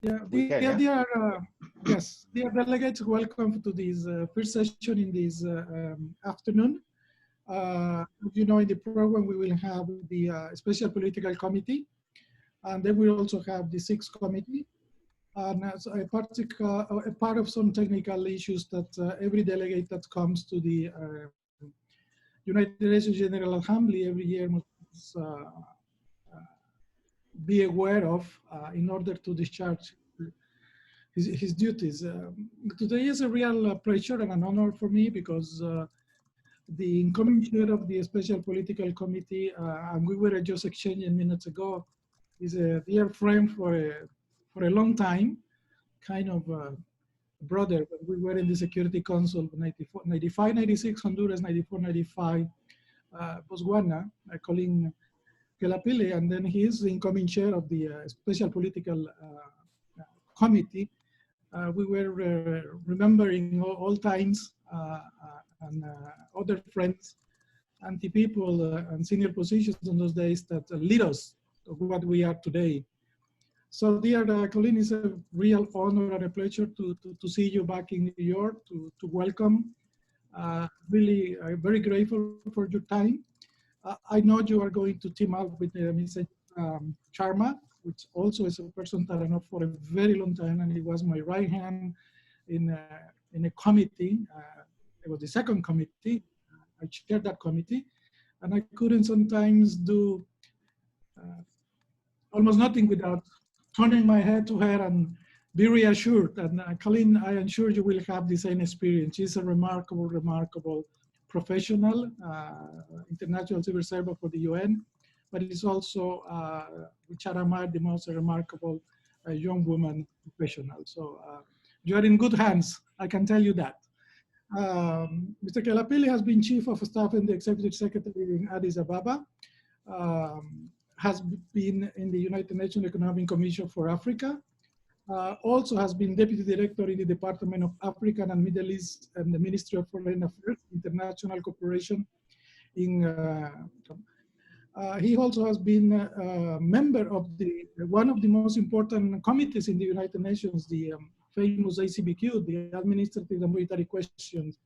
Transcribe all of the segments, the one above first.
Yeah, We can, yeah? yes, dear delegates, welcome to this first session in this afternoon. As you know, in the program, we will have the Special Political Committee, and then we also have the Sixth Committee, and as a part of some technical issues that every delegate that comes to the United Nations General Assembly every year must be aware of in order to discharge his duties. Today is a real pleasure and an honor for me because the incoming chair of the Special Political Committee, and we were just exchanging minutes ago, is a dear friend for a long time, kind of brother. We were in the Security Council 94, 95, 96, Honduras, 94, 95, Botswana, Colin Kelapile, and then he is the incoming chair of the Special Political Committee. We were remembering all times and other friends and the people and senior positions in those days that lead us to what we are today. So dear Colin, it's a real honor and a pleasure to see you back in New York, to welcome. Really very grateful for your time. I know you are going to team up with Mr. Sharma, which also is a person that I know for a very long time, and he was my right hand in a committee. It was the second committee. I chaired that committee, and I couldn't sometimes do almost nothing without turning my head to her and be reassured. And Colleen, I am sure you will have the same experience. She's a remarkable professional, international civil servant for the UN, but it's also, which I admire the most, a remarkable young woman professional. So you're in good hands, I can tell you that. Mr. Kelapili has been Chief of Staff and the Executive Secretary in Addis Ababa, has been in the United Nations Economic Commission for Africa, also has been Deputy Director in the Department of African and Middle East and the Ministry of Foreign Affairs, International Cooperation. He also has been a member of one of the most important committees in the United Nations, the famous ACBQ, the Administrative and Military Questions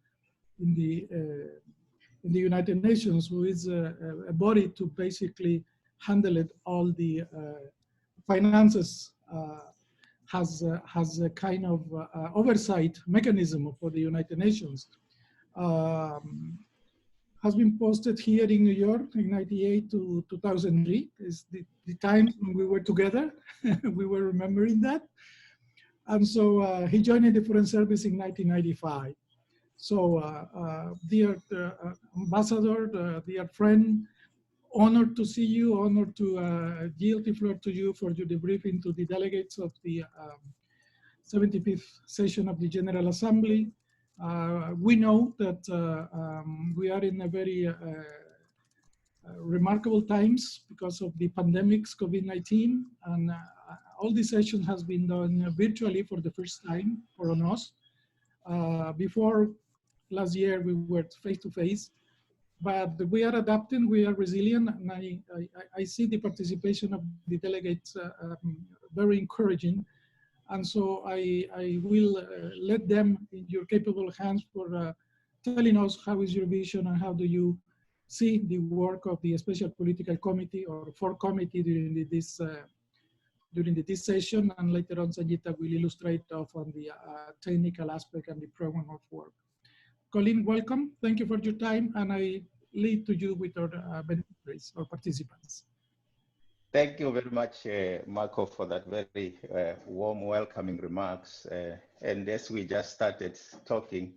in the United Nations, who is a body to basically handle it all the finances, has a kind of oversight mechanism for the United Nations. Has been posted here in New York in 98 to 2003. Is the times when we were together. We were remembering that. And so he joined the Foreign Service in 1995. So dear ambassador, dear friend, honored to see you, honored to yield the floor to you for your debriefing to the delegates of the 75th session of the General Assembly. We know that we are in a very remarkable times because of the pandemics, COVID-19, and all the session has been done virtually for the first time for us. Before last year, we were face-to-face, but we are adapting, we are resilient, and I see the participation of the delegates very encouraging. And so I will let them in your capable hands for telling us how is your vision and how do you see the work of the Special Political Committee or for committee during this session, and later on Sanjita will illustrate on the technical aspect and the program of work. Colleen, welcome. Thank you for your time, and I lead to you with our beneficiaries or participants. Thank you very much, Marco, for that very warm welcoming remarks. And as we just started talking,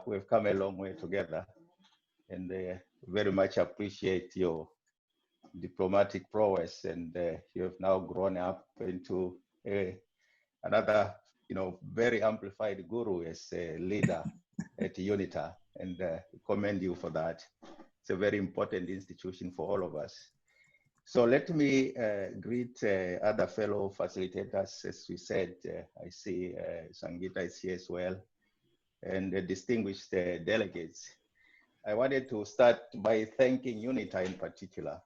we've come a long way together, and very much appreciate your diplomatic prowess, and you have now grown up into another, very amplified guru as a leader at UNITAR, and commend you for that. It's a very important institution for all of us. So let me greet other fellow facilitators. As we said, I see Sangeeta is here as well, and the distinguished delegates. I wanted to start by thanking UNITAR in particular,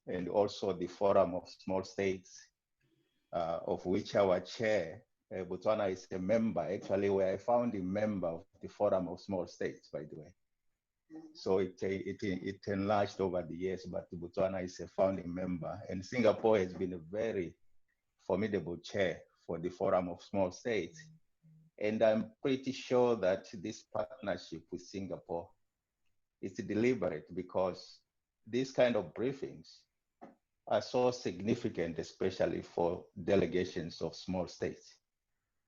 and also the Forum of Small States of which our chair, Botswana, is a member. Actually, where I found a member of the Forum of Small States, by the way. So it enlarged over the years, but Botswana is a founding member, and Singapore has been a very formidable chair for the Forum of Small States. And I'm pretty sure that this partnership with Singapore is deliberate, because these kind of briefings are so significant, especially for delegations of small states.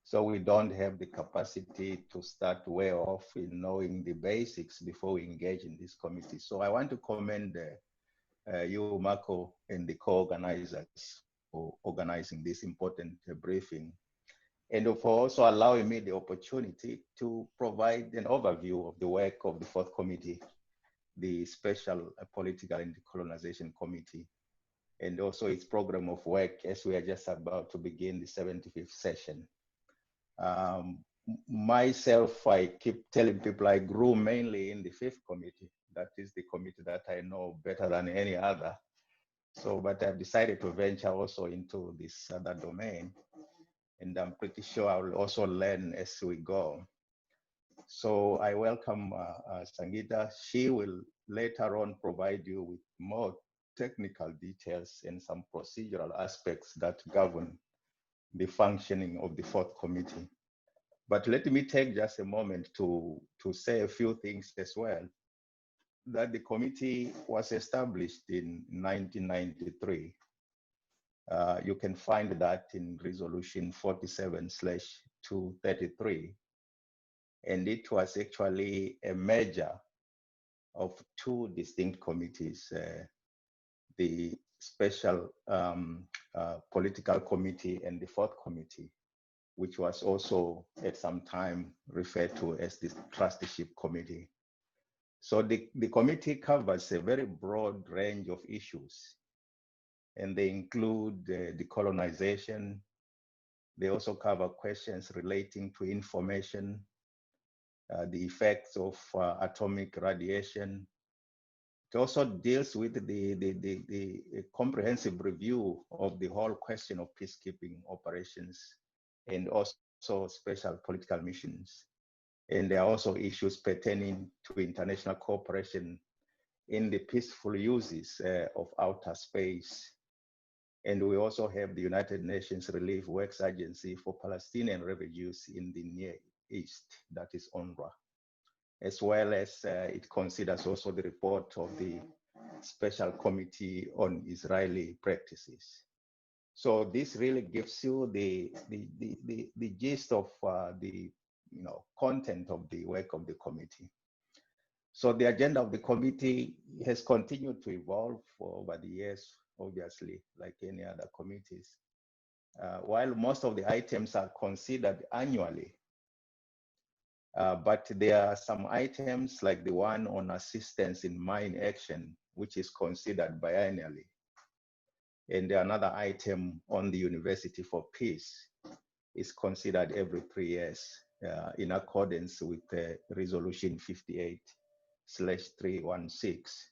So we don't have the capacity to start way off in knowing the basics before we engage in this committee. So I want to commend you, Marco, and the co-organizers for organizing this important briefing, and for also allowing me the opportunity to provide an overview of the work of the fourth committee, the Special Political and Decolonization Committee, and also its program of work as we are just about to begin the 75th session. Myself, I keep telling people I grew mainly in the fifth committee. That is the committee that I know better than any other. So, but I've decided to venture also into this other domain, and I'm pretty sure I will also learn as we go. So I welcome Sangita. She will later on provide you with more technical details and some procedural aspects that govern the functioning of the fourth committee. But let me take just a moment to say a few things as well. That the committee was established in 1993. You can find that in resolution 47/233. And it was actually a merger of two distinct committees, the Special Political Committee and the Fourth Committee, which was also at some time referred to as the Trusteeship Committee. So the committee covers a very broad range of issues, and they include decolonization. They also cover questions relating to information, the effects of atomic radiation. It also deals with the comprehensive review of the whole question of peacekeeping operations, and also special political missions. And there are also issues pertaining to international cooperation in the peaceful uses of outer space. And we also have the United Nations Relief Works Agency for Palestinian Refugees in the Near East, that is UNRWA, as well as it considers also the report of the Special Committee on Israeli Practices. So this really gives you the gist of the content of the work of the committee. So the agenda of the committee has continued to evolve over the years, obviously, like any other committees. While most of the items are considered annually, but there are some items like the one on assistance in mine action, which is considered biannually. And another item on the University for Peace is considered every 3 years in accordance with Resolution 58/316.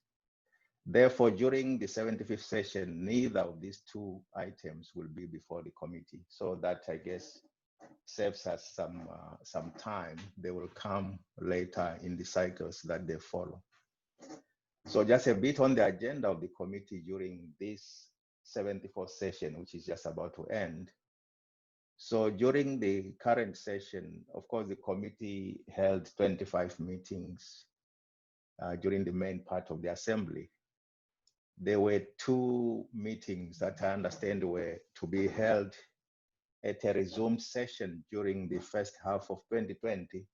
Therefore, during the 75th session, neither of these two items will be before the committee. So that, I guess, saves us some time. They will come later in the cycles that they follow. So just a bit on the agenda of the committee during this 74th session, which is just about to end. So during the current session, of course, the committee held 25 meetings during the main part of the assembly. There were 2 meetings that I understand were to be held at a resumed session during the first half of 2020,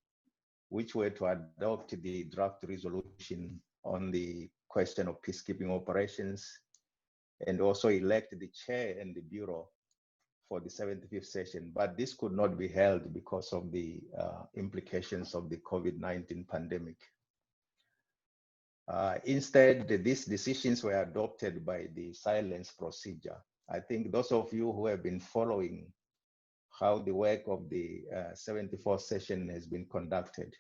which were to adopt the draft resolution on the question of peacekeeping operations, and also elect the chair and the bureau for the 75th session. But this could not be held because of the implications of the COVID-19 pandemic. Instead, these decisions were adopted by the silence procedure. I think those of you who have been following how the work of the 74th session has been conducted,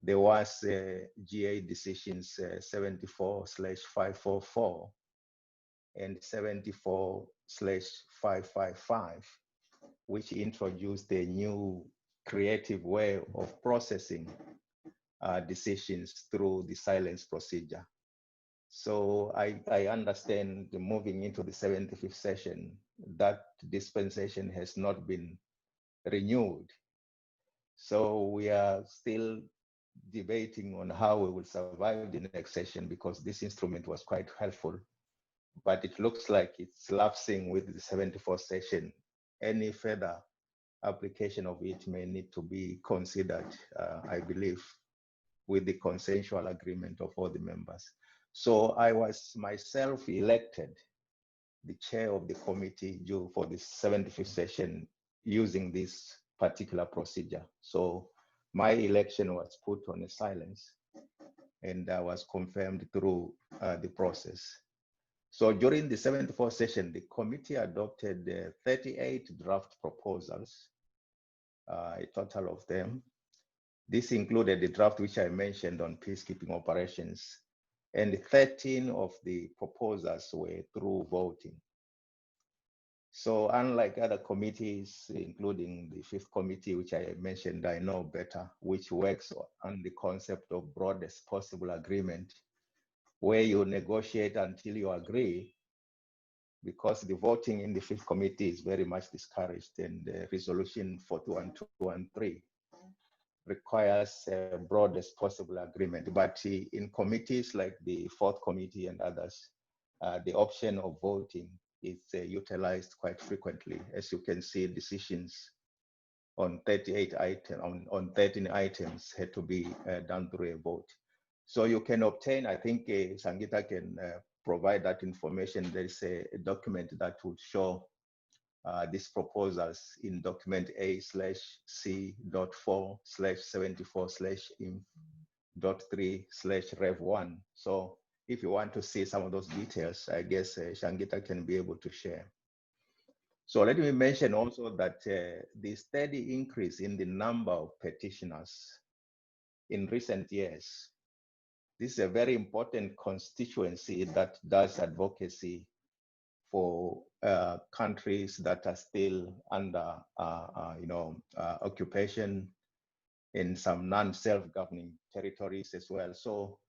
there was GA decisions 74/544, and 74/555, which introduced a new creative way of processing decisions through the silence procedure. So I understand moving into the 75th session, that dispensation has not been renewed. So we are still debating on how we will survive the next session, because this instrument was quite helpful, but it looks like it's lapsing with the 74th session. Any further application of it may need to be considered, I believe, with the consensual agreement of all the members. So I was myself elected the chair of the committee due for the 75th session using this particular procedure. So my election was put on a silence, and was confirmed through the process. So during the 74th session, the committee adopted 38 draft proposals, a total of them. This included the draft which I mentioned on peacekeeping operations, and 13 of the proposals were through voting. So unlike other committees, including the fifth committee, which I mentioned, I know better, which works on the concept of broadest possible agreement, where you negotiate until you agree, because the voting in the fifth committee is very much discouraged, and resolution 4123 requires broadest possible agreement. But in committees like the fourth committee and others, the option of voting is utilized quite frequently. As you can see, decisions on 38 items, on 13 items had to be done through a vote. So you can obtain, I think Sangita can provide that information. There is a document that would show these proposals in document A/C.4/74/inf.3/rev1. So if you want to see some of those details, I guess Shangita can be able to share. So let me mention also that the steady increase in the number of petitioners in recent years, this is a very important constituency that does advocacy for countries that are still under occupation, in some non-self-governing territories as well. So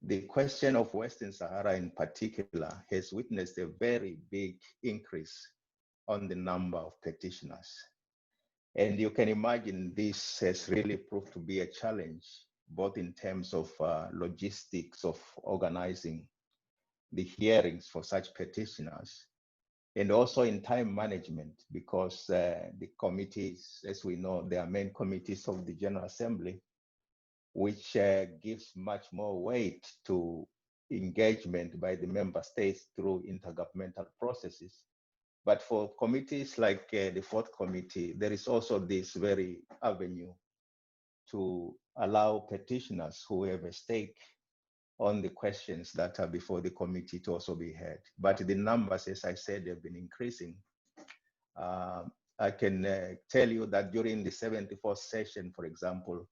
the question of Western Sahara in particular has witnessed a very big increase on the number of petitioners. And you can imagine this has really proved to be a challenge, both in terms of logistics of organizing the hearings for such petitioners, and also in time management, because the committees, as we know, they are main committees of the General Assembly, which gives much more weight to engagement by the member states through intergovernmental processes. But for committees like the fourth committee, there is also this very avenue to allow petitioners who have a stake on the questions that are before the committee to also be heard. But the numbers, as I said, have been increasing. I can tell you that during the 74th session, for example,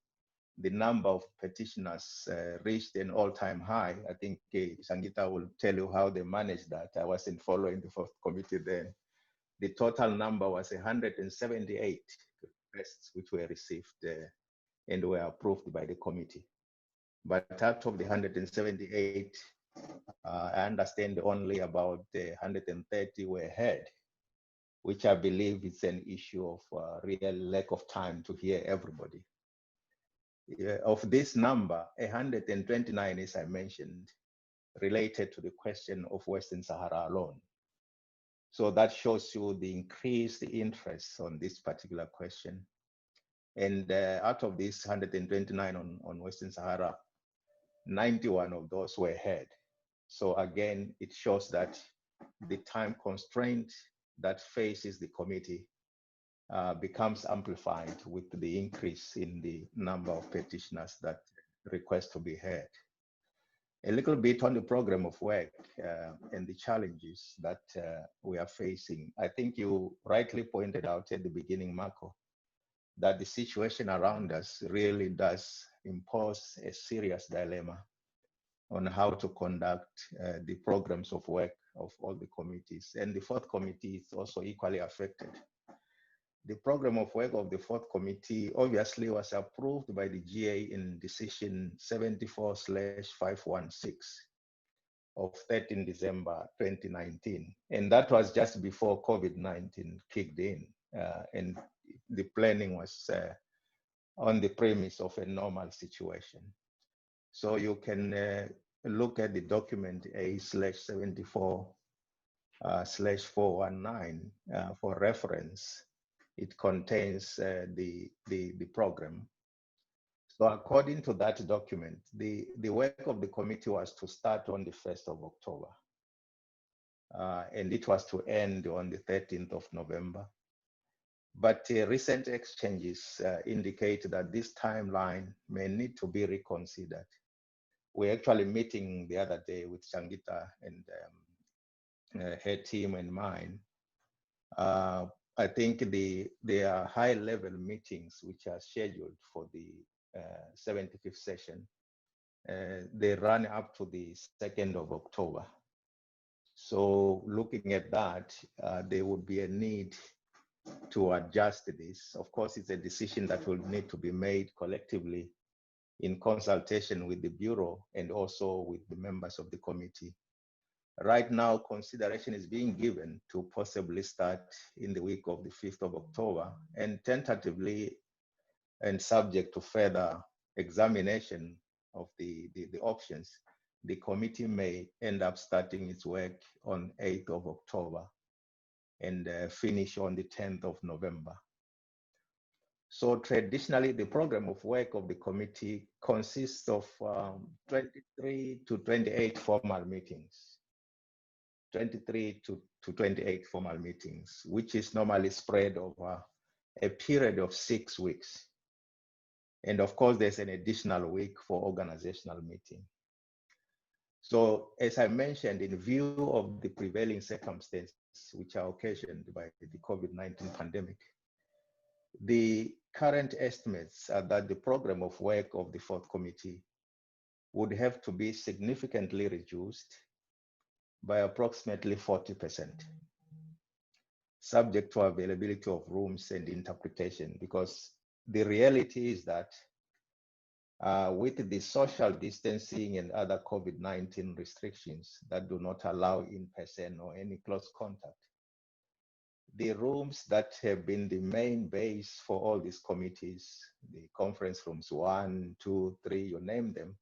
the number of petitioners reached an all-time high. I think Sangita will tell you how they managed that. I wasn't following the fourth committee then. The total number was 178 requests which were received and were approved by the committee. But out of the 178, I understand only about 130 were heard, which I believe is an issue of real lack of time to hear everybody. Of this number, 129, as I mentioned, related to the question of Western Sahara alone. So that shows you the increased interest on this particular question. And out of these 129 on Western Sahara, 91 of those were heard. So again, it shows that the time constraint that faces the committee becomes amplified with the increase in the number of petitioners that request to be heard. A little bit on the program of work and the challenges that we are facing. I think you rightly pointed out at the beginning, Marco, that the situation around us really does impose a serious dilemma on how to conduct the programs of work of all the committees. And the fourth committee is also equally affected. The program of work of the fourth committee obviously was approved by the GA in decision 74/516 of 13 December 2019. And that was just before COVID-19 kicked in. And the planning was on the premise of a normal situation. So you can look at the document A/74/419 for reference. It contains the program. So according to that document, the work of the committee was to start on the 1st of October. And it was to end on the 13th of November. But recent exchanges indicate that this timeline may need to be reconsidered. We're actually meeting the other day with Shangita and her team and mine. I think there are high-level meetings which are scheduled for the 75th session. They run up to the 2nd of October. So looking at that, there would be a need to adjust this. Of course, it's a decision that will need to be made collectively in consultation with the Bureau and also with the members of the committee. Right now, consideration is being given to possibly start in the week of the 5th of October, and tentatively and subject to further examination of the options, the committee may end up starting its work on 8th of October and finish on the 10th of November. So traditionally, the program of work of the committee consists of 23 to 28 formal meetings. 23 to 28 formal meetings, which is normally spread over a period of 6 weeks. And of course, there's an additional week for organizational meeting. So as I mentioned, in view of the prevailing circumstances, which are occasioned by the COVID-19 pandemic, the current estimates are that the program of work of the fourth committee would have to be significantly reduced by approximately 40%, subject to availability of rooms and interpretation, because the reality is that with the social distancing and other COVID-19 restrictions that do not allow in-person or any close contact, the rooms that have been the main base for all these committees, the conference rooms 1, 2, 3, you name them,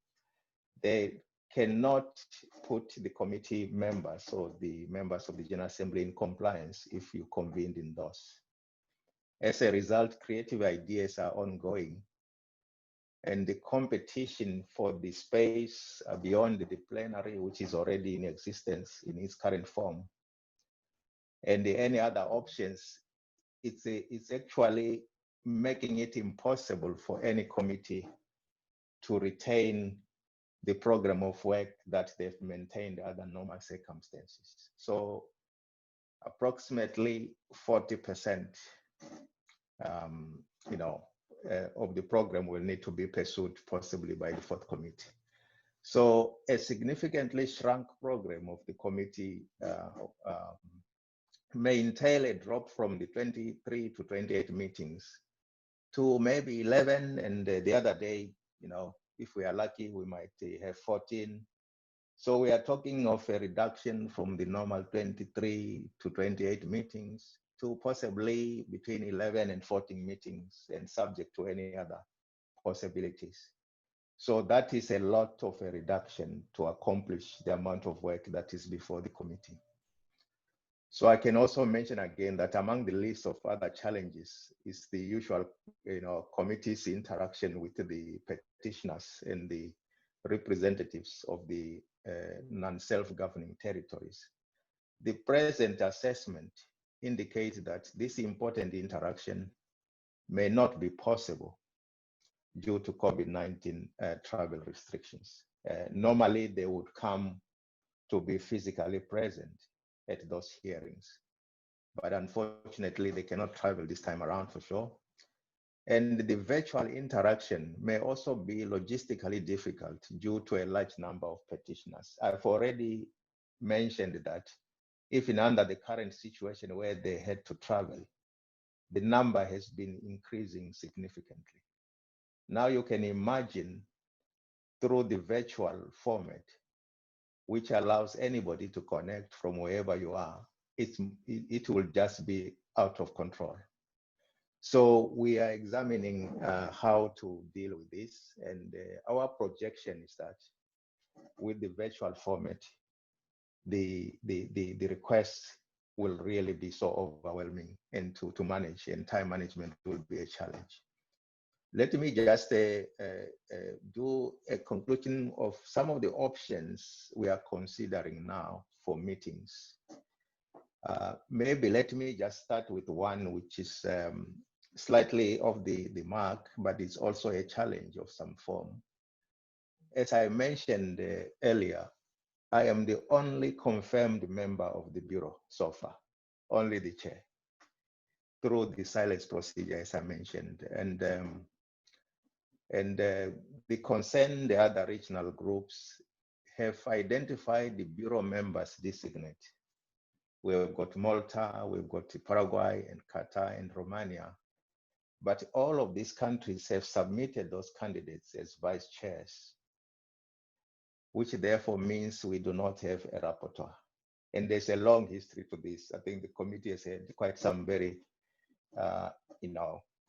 they cannot put the committee members or the members of the General Assembly in compliance if you convened in those. As a result, creative ideas are ongoing, and the competition for the space beyond the plenary, which is already in existence in its current form, and any other options, it's actually making it impossible for any committee to retain the program of work that they've maintained under normal circumstances. So approximately 40%, of the program will need to be pursued possibly by the fourth committee. So a significantly shrunk program of the committee may entail a drop from the 23 to 28 meetings to maybe 11, and the other day, if we are lucky, we might have 14. So we are talking of a reduction from the normal 23 to 28 meetings to possibly between 11 and 14 meetings, and subject to any other possibilities. So that is a lot of a reduction to accomplish the amount of work that is before the committee. So I can also mention again that among the list of other challenges is the usual, committee's interaction with the petitioners and the representatives of the non-self-governing territories. The present assessment indicates that this important interaction may not be possible due to COVID-19 travel restrictions. Normally, they would come to be physically present at those hearings, but unfortunately, they cannot travel this time around for sure. And the virtual interaction may also be logistically difficult due to a large number of petitioners. I've already mentioned that even under the current situation where they had to travel, the number has been increasing significantly. Now you can imagine through the virtual format, which allows anybody to connect from wherever you are, it will just be out of control. So we are examining how to deal with this, and our projection is that with the virtual format, the requests will really be so overwhelming, and to manage, and time management will be a challenge. Let me just do a conclusion of some of the options we are considering now for meetings. Maybe let me just start with one which is slightly off the mark, but it's also a challenge of some form. As I mentioned earlier, I am the only confirmed member of the Bureau so far, only the chair, through the silence procedure, as I mentioned. And the other regional groups have identified the Bureau members designate. We've got Malta, we've got Paraguay and Qatar and Romania. But all of these countries have submitted those candidates as vice chairs, which therefore means we do not have a rapporteur. And there's a long history to this. I think the committee has had quite some very,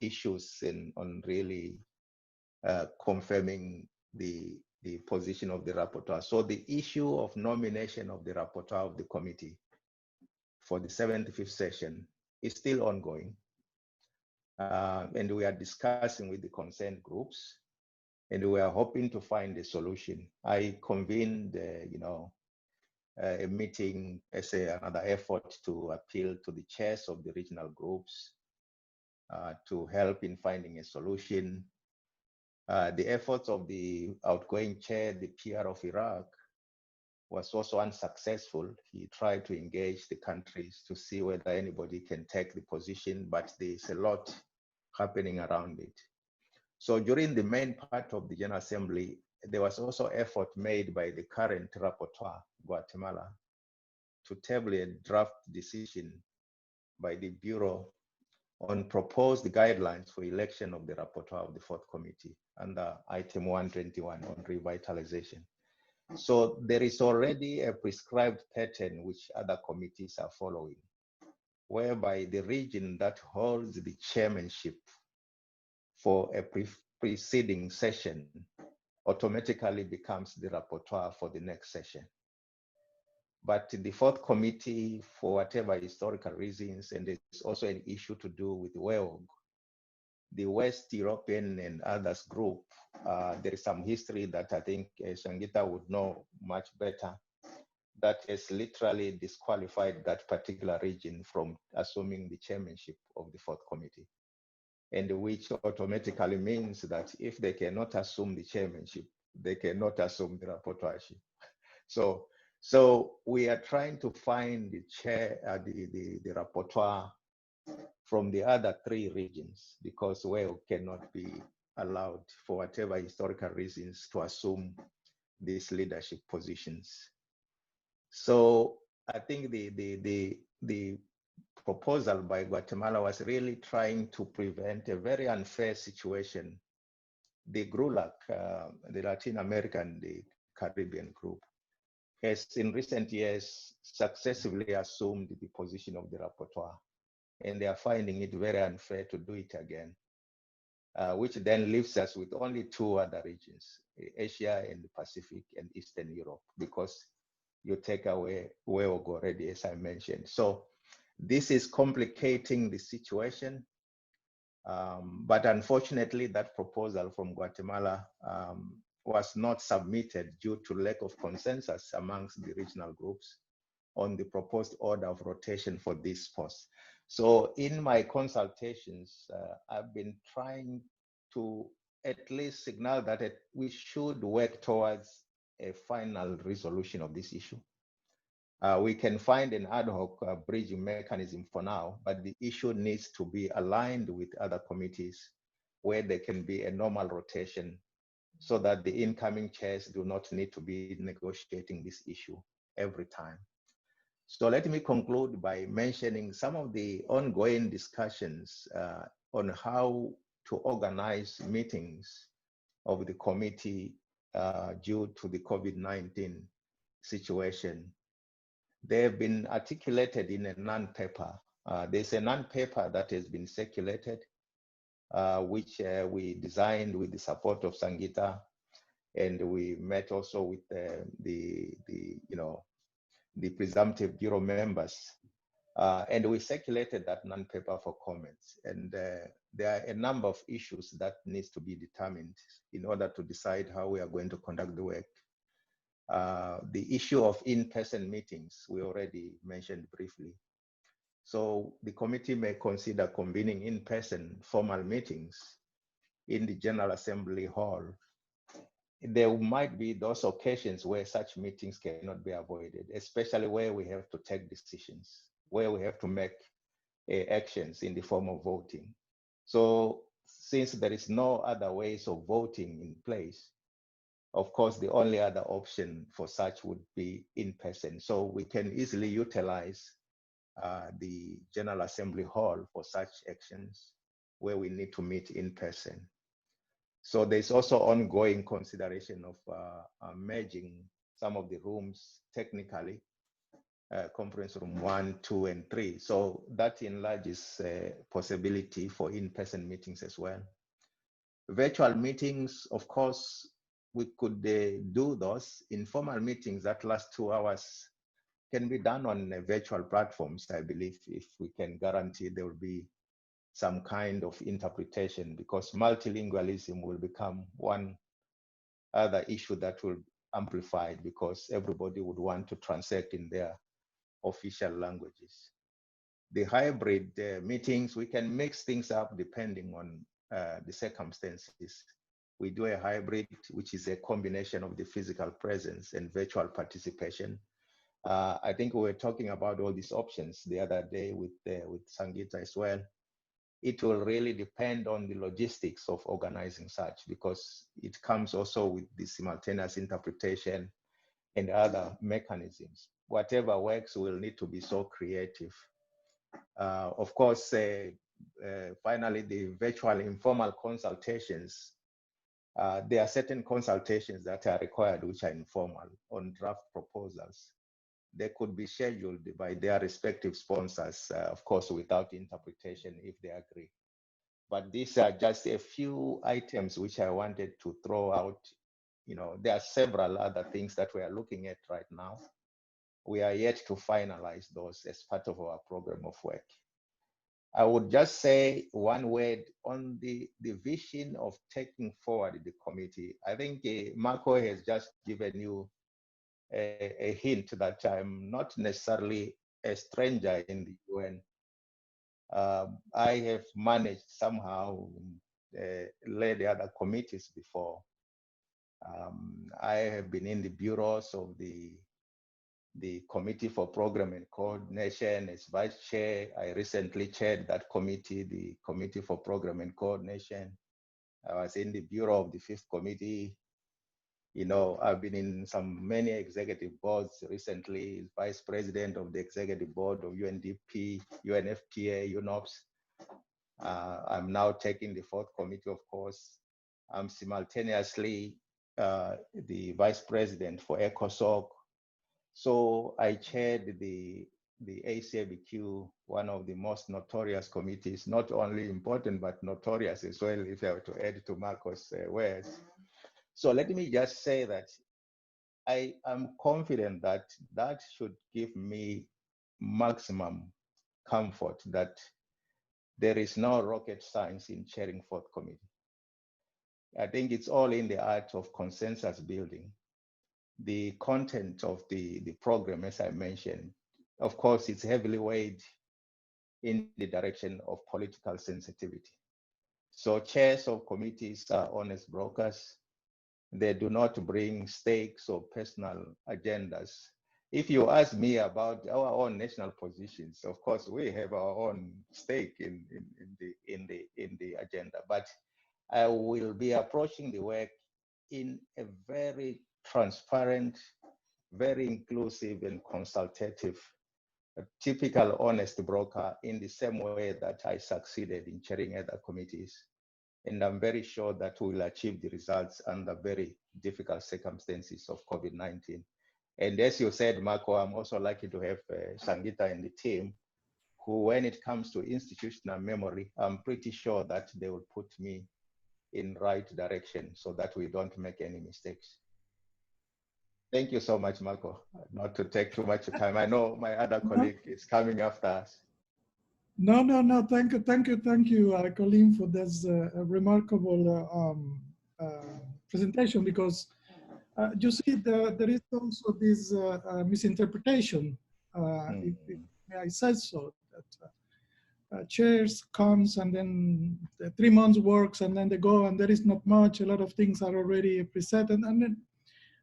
issues on really confirming the position of the rapporteur. So the issue of nomination of the rapporteur of the committee for the 75th session is still ongoing. And we are discussing with the concerned groups, and we are hoping to find a solution. I convened, a meeting as another effort to appeal to the chairs of the regional groups to help in finding a solution. The efforts of the outgoing chair, the PR of Iraq, was also unsuccessful. He tried to engage the countries to see whether anybody can take the position, but there's a lot happening around it. So during the main part of the General Assembly, there was also effort made by the current rapporteur, Guatemala, to table a draft decision by the Bureau on proposed guidelines for election of the rapporteur of the fourth committee under item 121 on revitalization. So there is already a prescribed pattern which other committees are following, whereby the region that holds the chairmanship for a preceding session automatically becomes the rapporteur for the next session. But the fourth committee, for whatever historical reasons, and there's also an issue to do with WEOG, the West European and others group, there is some history that I think Shangita would know much better, that has literally disqualified that particular region from assuming the chairmanship of the fourth committee. And which automatically means that if they cannot assume the chairmanship, they cannot assume the rapporteurship. So we are trying to find the chair, the rapporteur from the other three regions, because WEO cannot be allowed, for whatever historical reasons, to assume these leadership positions. So I think the proposal by Guatemala was really trying to prevent a very unfair situation. The GRULAC, the Latin American, the Caribbean group, has in recent years successively assumed the position of the rapporteur, and they are finding it very unfair to do it again, which then leaves us with only two other regions, Asia and the Pacific and Eastern Europe, because you take away WEOG already, as I mentioned. So this is complicating the situation, but unfortunately that proposal from Guatemala was not submitted due to lack of consensus amongst the regional groups on the proposed order of rotation for this post. So in my consultations, I've been trying to at least signal that we should work towards a final resolution of this issue. We can find an ad hoc bridging mechanism for now, but the issue needs to be aligned with other committees where there can be a normal rotation so that the incoming chairs do not need to be negotiating this issue. every time. So let me conclude by mentioning some of the ongoing discussions on how to organize meetings of the committee due to the COVID-19 situation. They have been articulated in a non-paper. There's a non-paper that has been circulated, which we designed with the support of Sangita, and we met also with the presumptive bureau members, and we circulated that non-paper for comments. And there are a number of issues that needs to be determined in order to decide how we are going to conduct the work. The issue of in-person meetings, we already mentioned briefly. So the committee may consider convening in-person formal meetings in the General Assembly Hall. There might be those occasions where such meetings cannot be avoided, especially where we have to take decisions, where we have to make actions in the form of voting. So since there is no other ways of voting in place, of course, the only other option for such would be in person. So we can easily utilize the General Assembly Hall for such actions where we need to meet in person. So there's also ongoing consideration of merging some of the rooms technically, conference room 1, 2, and 3. So that enlarges possibility for in-person meetings as well. Virtual meetings, of course, we could do those. Informal meetings that last 2 hours can be done on virtual platforms, I believe, if we can guarantee there will be some kind of interpretation, because multilingualism will become one other issue that will amplify, because everybody would want to transact in their official languages. The hybrid meetings, we can mix things up depending on the circumstances. We do a hybrid, which is a combination of the physical presence and virtual participation. I think we were talking about all these options the other day with Sangita as well. It will really depend on the logistics of organizing such, because it comes also with the simultaneous interpretation and other mechanisms. Whatever works will need to be so creative. Of course, finally, the virtual informal consultations. There are certain consultations that are required which are informal on draft proposals. They could be scheduled by their respective sponsors, of course, without interpretation if they agree. But these are just a few items which I wanted to throw out. There are several other things that we are looking at right now. We are yet to finalize those as part of our program of work. I would just say one word on the vision of taking forward the committee. I think Marco has just given you a hint that I'm not necessarily a stranger in the UN. I have managed somehow, led other committees before. I have been in the bureaus of the Committee for Program and Coordination as vice chair. I recently chaired that committee, the Committee for Program and Coordination. I was in the bureau of the Fifth Committee. I've been in many executive boards recently, vice president of the executive board of UNDP, UNFPA, UNOPS. I'm now taking the fourth committee, of course. I'm simultaneously the vice president for ECOSOC. So I chaired the ACABQ, one of the most notorious committees, not only important, but notorious as well, if I were to add to Marcos' words. So let me just say that I am confident that that should give me maximum comfort that there is no rocket science in chairing fourth committee. I think it's all in the art of consensus building. The content of the program, as I mentioned, of course, it's heavily weighed in the direction of political sensitivity. So chairs of committees are honest brokers. They do not bring stakes or personal agendas. If you ask me about our own national positions, of course, we have our own stake in the agenda. But I will be approaching the work in a very transparent very inclusive and consultative, a typical honest broker in the same way that I succeeded in chairing other committees. And I'm very sure that we will achieve the results under very difficult circumstances of COVID-19. And as you said, Marco, I'm also lucky to have Sangita and the team who, when it comes to institutional memory, I'm pretty sure that they will put me in right direction so that we don't make any mistakes. Thank you so much, Marco. Not to take too much time. I know my other colleague is coming after us. No. Thank you, Colleen, for this remarkable presentation, because you see, there is also this misinterpretation, if I say so, that chairs comes and then 3 months works and then they go and there is not much. A lot of things are already preset, and then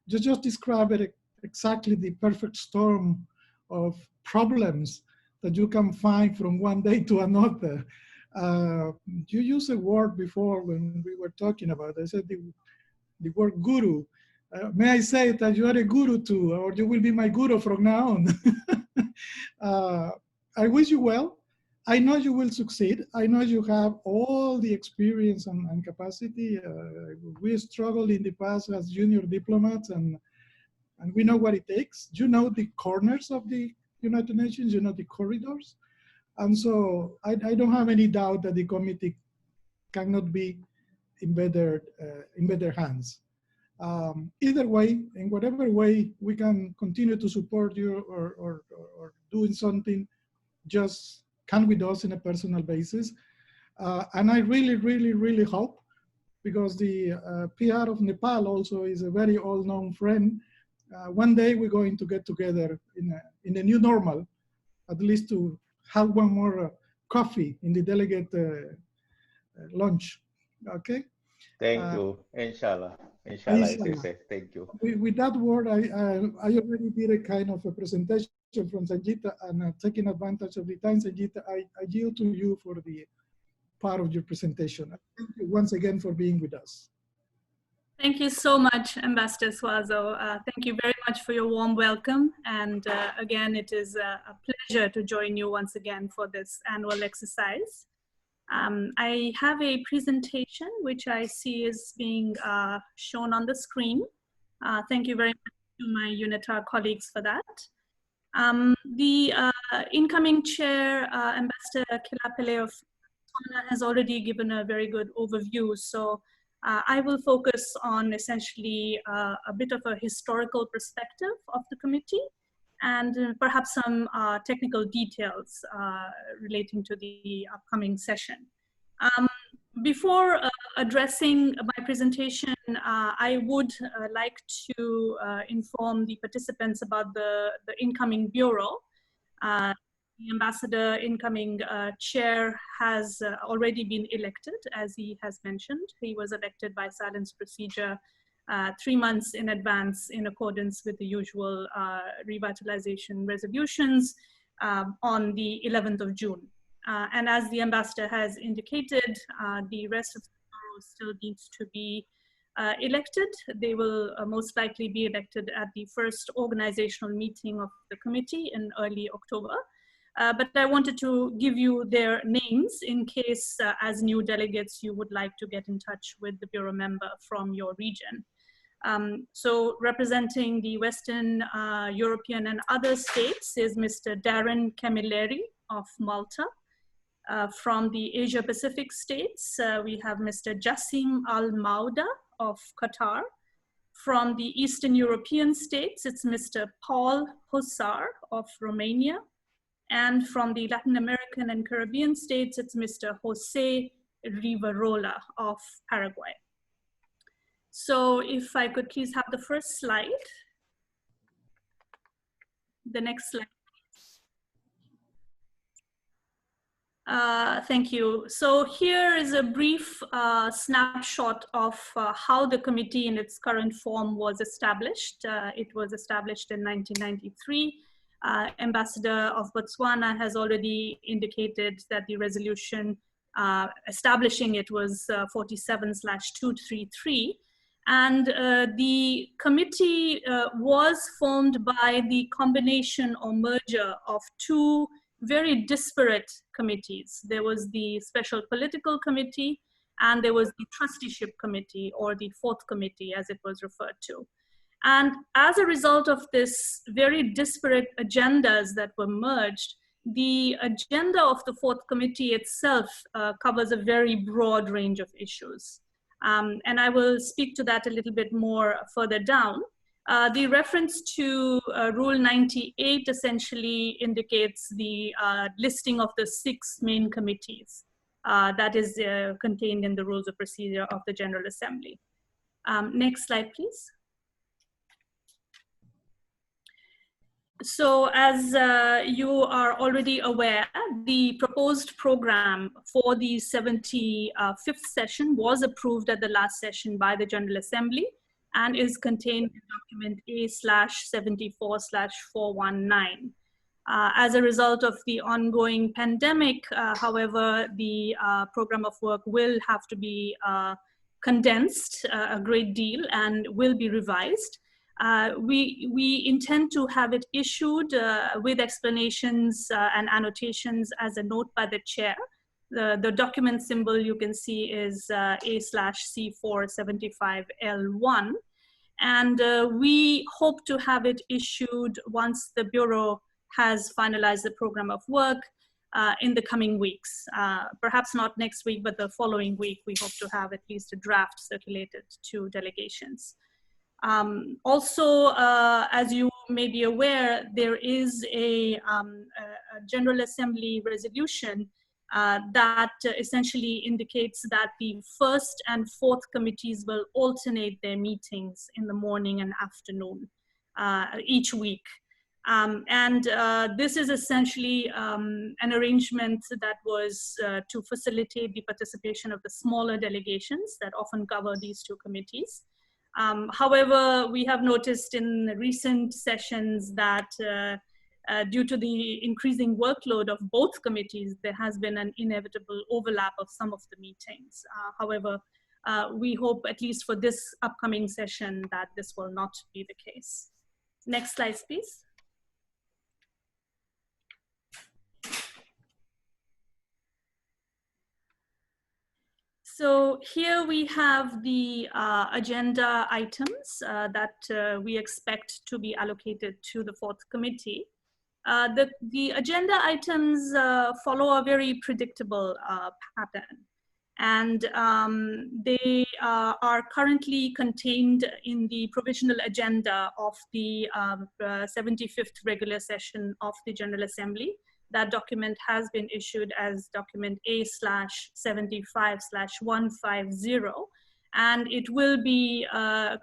you just describe it exactly, the perfect storm of problems that you can find from one day to another. You used a word before when we were talking about it. I said the word guru. May I say that you are a guru too, or you will be my guru from now on. I wish you well. I know you will succeed. I know you have all the experience and capacity. We struggled in the past as junior diplomats, and we know what it takes. You know the corners of the United Nations, you know the corridors. And so I don't have any doubt that the committee cannot be in better hands. Either way, in whatever way we can continue to support you or doing something, just come with us in a personal basis. And I really hope, because the PR of Nepal also is a very well-known friend, one day we're going to get together in a new normal, at least to have one more coffee in the delegate lunch. Okay. Thank you. Inshallah, as you say. Thank you. With that word, I already did a kind of a presentation from Sanjita, and taking advantage of the time, Sanjita, I yield to you for the part of your presentation. Thank you once again for being with us. Thank you so much, Ambassador Swazo. Thank you very much for your warm welcome. And again, it is a pleasure to join you once again for this annual exercise. I have a presentation which I see is being shown on the screen. Thank you very much to my UNITAR colleagues for that. The incoming chair, Ambassador Kilapele of Botswana, has already given a very good overview. So I will focus on essentially a bit of a historical perspective of the committee and perhaps some technical details relating to the upcoming session. Before addressing my presentation, I would like to inform the participants about the incoming bureau. The ambassador incoming chair has already been elected, as he has mentioned. He was elected by silence procedure 3 months in advance in accordance with the usual revitalization resolutions on the 11th of June. And as the ambassador has indicated, the rest of the bureau still needs to be elected. They will most likely be elected at the first organizational meeting of the committee in early October. But I wanted to give you their names in case, as new delegates, you would like to get in touch with the bureau member from your region. So representing the Western European and other states is Mr. Darren Camilleri of Malta. From the Asia Pacific states, we have Mr. Jassim Al Mauda of Qatar. From the Eastern European states, it's Mr. Paul Hussar of Romania. And from the Latin American and Caribbean states, it's Mr. Jose Rivarola of Paraguay. So if I could please have the first slide. The next slide. Thank you. So here is a brief snapshot of how the committee in its current form was established. It was established in 1993. Ambassador of Botswana has already indicated that the resolution establishing it was 47/233. And the committee was formed by the combination or merger of two very disparate committees. There was the Special Political Committee, and there was the Trusteeship Committee, or the Fourth Committee as it was referred to. And as a result of this very disparate agendas that were merged, the agenda of the Fourth Committee itself covers a very broad range of issues. And I will speak to that a little bit more further down. The reference to Rule 98 essentially indicates the listing of the 6 main committees that is contained in the Rules of Procedure of the General Assembly. Next slide, please. So as you are already aware, the proposed program for the 75th session was approved at the last session by the General Assembly and is contained in document A/74/419. As a result of the ongoing pandemic, however, the program of work will have to be condensed a great deal and will be revised. We intend to have it issued with explanations and annotations as a note by the chair. The document symbol you can see is A/C475L1. And we hope to have it issued once the Bureau has finalized the program of work in the coming weeks. Perhaps not next week, but the following week, we hope to have at least a draft circulated to delegations. Also, as you may be aware, there is a General Assembly resolution that essentially indicates that the first and fourth committees will alternate their meetings in the morning and afternoon each week. This is essentially an arrangement that was to facilitate the participation of the smaller delegations that often cover these two committees. However, we have noticed in recent sessions that due to the increasing workload of both committees, there has been an inevitable overlap of some of the meetings. However, we hope, at least for this upcoming session, that this will not be the case. Next slide, please. So here we have the agenda items that we expect to be allocated to the fourth committee. The agenda items follow a very predictable pattern, and they are currently contained in the provisional agenda of the 75th regular session of the General Assembly. That document has been issued as document A/75/150, and it will be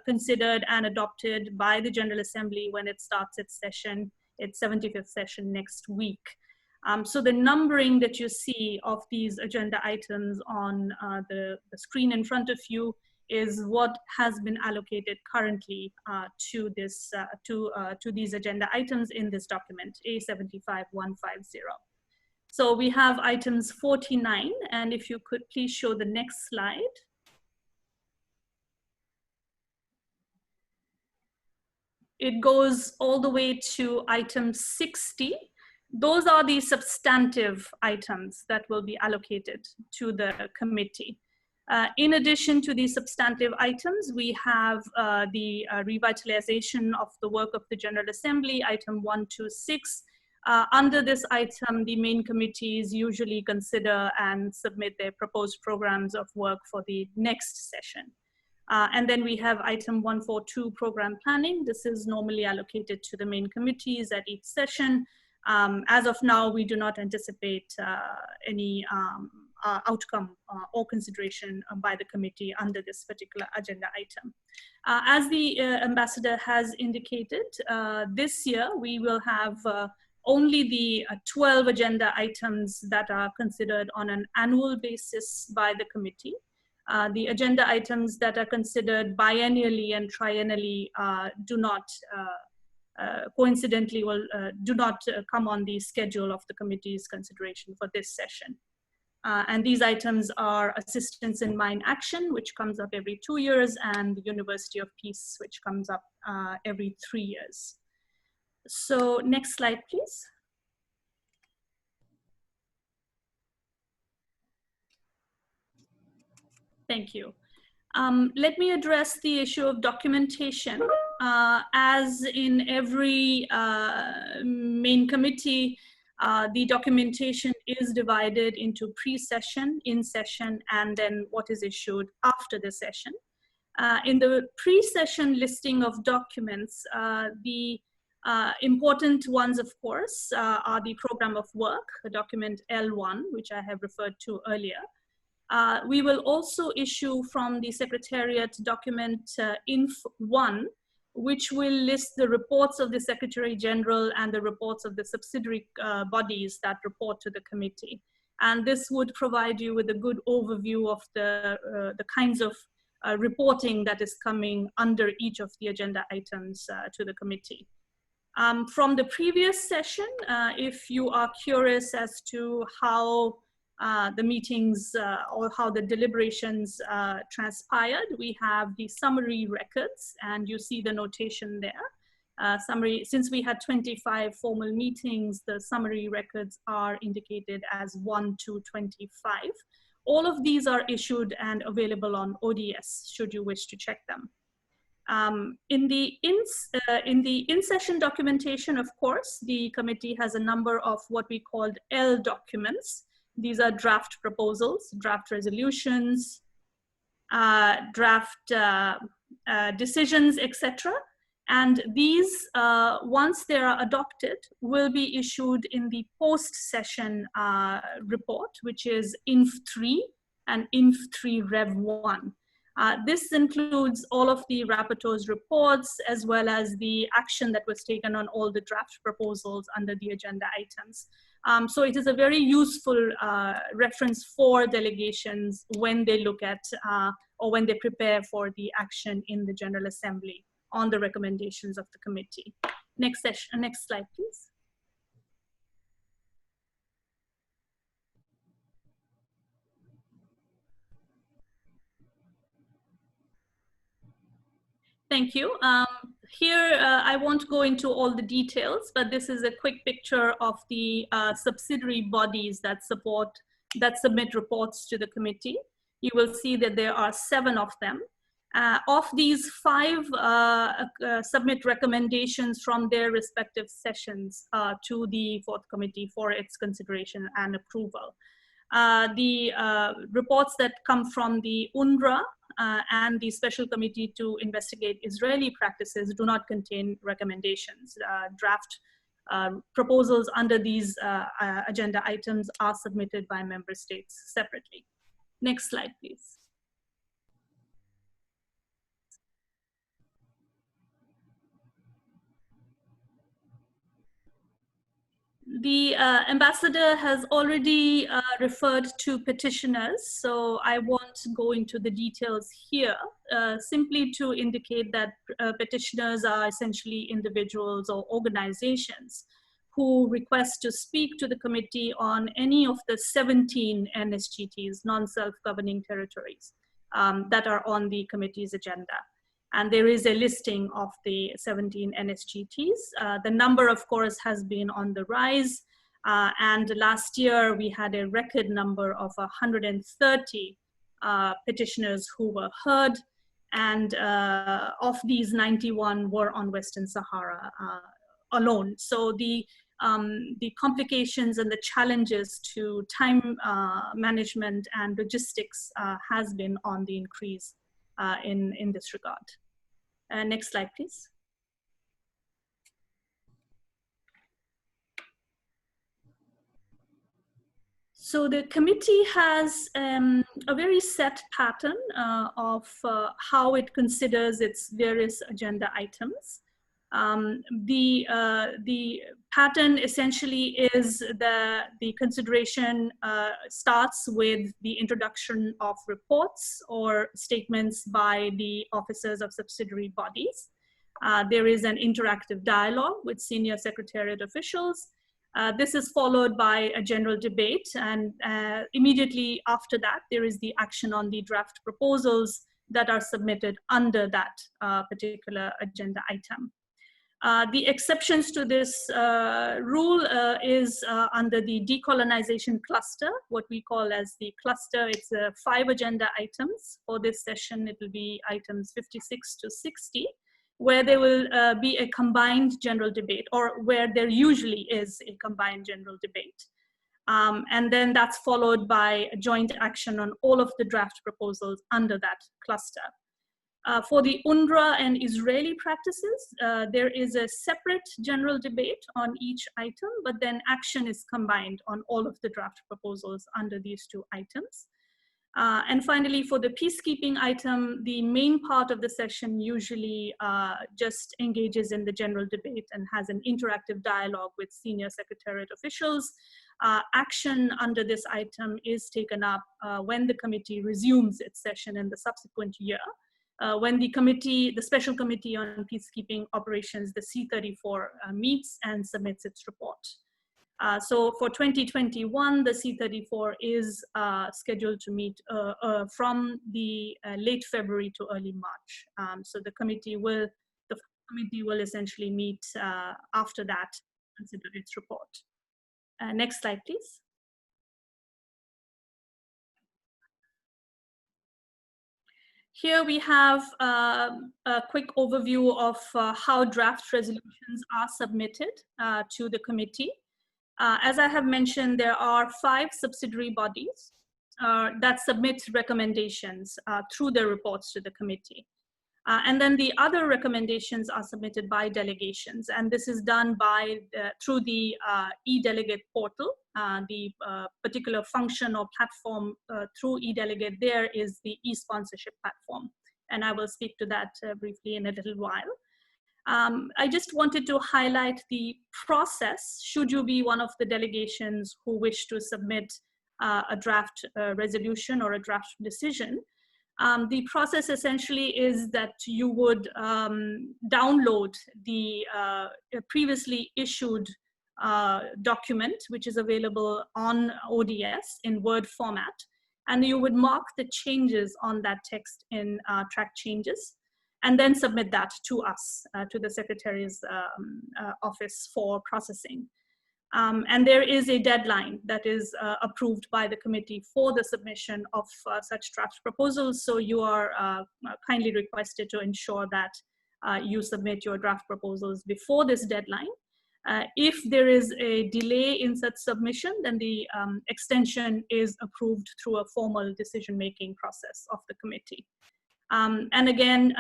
considered and adopted by the General Assembly when it starts its session, its 75th session next week. So the numbering that you see of these agenda items on the screen in front of you is what has been allocated currently to this to these agenda items in this document A/75/150. So we have items 49, and if you could please show the next slide. It goes all the way to item 60. Those are the substantive items that will be allocated to the committee. In addition to these substantive items, we have the revitalization of the work of the General Assembly, item 126. Under this item, the main committees usually consider and submit their proposed programs of work for the next session. And then we have item 142, program planning. This is normally allocated to the main committees at each session. As of now, we do not anticipate any outcome or consideration by the committee under this particular agenda item. As the ambassador has indicated, this year we will have only the 12 agenda items that are considered on an annual basis by the committee. The agenda items that are considered biennially and triennially do not coincidentally do not come on the schedule of the committee's consideration for this session. And these items are Assistance in Mine Action, which comes up every 2 years, and the University of Peace, which comes up every 3 years. So next slide, please. Thank you. Let me address the issue of documentation. As in every main committee, the documentation is divided into pre-session, in-session, and then what is issued after the session. In the pre-session listing of documents, the important ones, of course, are the program of work, document L1, which I have referred to earlier. We will also issue from the Secretariat document Inf1, which will list the reports of the Secretary General and the reports of the subsidiary bodies that report to the committee. And this would provide you with a good overview of the kinds of reporting that is coming under each of the agenda items to the committee. From the previous session, if you are curious as to how the meetings or how the deliberations transpired, we have the summary records, and you see the notation there. Summary, since we had 25 formal meetings, the summary records are indicated as 1 to 25. All of these are issued and available on ODS, should you wish to check them. In the in-session documentation, of course, the committee has a number of what we called L documents. These are draft proposals, draft resolutions, draft decisions, etc. And these, once they are adopted, will be issued in the post-session report, which is Inf3 and Inf3 Rev 1. This includes all of the rapporteur's reports, as well as the action that was taken on all the draft proposals under the agenda items. So it is a very useful reference for delegations when they look at or when they prepare for the action in the General Assembly on the recommendations of the committee. Next slide, please. Thank you. Here, I won't go into all the details, but this is a quick picture of the subsidiary bodies that submit reports to the committee. You will see that there are 7 of them. Of these, 5 submit recommendations from their respective sessions to the 4th committee for its consideration and approval. The reports that come from the UNRWA and the Special Committee to Investigate Israeli Practices do not contain recommendations. Draft proposals under these agenda items are submitted by member states separately. Next slide, please. The ambassador has already referred to petitioners, so I won't go into the details here, simply to indicate that petitioners are essentially individuals or organizations who request to speak to the committee on any of the 17 NSGTs, non-self-governing territories, that are on the committee's agenda. And there is a listing of the 17 NSGTs. The number, of course, has been on the rise. And last year, we had a record number of 130 petitioners who were heard. And of these, 91 were on Western Sahara alone. So the complications and the challenges to time management and logistics has been on the increase in this regard. Next slide, please. So the committee has a very set pattern of how it considers its various agenda items. The pattern essentially is the consideration starts with the introduction of reports or statements by the officers of subsidiary bodies. There is an interactive dialogue with senior secretariat officials. This is followed by a general debate, and immediately after that, there is the action on the draft proposals that are submitted under that particular agenda item. The exceptions to this rule is under the decolonization cluster, what we call as the cluster. It's 5 agenda items. For this session, it will be items 56 to 60, where there will be a combined general debate, or where there usually is a combined general debate. And then that's followed by a joint action on all of the draft proposals under that cluster. For the UNRWA and Israeli practices, there is a separate general debate on each item, but then action is combined on all of the draft proposals under these 2 items. And finally, for the peacekeeping item, the main part of the session usually just engages in the general debate and has an interactive dialogue with senior secretariat officials. Action under this item is taken up when the committee resumes its session in the subsequent year. When the Special Committee on Peacekeeping Operations, the C34, meets and submits its report. So for 2021, the C34 is scheduled to meet from the late February to early March. So the committee will essentially meet after that, consider its report. Next slide, please. Here we have a quick overview of how draft resolutions are submitted to the committee. As I have mentioned, there are 5 subsidiary bodies that submit recommendations through their reports to the committee. And then the other recommendations are submitted by delegations, and this is done through the e-delegate portal. The particular function or platform through e-delegate there is the e-sponsorship platform, and I will speak to that briefly in a little while. I just wanted to highlight the process should you be one of the delegations who wish to submit a draft resolution or a draft decision. The process essentially is that you would download the previously issued document, which is available on ODS in Word format, and you would mark the changes on that text in track changes, and then submit that to us, to the Secretary's office for processing. And there is a deadline that is approved by the committee for the submission of such draft proposals. So you are kindly requested to ensure that you submit your draft proposals before this deadline. If there is a delay in such submission, then the extension is approved through a formal decision-making process of the committee. And again,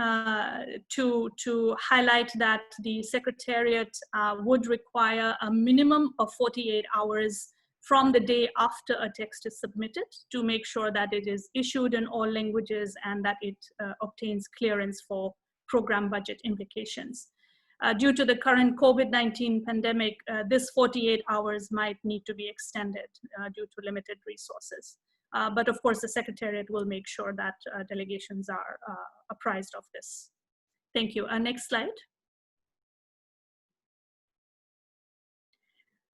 to highlight that the Secretariat would require a minimum of 48 hours from the day after a text is submitted to make sure that it is issued in all languages and that it obtains clearance for program budget implications. Due to the current COVID-19 pandemic, this 48 hours might need to be extended due to limited resources. But of course, the Secretariat will make sure that delegations are apprised of this. Thank you. Next slide.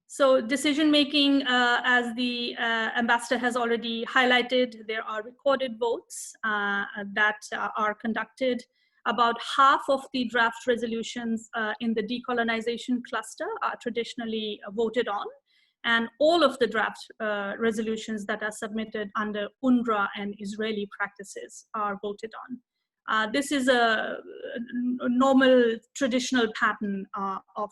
So decision-making, as the ambassador has already highlighted, there are recorded votes that are conducted. About half of the draft resolutions in the decolonization cluster are traditionally voted on. And all of the draft resolutions that are submitted under UNRWA and Israeli practices are voted on. This is a normal traditional pattern of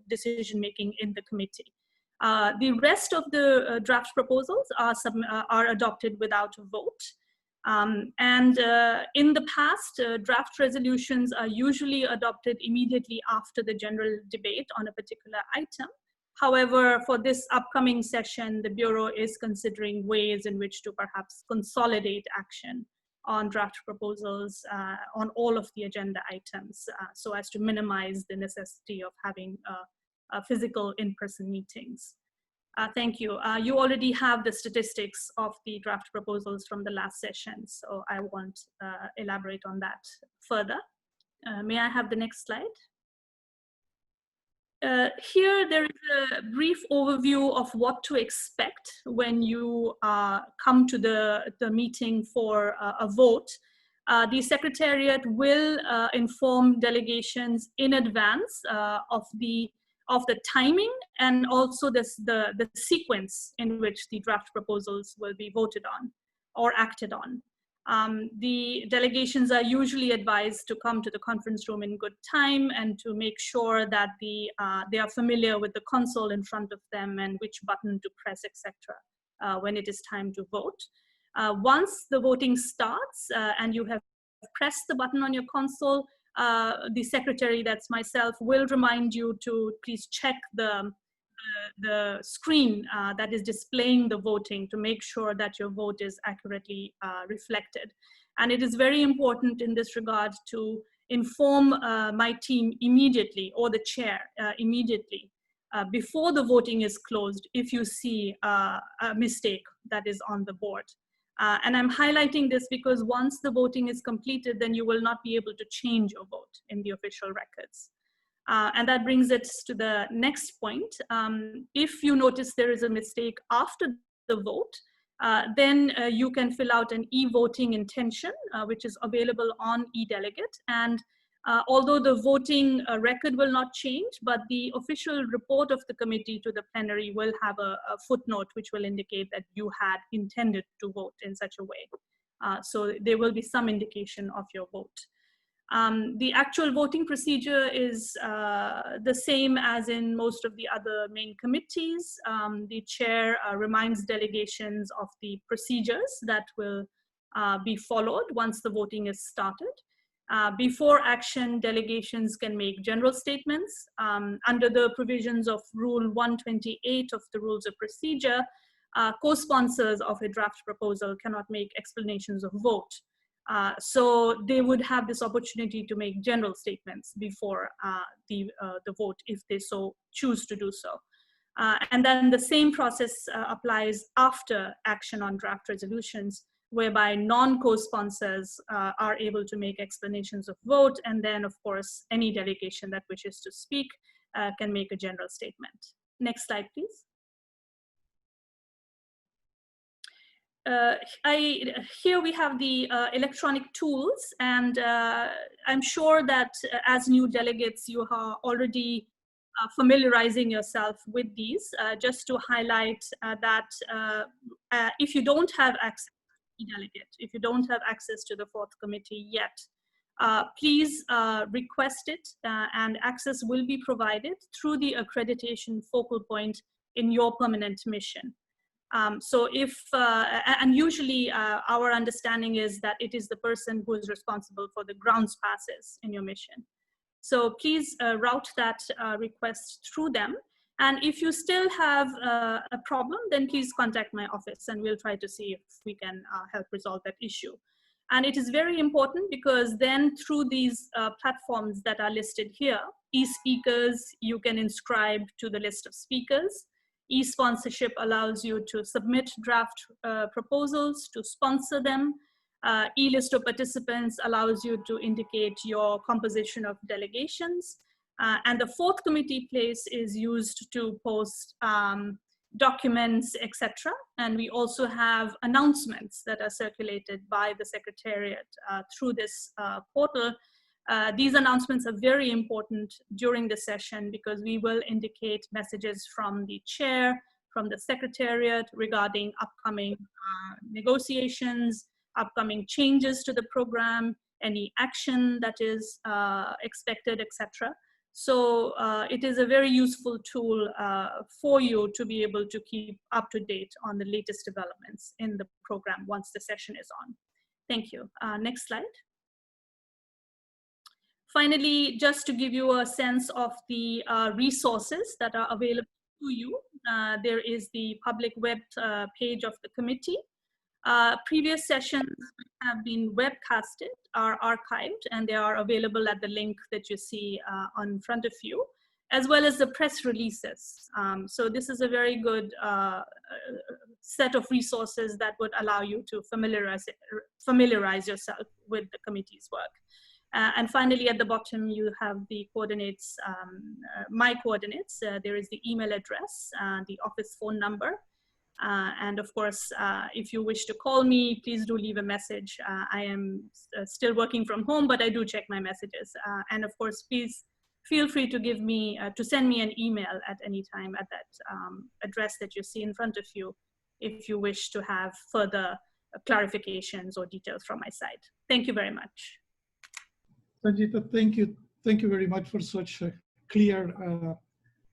decision-making in the committee. The rest of the draft proposals are adopted without a vote. In the past, draft resolutions are usually adopted immediately after the general debate on a particular item. However, for this upcoming session, the Bureau is considering ways in which to perhaps consolidate action on draft proposals on all of the agenda items so as to minimize the necessity of having physical in-person meetings. Thank you. You already have the statistics of the draft proposals from the last session, so I won't elaborate on that further. May I have the next slide? Here there is a brief overview of what to expect when you come to the meeting for a vote. The Secretariat will inform delegations in advance of the timing and also the sequence in which the draft proposals will be voted on or acted on. The delegations are usually advised to come to the conference room in good time and to make sure that they are familiar with the console in front of them and which button to press, etc. When it is time to vote. Once the voting starts and you have pressed the button on your console, the secretary, that's myself, will remind you to please check the screen that is displaying the voting to make sure that your vote is accurately reflected. And it is very important in this regard to inform my team immediately, or the chair immediately, before the voting is closed if you see a mistake that is on the board. And I'm highlighting this because once the voting is completed, then you will not be able to change your vote in the official records. And that brings it to the next point. If you notice there is a mistake after the vote, then you can fill out an e-voting intention, which is available on eDelegate. And although the voting record will not change, but the official report of the committee to the plenary will have a footnote which will indicate that you had intended to vote in such a way. So there will be some indication of your vote. The actual voting procedure is the same as in most of the other main committees. The chair reminds delegations of the procedures that will be followed once the voting is started. Before action, delegations can make general statements. Under the provisions of Rule 128 of the Rules of Procedure, co-sponsors of a draft proposal cannot make explanations of vote. So they would have this opportunity to make general statements before the vote if they so choose to do so. And then the same process applies after action on draft resolutions, whereby non-co-sponsors are able to make explanations of vote. And then, of course, any delegation that wishes to speak can make a general statement. Next slide, please. Here we have the electronic tools, and I'm sure that as new delegates, you are already familiarizing yourself with these. Just to highlight that if you don't have access to eDelegate, if you don't have access to the fourth committee yet, please request it, and access will be provided through the accreditation focal point in your permanent mission. So if, and usually our understanding is that it is the person who is responsible for the grounds passes in your mission. So please route that request through them. And if you still have a problem, then please contact my office and we'll try to see if we can help resolve that issue. And it is very important because then through these platforms that are listed here, e-speakers, you can inscribe to the list of speakers. E-sponsorship allows you to submit draft proposals, to sponsor them. E-list of participants allows you to indicate your composition of delegations. And the fourth committee place is used to post documents, etc. And we also have announcements that are circulated by the Secretariat through this portal. These announcements are very important during the session because we will indicate messages from the chair, from the Secretariat regarding upcoming negotiations, upcoming changes to the program, any action that is expected, etc. So it is a very useful tool for you to be able to keep up to date on the latest developments in the program once the session is on. Thank you. Next slide. Finally, just to give you a sense of the resources that are available to you, there is the public web page of the committee. Previous sessions have been webcasted, are archived, and they are available at the link that you see on front of you, as well as the press releases. So this is a very good set of resources that would allow you to familiarize yourself with the committee's work. And finally, at the bottom, you have the coordinates, my coordinates. There is the email address, the office phone number. And of course, if you wish to call me, please do leave a message. I am still working from home, but I do check my messages. And of course, please feel free to give me, to send me an email at any time at that address that you see in front of you, if you wish to have further clarifications or details from my side. Thank you very much. Sanjita, thank you. Thank you very much for such a clear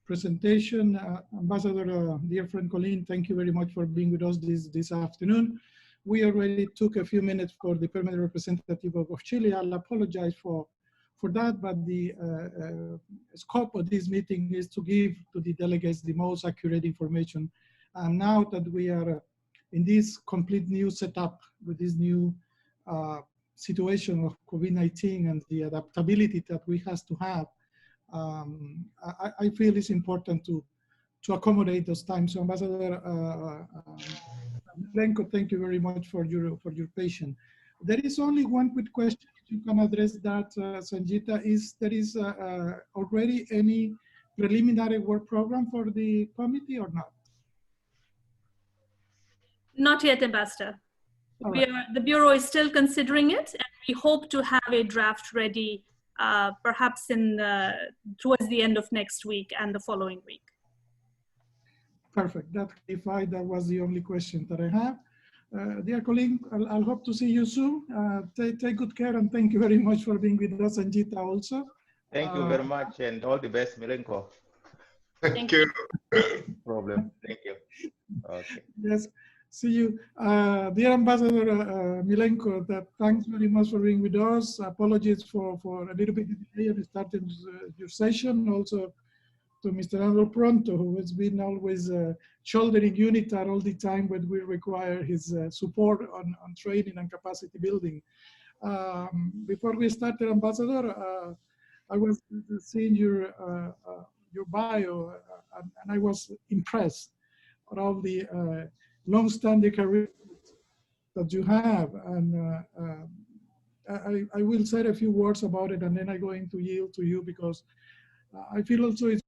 presentation. Ambassador, dear friend Colleen, thank you very much for being with us this afternoon. We already took a few minutes for the permanent representative of Chile. I'll apologize for that, but the scope of this meeting is to give to the delegates the most accurate information. And now that we are in this complete new setup with this new situation of COVID-19 and the adaptability that we have to have, I feel it's important to accommodate those times. So Ambassador Lenko, thank you very much for your patience. There is only one quick question. If you can address that, Sanjita, is there is already any preliminary work program for the committee or not? Not yet, Ambassador. The Bureau is still considering it, and we hope to have a draft ready perhaps towards the end of next week and the following week. Perfect. That clarified. That was the only question that I have. Dear colleague, I'll hope to see you soon. Take good care, and thank you very much for being with us, Sanjita, also. Thank you very much, and all the best, Milenko. Thank you. Problem. Thank you. Okay. Yes. See you. Dear Ambassador Milenko, thanks very much for being with us. Apologies for a little bit delay in starting your session. Also to Mr. Andrew Pronto, who has been always shouldering UNITAR all the time when we require his support on training and capacity building. Before we started, Ambassador, I was seeing your bio, and I was impressed with all the long-standing career that you have, and I will say a few words about it, and then I'm going to yield to you, because I feel also it's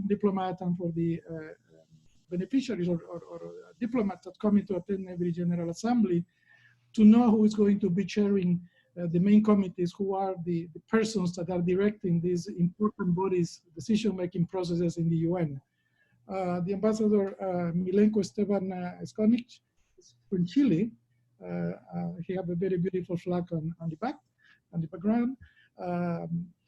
diplomat and for the beneficiaries or diplomats that come to attend every General Assembly to know who is going to be chairing the main committees, who are the persons that are directing these important bodies' decision-making processes in the UN. The Ambassador Milenko Esteban Skonic is from Chile. He has a very beautiful flag on the back, on the background.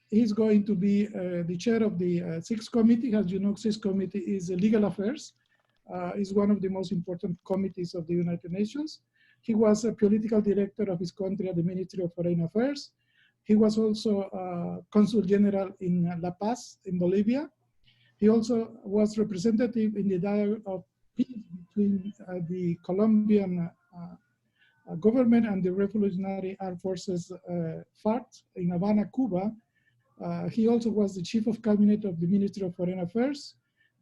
He's going to be the chair of the Sixth Committee. As you know, Sixth Committee is Legal Affairs. Is one of the most important committees of the United Nations. He was a political director of his country at the Ministry of Foreign Affairs. He was also Consul General in La Paz in Bolivia. He also was representative in the dialogue of peace between the Colombian government and the Revolutionary Armed Forces FARC in Havana, Cuba. He also was the chief of cabinet of the Ministry of Foreign Affairs.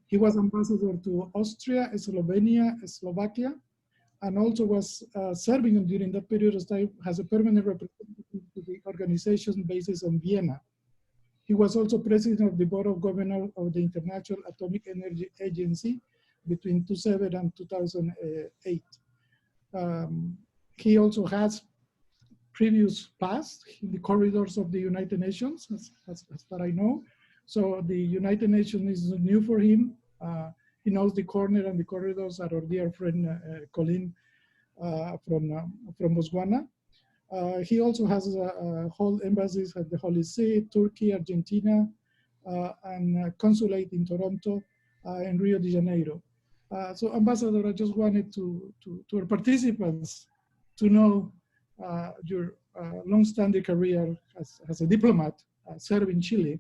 He was ambassador to Austria, Slovenia, Slovakia, and also was serving during that period of time as a permanent representative to the organization based in Vienna. He was also president of the board of governors of the International Atomic Energy Agency between 2007 and 2008. He also has previous past in the corridors of the United Nations, as far I know. So the United Nations is new for him. He knows the corner and the corridors that our dear friend Colleen from Botswana. He also has whole embassies at the Holy See, Turkey, Argentina, and consulate in Toronto and Rio de Janeiro. So Ambassador, I just wanted to our participants to know your long-standing career as a diplomat serving Chile.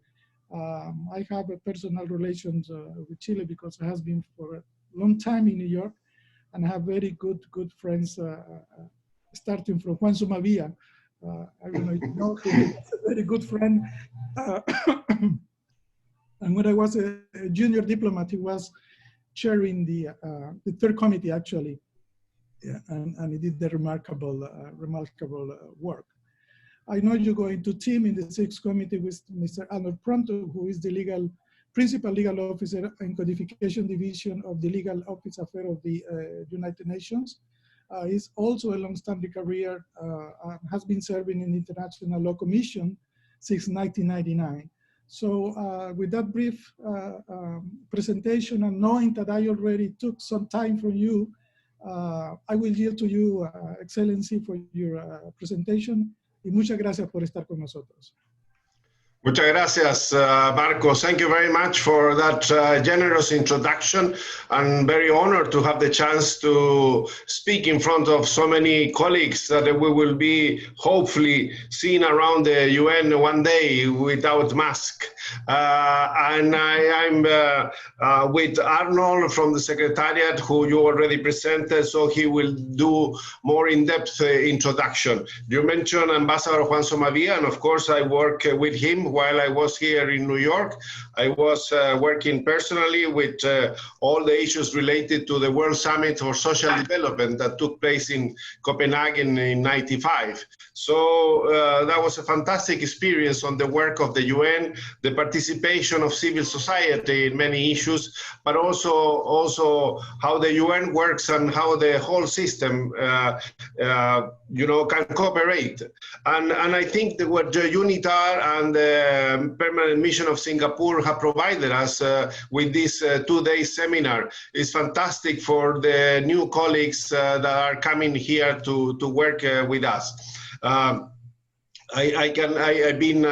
I have a personal relations with Chile because I have been for a long time in New York, and I have very good friends, starting from Juan Sumavia. I don't know if you know, he's a very good friend. And when I was a junior diplomat, he was chairing the third committee, actually. Yeah, and he did the remarkable work. I know you're going to team in the 6th committee with Mr. Arnold Pronto, who is the principal legal officer and codification division of the Legal Office Affair of the United Nations. He's also a long-standing career, has been serving in the International Law Commission since 1999. So with that brief presentation, and knowing that I already took some time from you, I will yield to you, Excellency, for your presentation. Y muchas gracias por estar con nosotros. Muchas gracias, Marco. Thank you very much for that generous introduction. I'm very honored to have the chance to speak in front of so many colleagues that we will be hopefully seeing around the UN one day without mask. And I'm with Arnold from the Secretariat, who you already presented, so he will do more in-depth introduction. You mentioned Ambassador Juan Somavia, and of course I work with him while I was here in New York. I was working personally with all the issues related to the World Summit for Social Development that took place in Copenhagen in '95. So that was a fantastic experience on the work of the UN, the participation of civil society in many issues, but also how the UN works and how the whole system can cooperate. And I think that what UNITAR and the Permanent Mission of Singapore have provided us with this two-day seminar is fantastic for the new colleagues that are coming here to work with us. I've been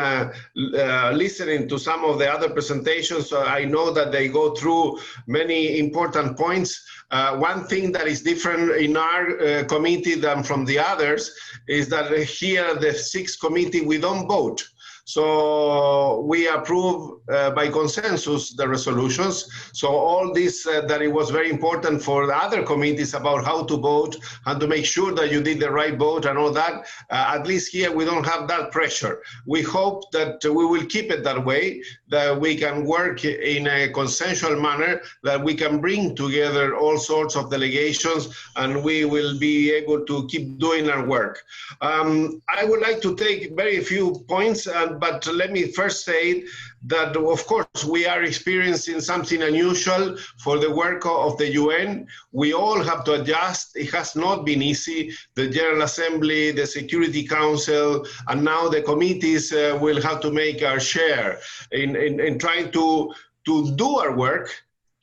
listening to some of the other presentations. So I know that they go through many important points. One thing that is different in our committee than from the others is that here, the 6th committee, we don't vote. So we approve by consensus the resolutions. So all this that it was very important for the other committees about how to vote and to make sure that you did the right vote and all that, at least here we don't have that pressure. We hope that we will keep it that way, that we can work in a consensual manner, that we can bring together all sorts of delegations, and we will be able to keep doing our work. I would like to take very few points, but let me first say that, of course, we are experiencing something unusual for the work of the UN. We all have to adjust. It has not been easy. The General Assembly, the Security Council, and now the committees will have to make our share in trying to do our work,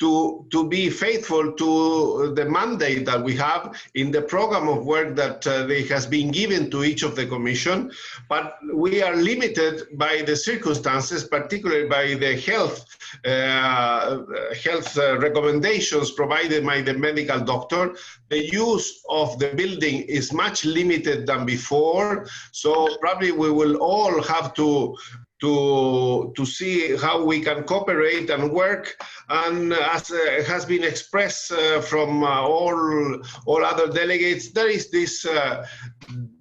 to be faithful to the mandate that we have in the program of work that has been given to each of the commission. But we are limited by the circumstances, particularly by the health recommendations provided by the medical doctor. The use of the building is much limited than before. So probably we will all have to see how we can cooperate and work. And as has been expressed from all other delegates, there is this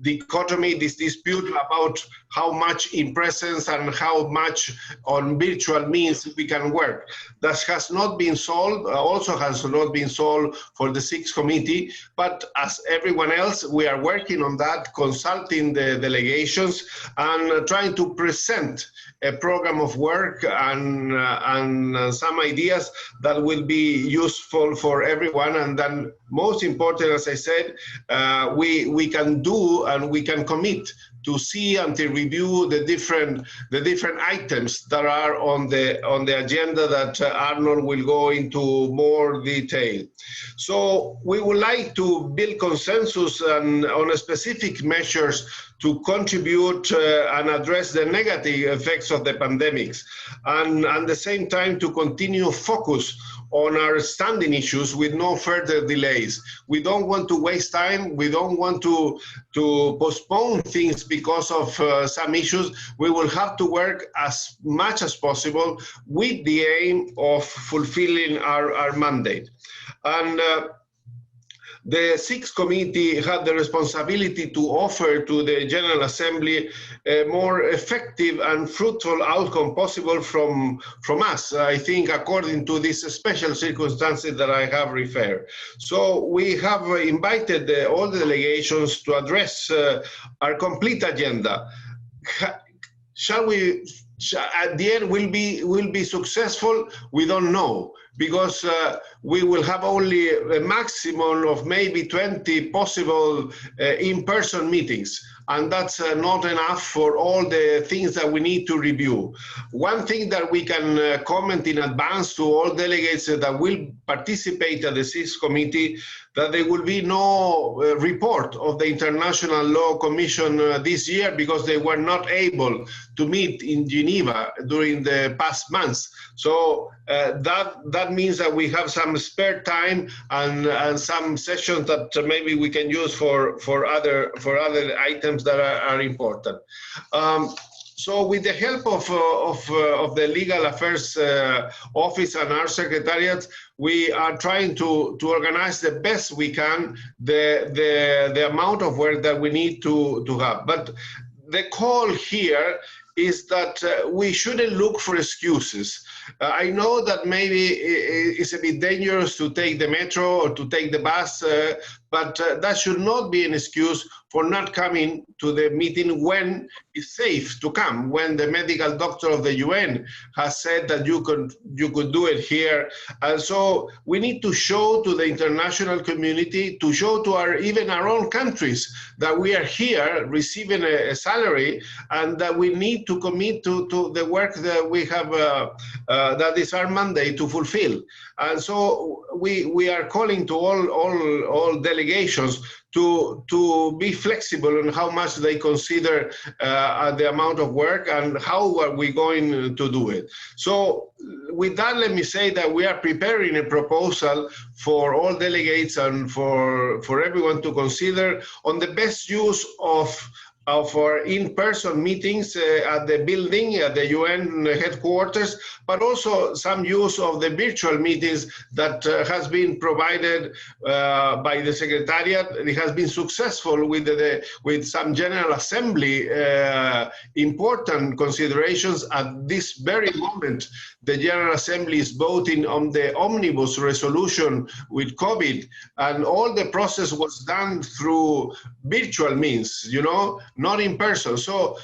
dichotomy, this dispute about how much in presence and how much on virtual means we can work. That has not been solved, also has not been solved for the 6th committee, but as everyone else, we are working on that, consulting the delegations and trying to present a program of work and some ideas that will be useful for everyone. And then most important, as I said, we can do and we can commit to see and to review the different items that are on the agenda that Arnold will go into more detail. So we would like to build consensus on specific measures to contribute and address the negative effects of the pandemics, and at the same time to continue focus on our standing issues with no further delays. We don't want to waste time. We don't want to postpone things because of some issues. We will have to work as much as possible with the aim of fulfilling our mandate. And the 6th committee had the responsibility to offer to the General Assembly a more effective and fruitful outcome possible from us, I think, according to these special circumstances that I have referred. So we have invited all the delegations to address our complete agenda. shall we, at the end, will be successful? We don't know, because we will have only a maximum of maybe 20 possible in-person meetings. And that's not enough for all the things that we need to review. One thing that we can comment in advance to all delegates that will participate at the Sixth Committee, that there will be no report of the International Law Commission this year, because they were not able to meet in Geneva during the past months. So that means that we have some spare time and some sessions that maybe we can use for other items that are important. So with the help of the Legal Affairs Office and our Secretariat, we are trying to organize the best we can the amount of work that we need to have. But the call here is that we shouldn't look for excuses. I know that maybe it's a bit dangerous to take the metro or to take the bus, but that should not be an excuse for not coming to the meeting when it's safe to come, when the medical doctor of the UN has said that you could do it here. And so we need to show to the international community, to show to even our own countries, that we are here receiving a salary, and that we need to commit to the work that we have, that is our mandate to fulfill. And so we are calling to all delegations to be flexible on how much they consider the amount of work and how are we going to do it. So with that, let me say that we are preparing a proposal for all delegates and for everyone to consider on the best use of our in-person meetings at the building, at the UN headquarters, but also some use of the virtual meetings that has been provided by the Secretariat. It has been successful with some General Assembly important considerations. At this very moment, the General Assembly is voting on the omnibus resolution with COVID, and all the process was done through virtual means, not in person. So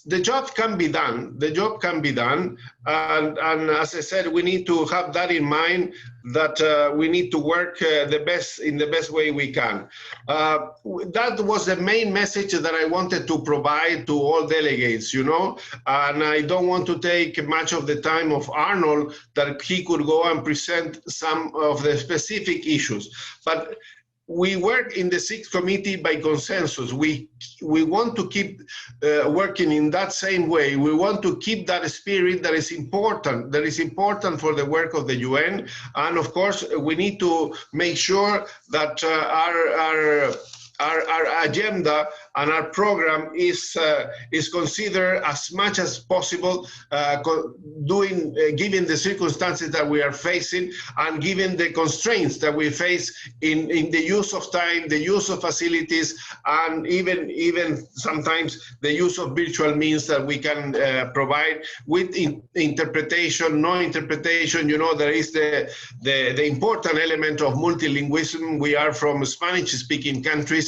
the job can be done. The job can be done. And as I said, we need to have that in mind, that we need to work in the best way we can. That was the main message that I wanted to provide to all delegates, and I don't want to take much of the time of Arnold, that he could go and present some of the specific issues. But we work in the Sixth Committee by consensus. We want to keep working in that same way. We want to keep that spirit that is important for the work of the UN. And of course, we need to make sure that our agenda and our program is considered as much as possible, given the circumstances that we are facing and given the constraints that we face in the use of time, the use of facilities, and even sometimes the use of virtual means that we can provide with interpretation, no interpretation. There is the important element of multilingualism. We are from Spanish-speaking countries.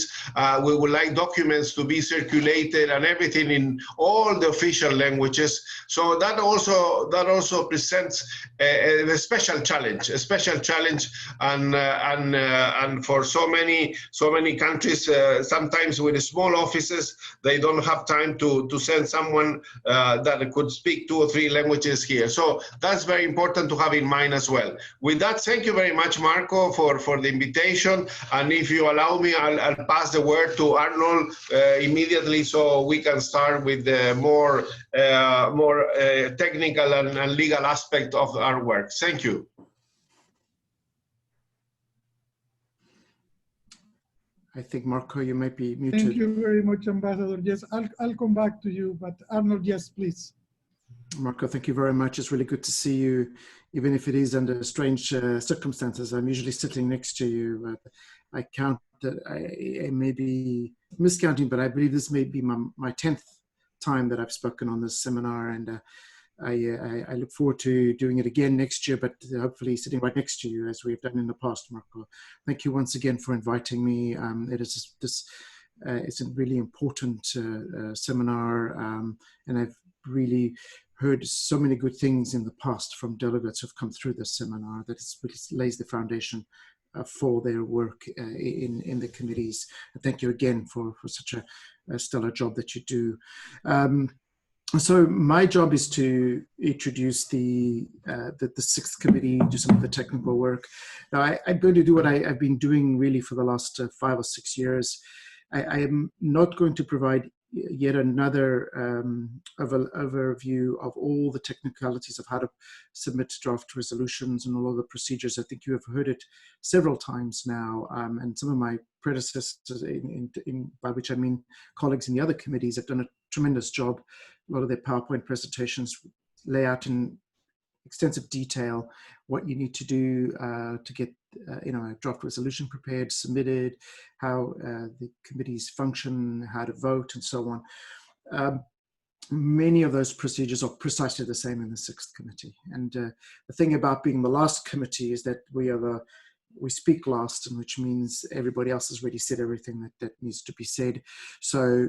We would like documents to be circulated and everything in all the official languages. So that also presents a special challenge, and for so many countries, sometimes with small offices, they don't have time to send someone that could speak 2 or 3 languages here. So that's very important to have in mind as well. With that, thank you very much, Marco, for the invitation. And if you allow me, I'll pass the word to Arnold immediately, so we can start with the more technical and legal aspect of our work. Thank you. I think, Marco, you might be muted. Thank you very much, Ambassador. Yes, I'll come back to you, but Arnold, yes, please. Marco, thank you very much. It's really good to see you, even if it is under strange circumstances. I'm usually sitting next to you, but I count that I may be miscounting, but I believe this may be my 10th time that I've spoken on this seminar, and I look forward to doing it again next year, but hopefully sitting right next to you as we've done in the past, Marco. Thank you once again for inviting me. It is this it's a really important seminar, and I've really heard so many good things in the past from delegates who've come through this seminar that it really lays the foundation for their work in the committees. And thank you again for such a stellar job that you do. So my job is to introduce the sixth committee, do some of the technical work. Now I'm going to do what I've been doing really for the last 5 or 6 years. I am not going to provide yet another overview of all the technicalities of how to submit draft resolutions and all of the procedures. I think you have heard it several times now, and some of my predecessors, by which I mean colleagues in the other committees, have done a tremendous job. A lot of their PowerPoint presentations lay out in extensive detail what you need to do to get a draft resolution prepared, submitted, how the committees function, how to vote, and so on. Many of those procedures are precisely the same in the sixth committee. And the thing about being the last committee is that we speak last, and which means everybody else has already said everything that needs to be said. So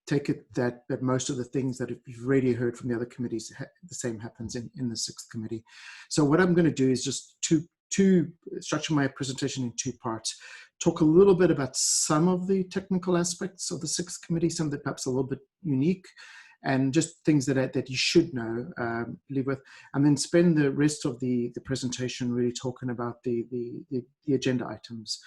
take it that most of the things that you've already heard from the other committees, the same happens in the sixth committee. So what I'm going to do is just structure my presentation in 2 parts. Talk a little bit about some of the technical aspects of the sixth committee, some that perhaps a little bit unique, and just things that you should know, leave with, and then spend the rest of the presentation really talking about the agenda items.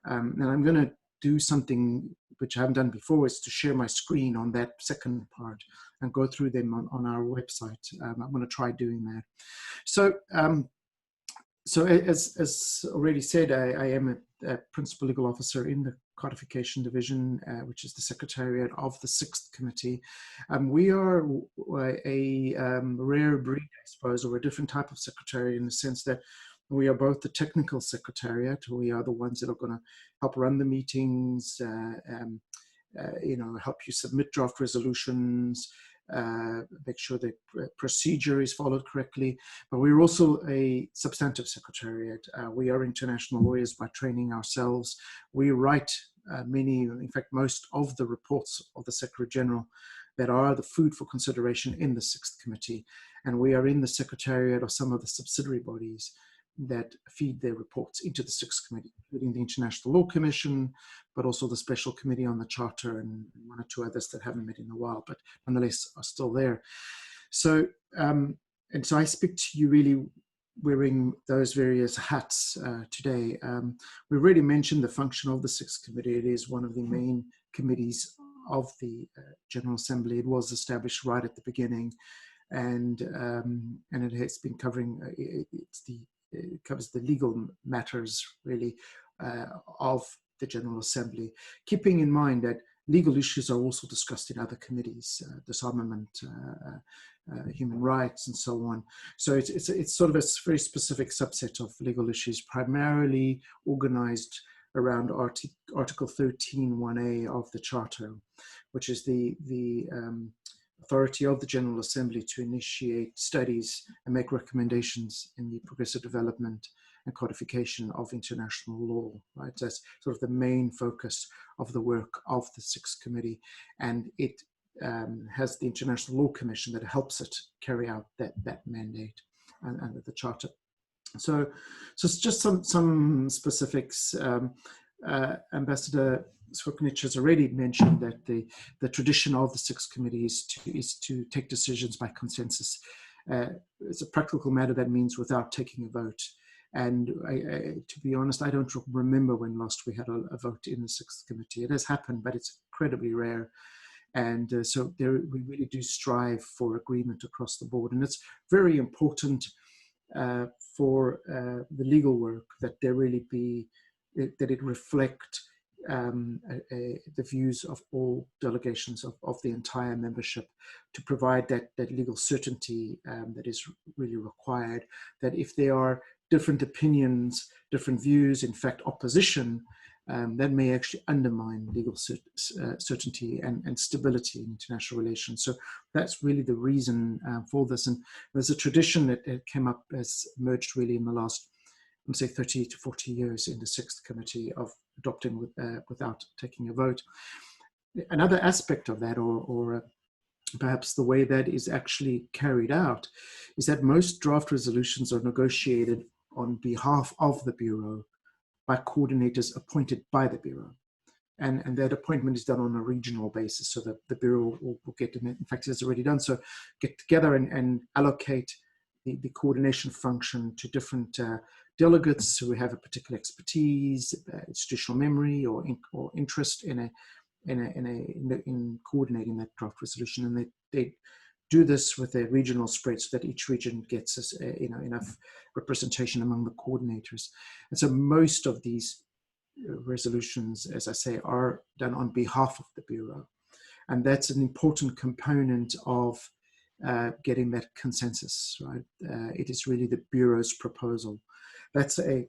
And I'm going to do something which I haven't done before, is to share my screen on that second part and go through them on our website. I'm going to try doing that. So, as already said, I am a principal legal officer in the Codification Division, which is the secretariat of the sixth committee. We are a rare breed, I suppose, or a different type of secretariat, in the sense that we are both the technical secretariat. We are the ones that are going to help run the meetings, help you submit draft resolutions, make sure the procedure is followed correctly. But we're also a substantive secretariat. We are international lawyers by training ourselves. We write in fact, most of the reports of the Secretary General that are the food for consideration in the sixth committee. And we are in the secretariat of some of the subsidiary bodies that feed their reports into the sixth committee, including the International Law Commission, but also the Special Committee on the Charter, and 1 or 2 others that haven't met in a while, but nonetheless are still there. So, and so I speak to you really wearing those various hats today. We already mentioned the function of the sixth committee. It is one of the main committees of the General Assembly. It was established right at the beginning, and it has been covering, it covers the legal matters, really, of the General Assembly, keeping in mind that legal issues are also discussed in other committees, disarmament, human rights, and so on. So it's sort of a very specific subset of legal issues, primarily organized around Article 13(1)(a) of the Charter, which is the authority of the General Assembly to initiate studies and make recommendations in the progressive development and codification of international law, right? That's sort of the main focus of the work of the sixth committee. And it has the International Law Commission that helps it carry out that mandate under the Charter. So it's just some specifics. Ambassador Skorkanic has already mentioned that the tradition of the sixth committee is to take decisions by consensus. It's a practical matter that means without taking a vote. And to be honest, I don't remember when last we had a vote in the sixth committee. It has happened, but it's incredibly rare. And so we really do strive for agreement across the board. And it's very important for the legal work that there really be, that it reflect the views of all delegations of the entire membership, to provide that legal certainty that is really required, that if there are different opinions, different views, in fact opposition, that may actually undermine legal certainty and stability in international relations. So that's really the reason for this. And there's a tradition that came up, has emerged really in the last, I would say, 30 to 40 years in the sixth committee of adopting without taking a vote. Another aspect of that, or perhaps the way that is actually carried out, is that most draft resolutions are negotiated on behalf of the Bureau by coordinators appointed by the Bureau. And that appointment is done on a regional basis, so that the Bureau will get, in fact, it's already done so, get together and allocate the coordination function to different delegates who have a particular expertise, institutional memory, or interest in coordinating that draft resolution. And they do this with a regional spread, so that each region gets enough representation among the coordinators. And so most of these resolutions, as I say, are done on behalf of the Bureau. And that's an important component of getting that consensus, right? It is really the Bureau's proposal. That's a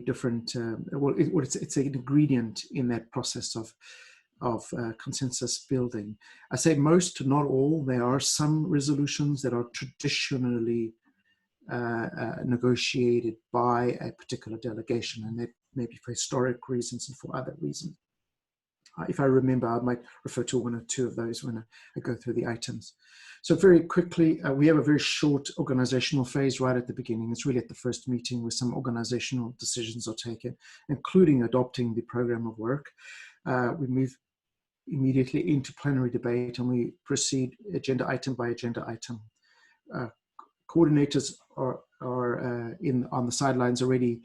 different, it's an ingredient in that process of consensus building. I say most, not all. There are some resolutions that are traditionally negotiated by a particular delegation, and that may be for historic reasons and for other reasons. If I remember, I might refer to one or two of those when I go through the items. So very quickly, we have a very short organizational phase right at the beginning. It's really at the first meeting where some organizational decisions are taken, including adopting the program of work. We move immediately into plenary debate, and we proceed agenda item by agenda item. Coordinators are on the sidelines already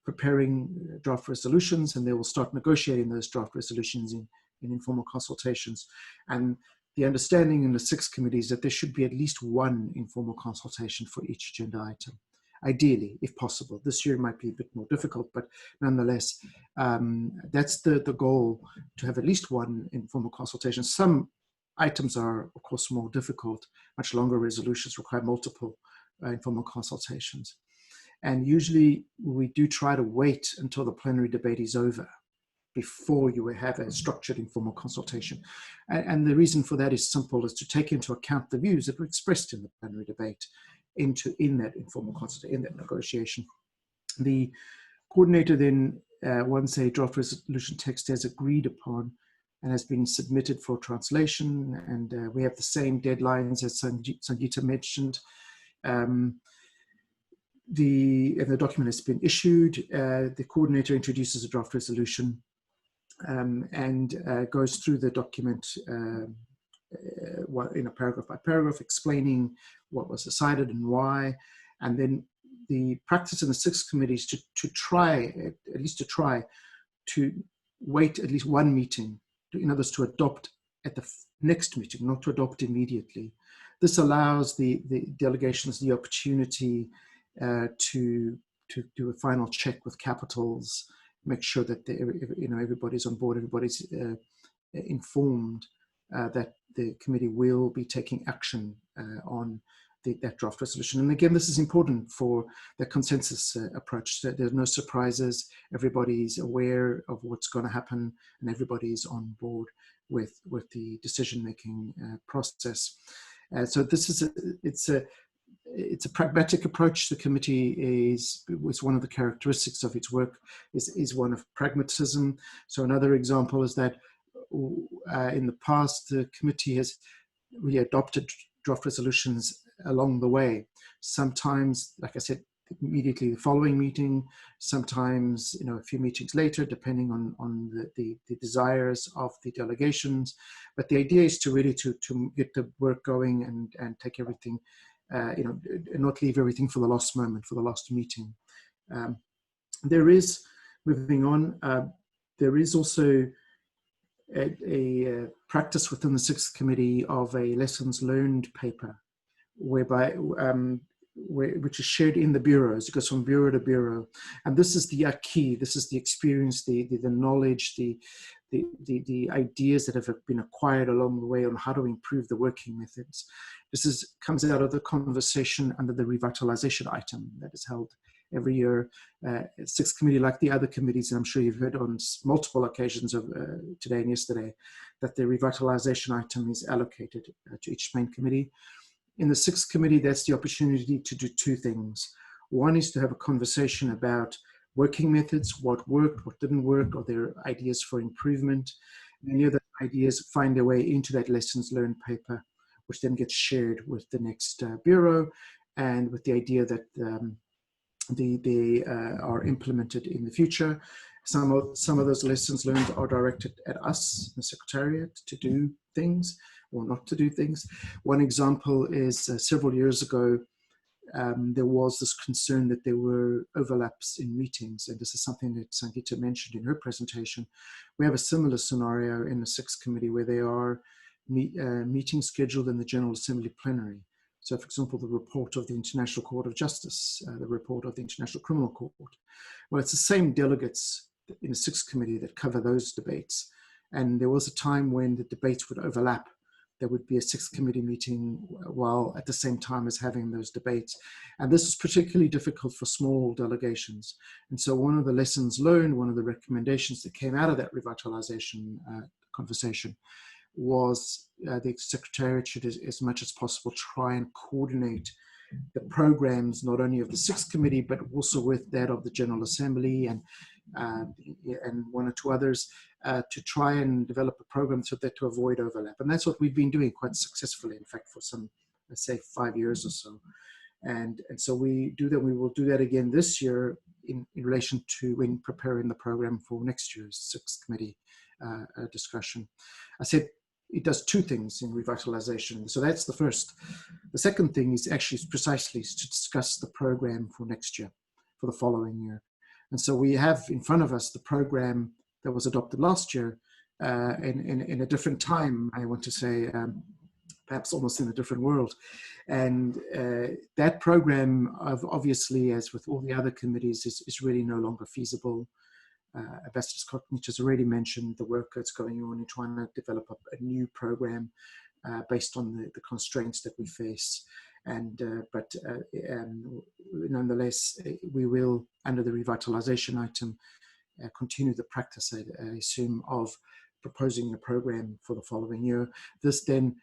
preparing draft resolutions, and they will start negotiating those draft resolutions in informal consultations. And the understanding in the 6 committees that there should be at least one informal consultation for each agenda item, ideally, if possible. This year might be a bit more difficult, but nonetheless, that's the goal, to have at least one informal consultation. Some items are, of course, more difficult. Much longer resolutions require multiple informal consultations. And usually we do try to wait until the plenary debate is over before you have a structured informal consultation. And the reason for that is simple, is to take into account the views that were expressed in the plenary debate in that informal consultation, in that negotiation. The coordinator then, once a draft resolution text is agreed upon and has been submitted for translation, and we have the same deadlines as Sangeeta mentioned, the document has been issued, the coordinator introduces a draft resolution and goes through the document paragraph by paragraph, explaining what was decided and why. And then the practice in the 6 committees to try to wait at least one meeting, in other words, to adopt at the next meeting, not to adopt immediately. This allows the delegations the opportunity to do a final check with capitals, make sure that everybody's on board, everybody's informed that the committee will be taking action on that draft resolution. And again, this is important for the consensus approach, that there's no surprises, everybody's aware of what's going to happen, and everybody's on board with the decision-making process. So this is it's a pragmatic approach. The committee was one of the characteristics of its work is one of pragmatism. So another example is that in the past, the committee has really adopted draft resolutions along the way. Sometimes, like I said, immediately the following meeting, sometimes a few meetings later, depending on the desires of the delegations. But the idea is to really to get the work going and take everything, not leave everything for the last moment, for the last meeting. There is, moving on, there is also a practice within the 6th committee of a lessons learned paper, whereby which is shared in the bureaus. It goes from bureau to bureau, and this is the key. This is the experience, the knowledge, the ideas that have been acquired along the way on how to improve the working methods. This comes out of the conversation under the revitalization item that is held every year. 6th committee, like the other committees, and I'm sure you've heard on multiple occasions of today and yesterday, that the revitalization item is allocated to each main committee. In the 6th committee, that's the opportunity to do 2 things. One is to have a conversation about working methods, what worked, what didn't work, or their ideas for improvement. Many of the ideas find their way into that lessons learned paper, which then gets shared with the next bureau, and with the idea that they are implemented in the future. Some of those lessons learned are directed at us, the Secretariat, to do things or not to do things. One example is several years ago, there was this concern that there were overlaps in meetings, and this is something that Sangeeta mentioned in her presentation. We have a similar scenario in the Sixth Committee where there are meetings scheduled in the General Assembly plenary. So, for example, the report of the International Court of Justice, the report of the International Criminal Court. Well, it's the same delegates in the Sixth Committee that cover those debates. And there was a time when the debates would overlap. There would be a Sixth Committee meeting while at the same time as having those debates. And this was particularly difficult for small delegations. And so one of the lessons learned, one of the recommendations that came out of that revitalization conversation was the Secretariat should, as much as possible, try and coordinate the programs, not only of the Sixth Committee, but also with that of the General Assembly and one or two others, to try and develop a program so that to avoid overlap. And that's what we've been doing quite successfully, in fact, for some, let's say, 5 years or so. And so we do that. We will do that again this year in relation to when preparing the program for next year's Sixth Committee discussion. I said it does two things in revitalization. So that's the first. The second thing is actually precisely to discuss the program for next year, for the following year. And so we have in front of us the program that was adopted last year in a different time, I want to say, perhaps almost in a different world. And that program, obviously, as with all the other committees, is really no longer feasible. Ambassador Scott has already mentioned the work that's going on in trying to develop a new program based on the constraints that we face. But nonetheless, we will, under the revitalization item, continue the practice, I assume, of proposing a program for the following year. This then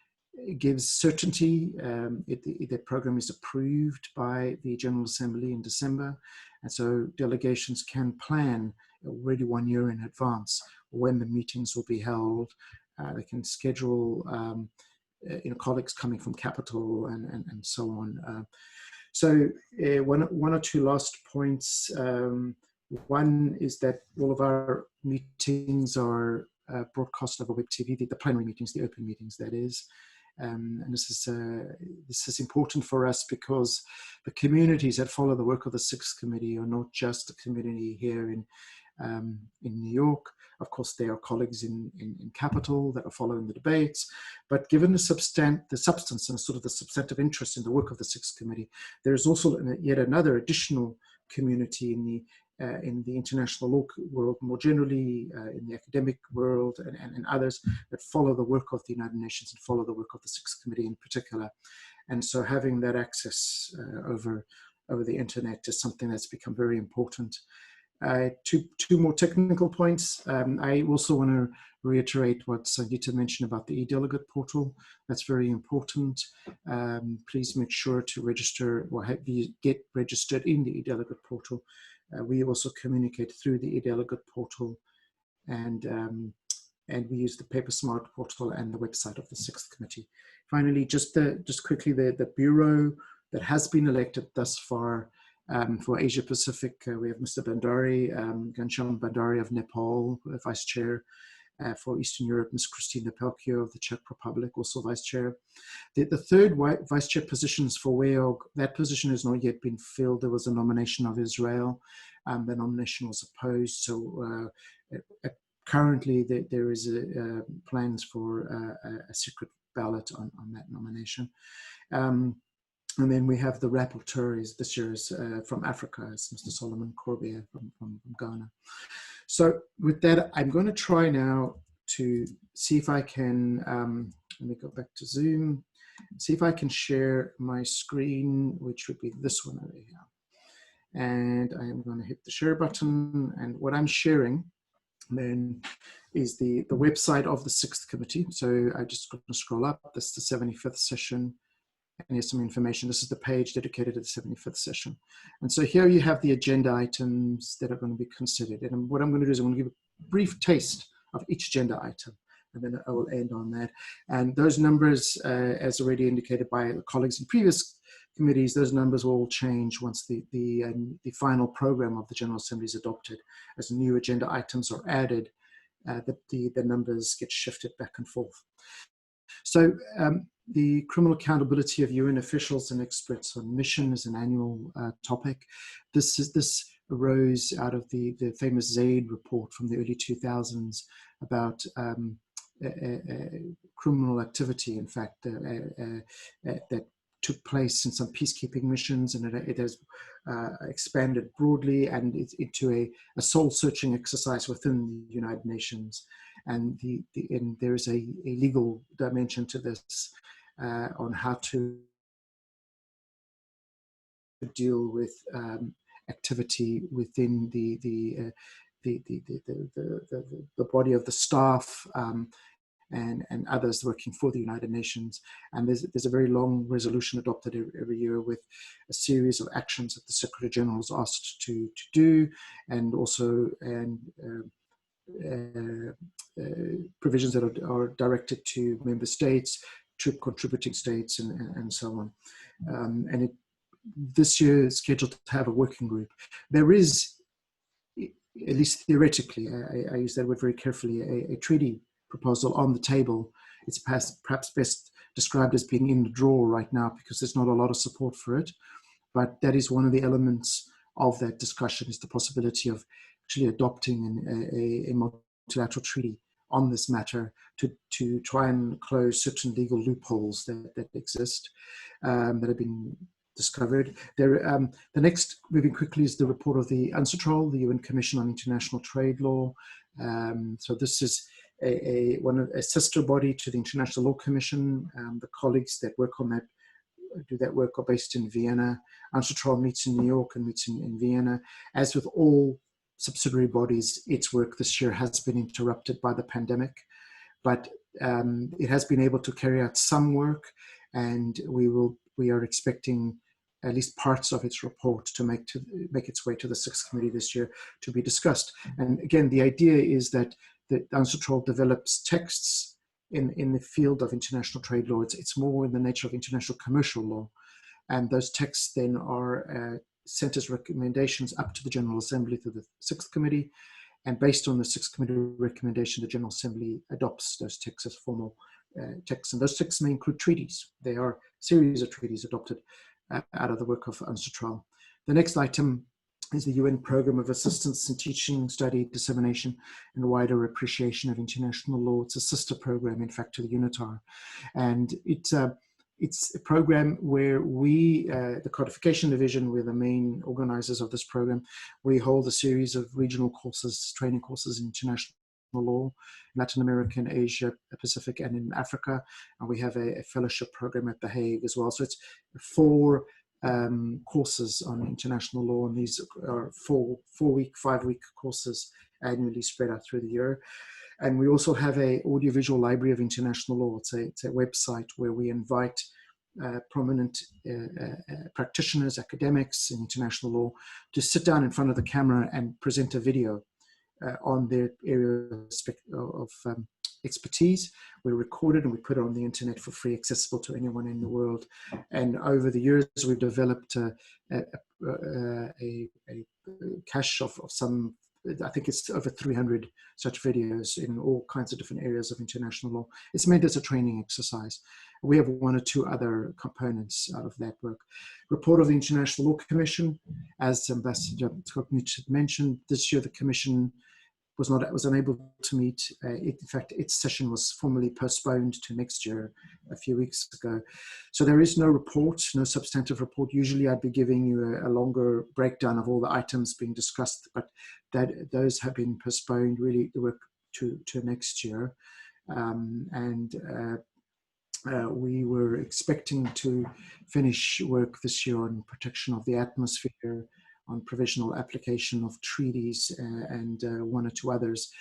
gives certainty. The program is approved by the General Assembly in December, and so delegations can plan already 1 year in advance when the meetings will be held. They can schedule colleagues coming from Capital and so on. So one or two last points. One is that all of our meetings are broadcast over web TV, the plenary meetings, the open meetings, that is. And this is important for us because the communities that follow the work of the Sixth Committee are not just a community here in New York. Of course, there are colleagues in Capital that are following the debates, but given the substance and sort of the substantive interest in the work of the Sixth Committee, there is also yet another additional community in the international law world, more generally in the academic world and others that follow the work of the United Nations and follow the work of the Sixth Committee in particular. And so having that access over the internet is something that's become very important. Two more technical points. I also want to reiterate what Sangeeta mentioned about the e-delegate portal. That's very important. Please make sure to register or get registered in the e-delegate portal. We also communicate through the e-delegate portal, and we use the PaperSmart portal and the website of the Sixth Committee. Finally, just quickly, the bureau that has been elected thus far for Asia Pacific, we have Mr. Bandari, Ghanshyam Bandari of Nepal, Vice Chair. For Eastern Europe, Ms. Christina Pelkio of the Czech Republic, also Vice Chair. The third Vice Chair position is for WEOG. That position has not yet been filled. There was a nomination of Israel. The nomination was opposed. So currently there is plans for a secret ballot on that nomination. And then we have the rapporteur this year is from Africa, is Mr. Solomon Corbier from Ghana. So with that, I'm going to try now to see if I can, let me go back to Zoom, see if I can share my screen, which would be this one over here. And I am going to hit the share button. And what I'm sharing then is the website of the Sixth Committee. So I'm just going to scroll up. This is the 75th session. and here's some information. This is the page dedicated to the 75th session. And so here you have the agenda items that are going to be considered. And what I'm going to do is I'm going to give a brief taste of each agenda item, and then I will end on that. And those numbers, as already indicated by colleagues in previous committees, those numbers will all change once the final program of the General Assembly is adopted. As new agenda items are added, the numbers get shifted back and forth. So the criminal accountability of UN officials and experts on mission is an annual topic. This arose out of the famous Zaid report from the early 2000s about criminal activity, in fact, that took place in some peacekeeping missions, and it has expanded broadly and it's into a soul-searching exercise within the United Nations. And there is a legal dimension to this on how to deal with activity within the body of the staff and others working for the United Nations. And there's a very long resolution adopted every year with a series of actions that the Secretary General is asked to do, and also provisions that are directed to member states, troop contributing states, and so on. And this year is scheduled to have a working group. There is, at least theoretically, I use that word very carefully, a treaty proposal on the table. It's perhaps best described as being in the drawer right now because there's not a lot of support for it. But that is one of the elements of that discussion, is the possibility of actually adopting a multilateral treaty on this matter to try and close certain legal loopholes that exist, that have been discovered. The next, moving quickly, is the report of the UNCITRAL, the UN Commission on International Trade Law. So this is a sister body to the International Law Commission. The colleagues that work on that, do that work, are based in Vienna. UNCITRAL meets in New York and meets in Vienna. As with all subsidiary bodies, its work this year has been interrupted by the pandemic, but it has been able to carry out some work, and we are expecting at least parts of its report to make its way to the Sixth Committee this year to be discussed. And again, the idea is that the UNCITRAL develops texts in the field of international trade law. It's more in the nature of international commercial law, and those texts then are sent as recommendations up to the General Assembly through the Sixth Committee, and based on the Sixth Committee recommendation, the General Assembly adopts those texts as formal texts, and those texts may include treaties. They are a series of treaties adopted out of the work of UNCITRAL. The next item is the UN Programme of Assistance in Teaching, Study, Dissemination, and Wider Appreciation of International Law. It's a sister program, in fact, to the UNITAR, and it's a program where we, the Codification Division, we're the main organizers of this program. We hold a series of regional courses, training courses in international law, Latin America, and Asia, Pacific, and in Africa. And we have a fellowship program at The Hague as well. So it's 4 courses on international law, and these are 5-week courses annually spread out through the year. And we also have a audiovisual library of international law. It's a website where we invite prominent practitioners, academics in international law to sit down in front of the camera and present a video on their area of expertise. We record it and we put it on the internet for free, accessible to anyone in the world. And over the years, we've developed a cache of some, I think it's over 300 such videos in all kinds of different areas of international law. It's meant as a training exercise. We have 1 or 2 other components out of that work. Report of the International Law Commission, as Ambassador Tkopnic mentioned, this year the Commission was unable to meet. In fact, its session was formally postponed to next year a few weeks ago. So there is no report, no substantive report. Usually I'd be giving you a longer breakdown of all the items being discussed, but those have been postponed, really, the work to next year. We were expecting to finish work this year on protection of the atmosphere, on provisional application of treaties, and 1 or 2 others.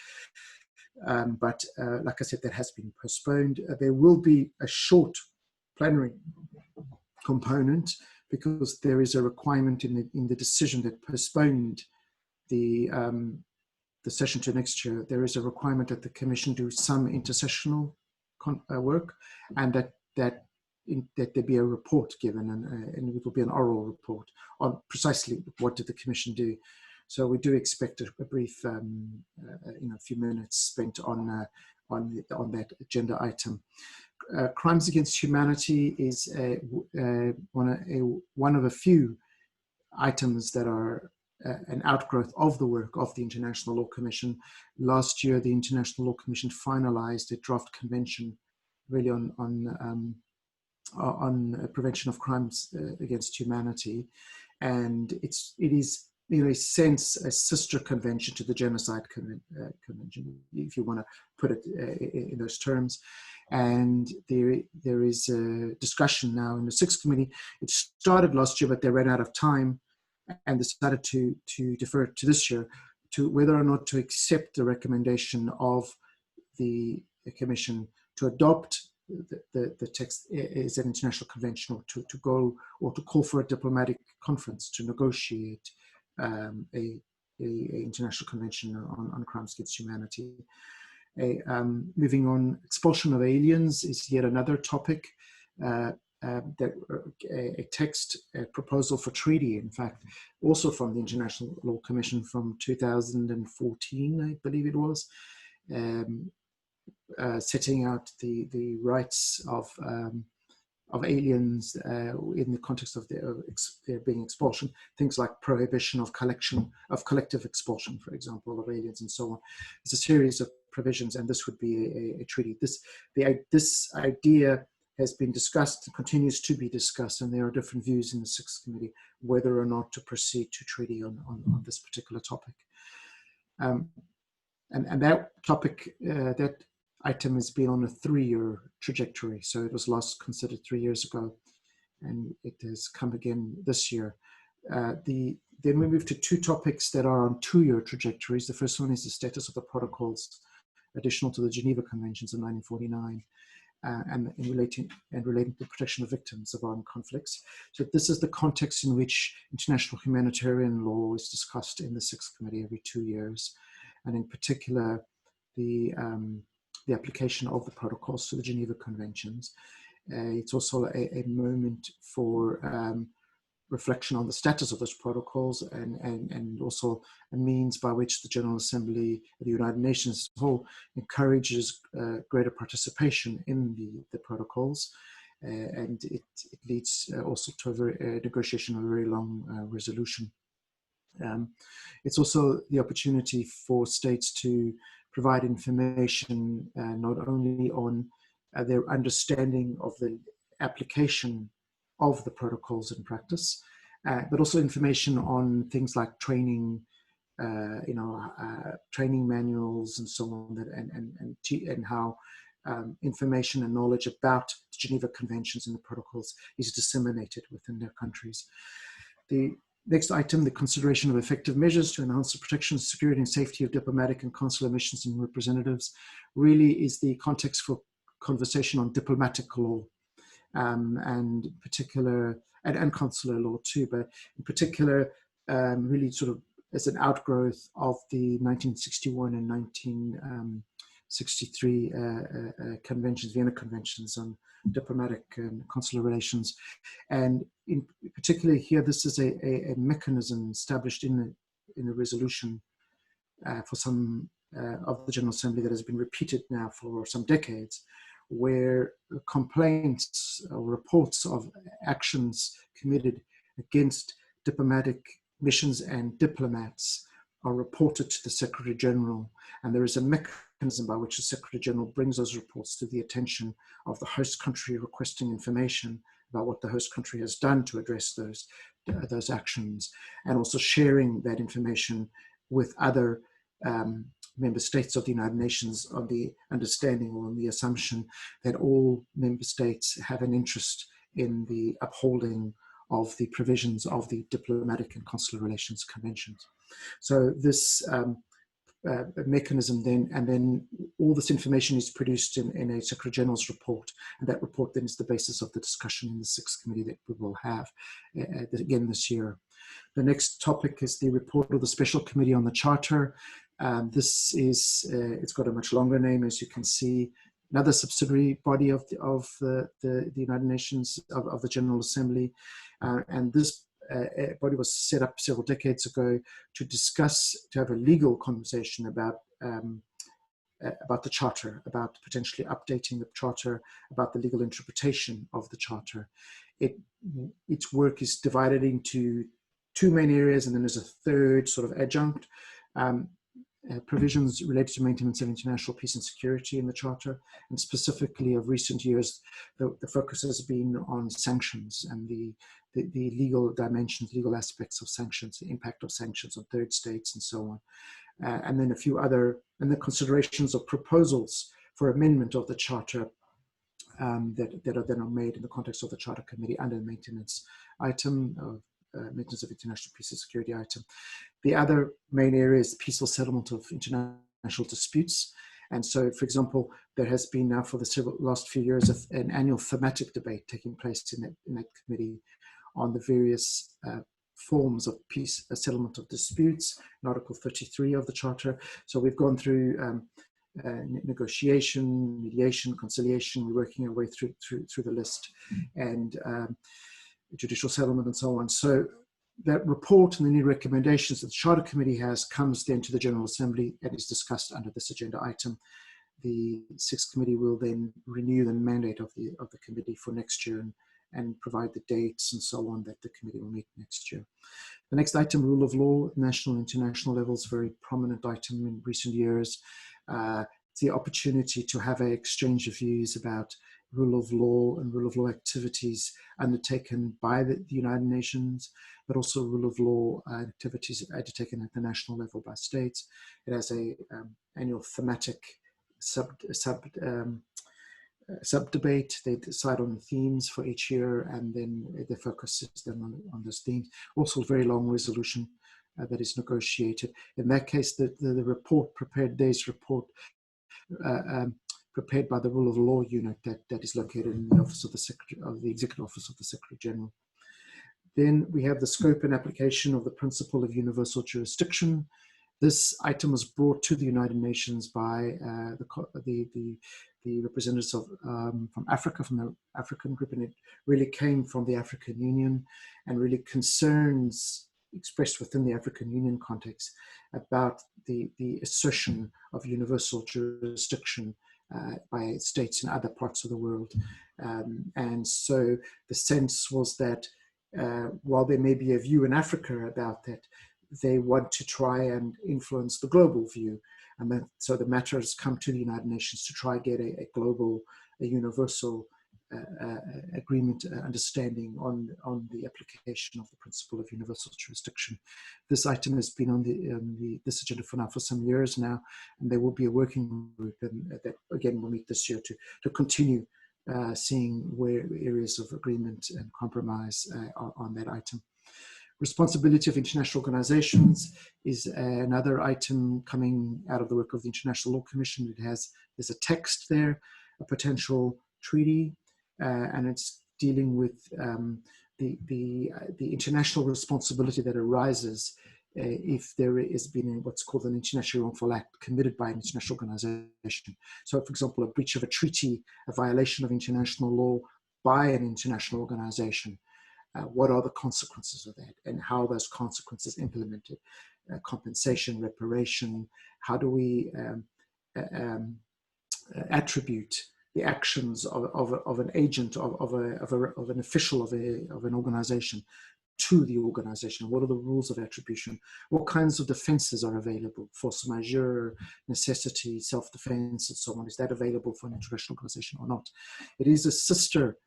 But like I said, that has been postponed. There will be a short plenary component, because there is a requirement in the decision that postponed the session to next year. There is a requirement that the Commission do some intersessional work, and that there be a report given, and it will be an oral report on precisely what did the Commission do. So we do expect a brief, few minutes spent on that agenda item. Crimes against humanity is one of a few items that are an outgrowth of the work of the International Law Commission. Last year, the International Law Commission finalized a draft convention really on prevention of crimes against humanity, and it is in a sense a sister convention to the Genocide Convention, if you want to put it in those terms. And there is a discussion now in the Sixth Committee. It started last year, but they ran out of time and decided to defer it to this year, to whether or not to accept the recommendation of the Commission to adopt the text is an international convention, or to go or to call for a diplomatic conference to negotiate a international convention on crimes against humanity. Moving on, expulsion of aliens is yet another topic. A text, a proposal for treaty, in fact, also from the International Law Commission from 2014, I believe it was, setting out the rights of aliens in the context of there being expulsion, things like prohibition of collective expulsion, for example, of aliens and so on. There's a series of provisions, and this would be a treaty. This idea has been discussed, continues to be discussed, and there are different views in the Sixth Committee whether or not to proceed to treaty on this particular topic. And that topic, that item has been on a 3-year trajectory. So it was last considered 3 years ago, and it has come again this year. Then we move to 2 topics that are on 2-year trajectories. The first one is the status of the protocols additional to the Geneva Conventions in 1949. And relating to protection of victims of armed conflicts. So this is the context in which international humanitarian law is discussed in the Sixth Committee every 2 years, and in particular the application of the protocols to the Geneva Conventions. It's also a moment for reflection on the status of those protocols, and also a means by which the General Assembly of the United Nations as a whole encourages greater participation in the protocols, and it leads also to a negotiation of a very long resolution. It's also the opportunity for states to provide information not only on their understanding of the application of the protocols in practice, but also information on things like training, training manuals and so on, and how information and knowledge about the Geneva Conventions and the protocols is disseminated within their countries. The next item, the consideration of effective measures to enhance the protection, security, and safety of diplomatic and consular missions and representatives, really is the context for conversation on diplomatic law. And in particular, and consular law too, but in particular, really sort of as an outgrowth of the 1961 and 1963 conventions, Vienna Conventions on diplomatic and consular relations. And in particular here, this is a mechanism established in the resolution for some of the General Assembly that has been repeated now for some decades, where complaints or reports of actions committed against diplomatic missions and diplomats are reported to the Secretary General. And there is a mechanism by which the Secretary General brings those reports to the attention of the host country requesting information about what the host country has done to address those actions, and also sharing that information with other member states of the United Nations on the understanding or on the assumption that all member states have an interest in the upholding of the provisions of the diplomatic and consular relations conventions. So this mechanism then, and then all this information is produced in a Secretary General's report, and that report then is the basis of the discussion in the sixth committee that we will have again this year. The next topic is the report of the Special Committee on the Charter. This is, it's got a much longer name, as you can see, another subsidiary body of the United Nations, of the General Assembly. And this body was set up several decades ago to have a legal conversation about the Charter, about potentially updating the Charter, about the legal interpretation of the Charter. Its work is divided into two main areas, and then there's a third sort of adjunct. Provisions related to maintenance of international peace and security in the Charter, and specifically of recent years, the focus has been on sanctions and the legal dimensions, legal aspects of sanctions, the impact of sanctions on third states and so on. And then a few other, and the considerations of proposals for amendment of the Charter that are then made in the context of the Charter Committee under the maintenance item of maintenance of international peace and security item. The other main area is the peaceful settlement of international disputes. And so, for example, there has been now for the last few years an annual thematic debate taking place in that committee on the various forms of peace, settlement of disputes, in Article 33 of the Charter. So we've gone through negotiation, mediation, conciliation. We're working our way through the list, and judicial settlement and so on. So that report and the new recommendations that the Charter Committee has comes then to the General Assembly and is discussed under this agenda item. The Sixth Committee will then renew the mandate of the committee for next year and provide the dates and so on that the committee will meet next year. The next item, rule of law, national and international levels, very prominent item in recent years. It's the opportunity to have an exchange of views about rule of law and rule of law activities undertaken by the United Nations, but also rule of law activities undertaken at the national level by states. It has a annual thematic sub-debate. They decide on the themes for each year, and then the focus is then on those themes. Also a very long resolution that is negotiated. In that case, the report prepared, day's report, prepared by the Rule of Law Unit that is located in the office of the Secretary of the Executive Office of the Secretary General. Then we have the scope and application of the principle of universal jurisdiction. This item was brought to the United Nations by the representatives of from Africa, from the African group, and it really came from the African Union, and really concerns expressed within the African Union context about the assertion of universal jurisdiction by states in other parts of the world. And so the sense was that while there may be a view in Africa about that, they want to try and influence the global view. And so the matter has come to the United Nations to try and get a global, a universal agreement, understanding on the application of the principle of universal jurisdiction. This item has been on this agenda for some years now, and there will be a working group that again will meet this year to continue seeing where areas of agreement and compromise on that item. Responsibility of international organizations is another item coming out of the work of the International Law Commission. There's a text there, a potential treaty, and it's dealing with the international responsibility that arises if there is been what's called an international wrongful act committed by an international organization. So, for example, a breach of a treaty, a violation of international law by an international organization. What are the consequences of that, and how are those consequences implemented? Compensation, reparation, how do we attribute the actions of an agent, of an official of an organization to the organization? What are the rules of attribution? What kinds of defenses are available? Force majeure, necessity, self-defense, and so on. Is that available for an international organization or not? It is a sister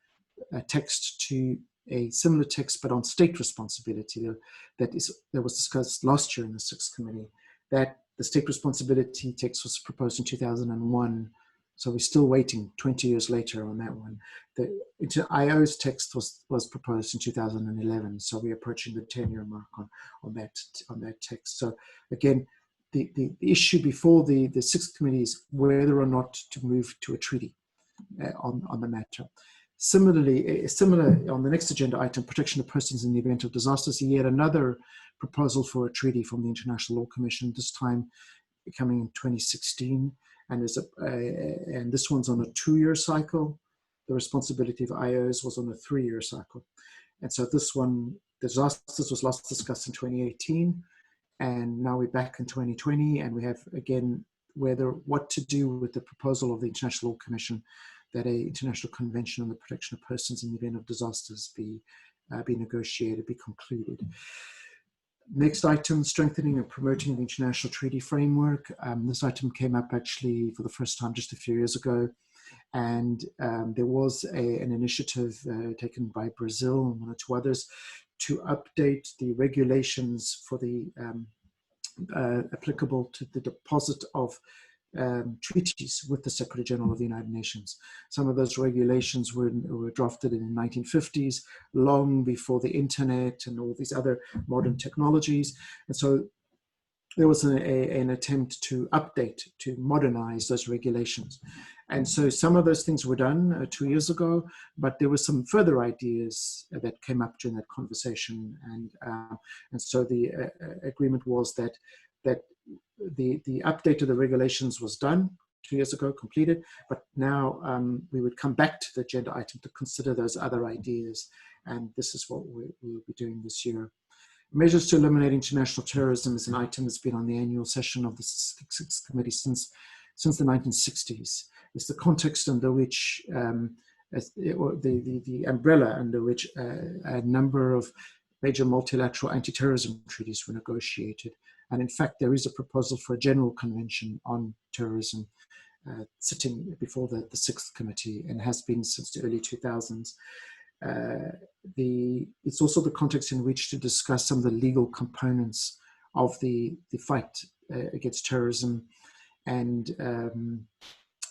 text to a similar text, but on state responsibility that was discussed last year in the Sixth Committee. That the state responsibility text was proposed in 2001. So we're still waiting 20 years later on that one. The IO's text was proposed in 2011. So we're approaching the 10-year mark on that text. So again, the issue before the Sixth Committee is whether or not to move to a treaty on the matter. Similarly, on the next agenda item, protection of persons in the event of disasters, yet another proposal for a treaty from the International Law Commission, this time coming in 2016, and and this one's on a 2-year cycle. The responsibility of IOs was on a 3-year cycle. And so this one, disasters, was last discussed in 2018, and now we're back in 2020, and we have again what to do with the proposal of the International Law Commission that an international convention on the protection of persons in the event of disasters be negotiated, be concluded. Next item, strengthening and promoting the international treaty framework. This item came up actually for the first time just a few years ago. And there was an initiative taken by Brazil and 1 or 2 others to update the regulations for the applicable to the deposit of treaties with the Secretary General of the United Nations. Some of those regulations were drafted in the 1950s, long before the internet and all these other modern technologies. And so there was an attempt to update, to modernize those regulations. And so some of those things were done 2 years ago, but there were some further ideas that came up during that conversation. And so the agreement was that the update of the regulations was done 2 years ago, completed, but now we would come back to the agenda item to consider those other ideas. And this is what we will be doing this year. Measures to eliminate international terrorism is an item that's been on the annual session of the Sixth Committee since the 1960s. It's the context under which, the umbrella under which a number of major multilateral anti-terrorism treaties were negotiated. And in fact, there is a proposal for a general convention on terrorism sitting before the Sixth Committee, and has been since the early 2000s. It's also the context in which to discuss some of the legal components of the fight against terrorism, and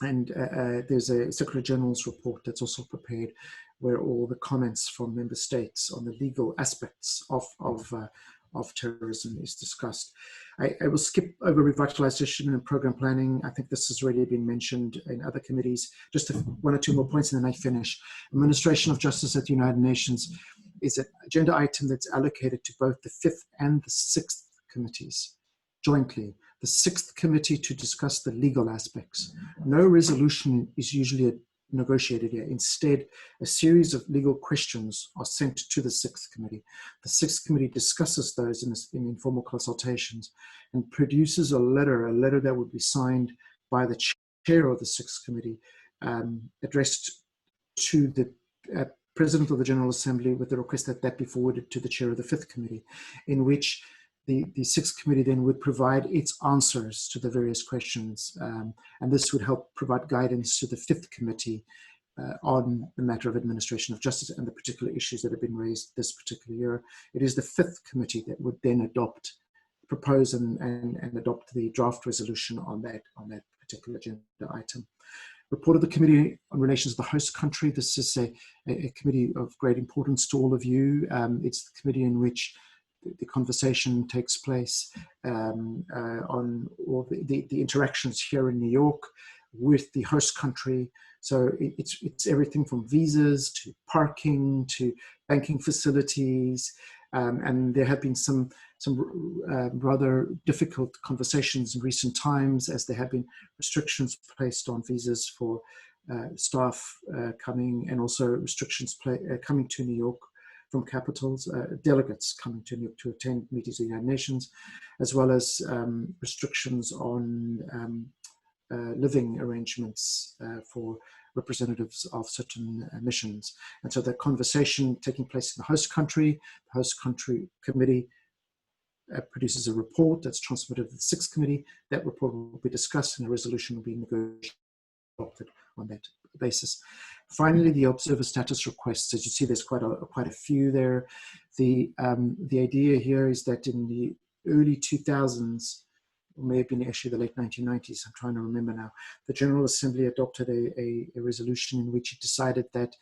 there's a Secretary General's report that's also prepared, where all the comments from member states on the legal aspects of terrorism is discussed. I will skip over revitalization and program planning. I think this has already been mentioned in other committees. Just 1 or 2 more points and then I finish. Administration of justice at the United Nations is an agenda item that's allocated to both the 5th and the 6th committees jointly. The 6th committee to discuss the legal aspects. No resolution is usually negotiated here. Instead, a series of legal questions are sent to the 6th committee. The 6th committee discusses those in informal consultations and produces a letter that would be signed by the chair of the 6th committee, addressed to the President of the General Assembly, with the request that that be forwarded to the chair of the 5th committee, in which the 6th committee then would provide its answers to the various questions. And this would help provide guidance to the 5th committee on the matter of administration of justice and the particular issues that have been raised this particular year. It is the 5th committee that would then propose and adopt the draft resolution on that particular agenda item. Report of the Committee on Relations with the Host Country. This is a committee of great importance to all of you. It's the committee in which the conversation takes place on all the interactions here in New York with the host country. So it's everything from visas to parking to banking facilities, and there have been some rather difficult conversations in recent times, as there have been restrictions placed on visas for staff coming, and also restrictions coming to New York from capitals, delegates coming to New York to attend meetings of the United Nations, as well as restrictions on living arrangements for representatives of certain missions. And so the conversation taking place in the host country committee produces a report that's transmitted to the 6th committee. That report will be discussed and a resolution will be adopted on that basis. Finally, the observer status requests. As you see, there's quite a few there. The idea here is that in the early 2000s, or may have been actually the late 1990s, I'm trying to remember now, the General Assembly adopted a resolution in which it decided that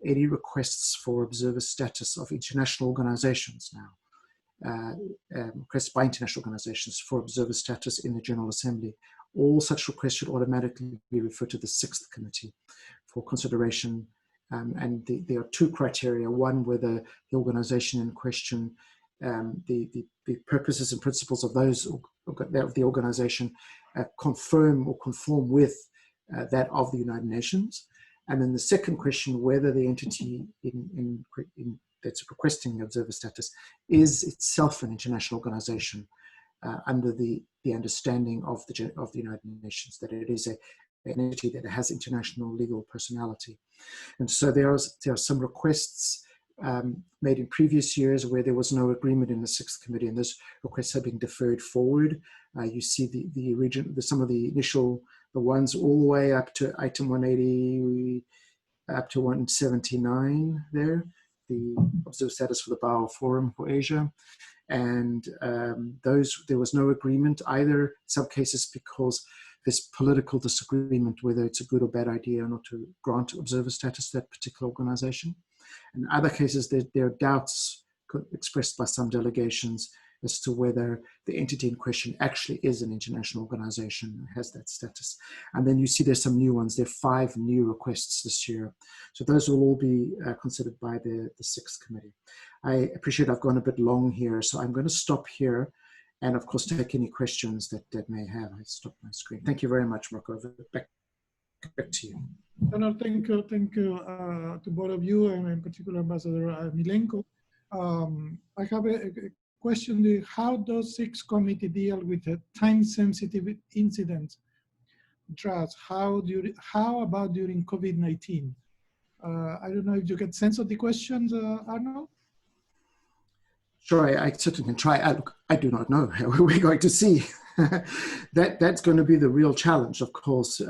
any requests for observer status of international organizations now, requests by international organizations for observer status in the General Assembly. All such requests should automatically be referred to the 6th committee for consideration. And there are 2 criteria. One, whether the organization in question, the purposes and principles of the organization confirm or conform with that of the United Nations. And then the second question, whether the entity that's requesting observer status is itself an international organization under the understanding of the United Nations, that it is an entity that has international legal personality. And so there are some requests made in previous years where there was no agreement in the 6th committee, and those requests have been deferred forward. You see some of the initial, the ones all the way up to item 180, up to 179 there, the observer status for the Bao Forum for Asia. And there was no agreement either, in some cases because there's political disagreement whether it's a good or bad idea or not to grant observer status to that particular organization. In other cases, there are doubts expressed by some delegations as to whether the entity in question actually is an international organization and has that status. And then you see there's some new ones. There are 5 new requests this year. So those will all be considered by the 6th committee. I appreciate I've gone a bit long here, so I'm going to stop here and of course take any questions that may have. I stopped my screen. Thank you very much, Marco. Back to you. No, thank you to both of you, and in particular Ambassador Milenko. I have a question. How does 6th committee deal with a time-sensitive incident? How about during COVID-19? I don't know if you get sense of the questions, Arnold? Sure, I certainly can try. I do not know. We're going to see. That's going to be the real challenge, of course.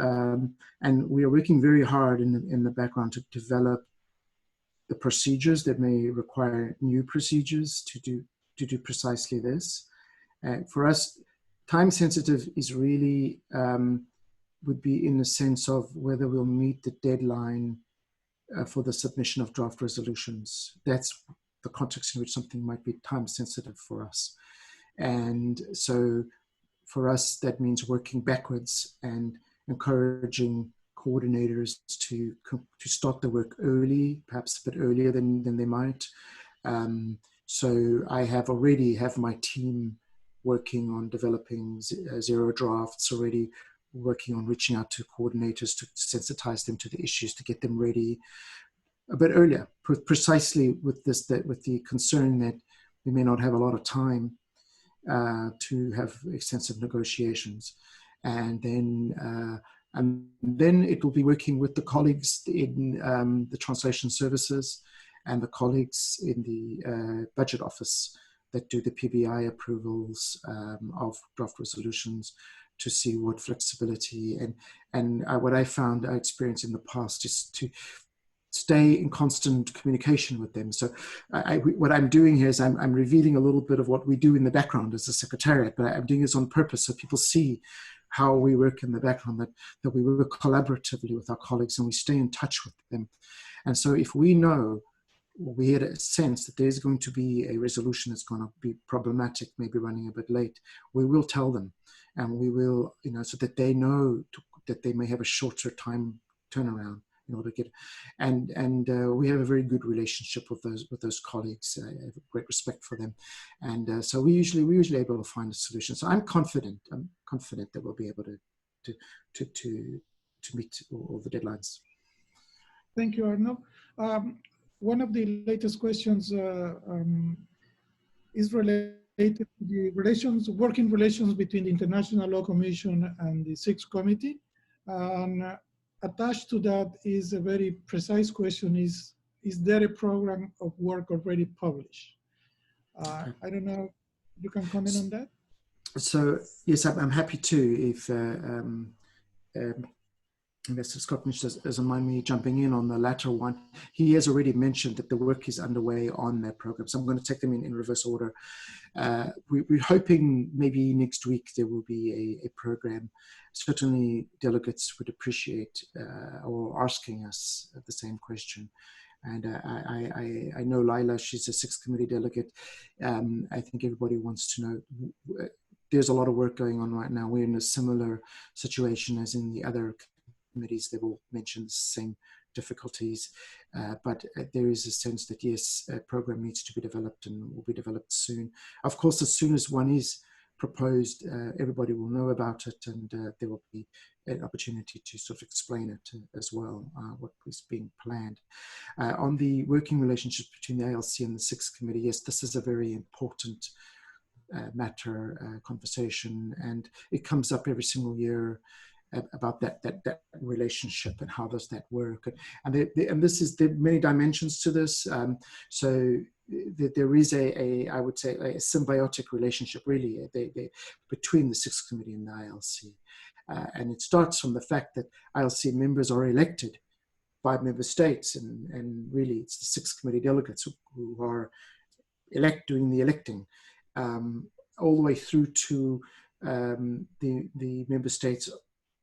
And we are working very hard in the background to develop the procedures that may require new procedures to do precisely this. For us, time sensitive is really, would be in the sense of whether we'll meet the deadline for the submission of draft resolutions. That's the context in which something might be time sensitive for us. And so for us, that means working backwards and encouraging coordinators to start the work early, perhaps a bit earlier than they might. So I already have my team working on developing 0 drafts, already working on reaching out to coordinators to sensitize them to the issues, to get them ready a bit earlier, precisely with the concern that we may not have a lot of time to have extensive negotiations. And then it will be working with the colleagues in the translation services and the colleagues in the budget office that do the PBI approvals of draft resolutions to see what flexibility and what I found, I experienced in the past is to stay in constant communication with them. So what I'm doing here is I'm revealing a little bit of what we do in the background as a secretariat, but I'm doing this on purpose so people see how we work in the background, that we work collaboratively with our colleagues and we stay in touch with them. And so if we know, we had a sense that there's going to be a resolution that's going to be problematic, maybe running a bit late, we will tell them, and we will, so that they know that they may have a shorter time turnaround in order to get, and we have a very good relationship with those colleagues. I have great respect for them, and so we're usually able to find a solution. So I'm confident that we'll be able to meet all the deadlines. Thank you, Arno. One of the latest questions is related to the working relations between the International Law Commission and the 6th Committee. And attached to that is a very precise question: is there a program of work already published? I don't know, you can comment on that? So yes, I'm happy to. If Investor Scott doesn't mind me jumping in on the latter one. He has already mentioned that the work is underway on that program. So I'm going to take them in reverse order. We're hoping maybe next week there will be a program. Certainly delegates would appreciate or asking us the same question. And I know Laila, she's a Sixth Committee delegate. I think everybody wants to know, there's a lot of work going on right now. We're in a similar situation as in the other committees. They will mention the same difficulties, but there is a sense that yes, a program needs to be developed and will be developed soon. Of course, as soon as one is proposed, everybody will know about it, and there will be an opportunity to sort of explain it as well, what was being planned. On the working relationship between the ALC and the Sixth Committee, yes, this is a very important matter, conversation, and it comes up every single year about that relationship and how does that work, and there are many dimensions to this. So there is I would say a symbiotic relationship really between the Sixth Committee and the ILC, and it starts from the fact that ILC members are elected by member states, and really it's the Sixth Committee delegates who are doing the electing, all the way through to the member states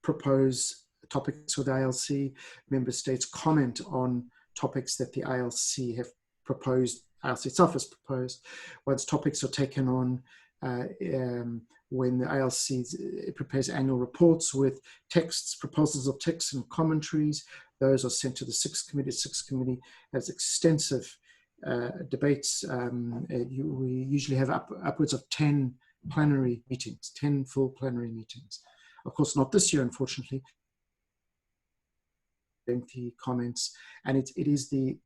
propose topics for the ILC. Member states comment on topics that the ILC have proposed, ILC itself has proposed. Once topics are taken on, when the ILC prepares annual reports with texts, proposals of texts and commentaries, those are sent to the Sixth Committee. The Sixth Committee has extensive debates. We usually have upwards of 10 plenary meetings, 10 full plenary meetings. Of course, not this year, unfortunately. Lengthy comments, and it is the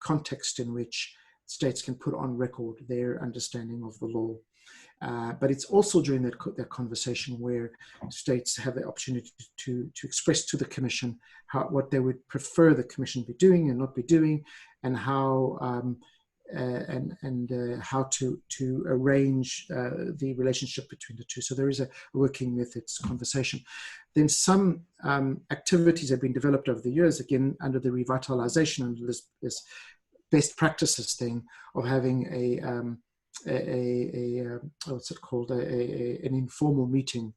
context in which states can put on record their understanding of the law. But it's also during that conversation where states have the opportunity to express to the Commission what they would prefer the Commission be doing and not be doing, and how how to arrange the relationship between the two. So there is a working methods conversation. Then some activities have been developed over the years, again under the revitalization, under this best practices thing of having what's it called, an informal meeting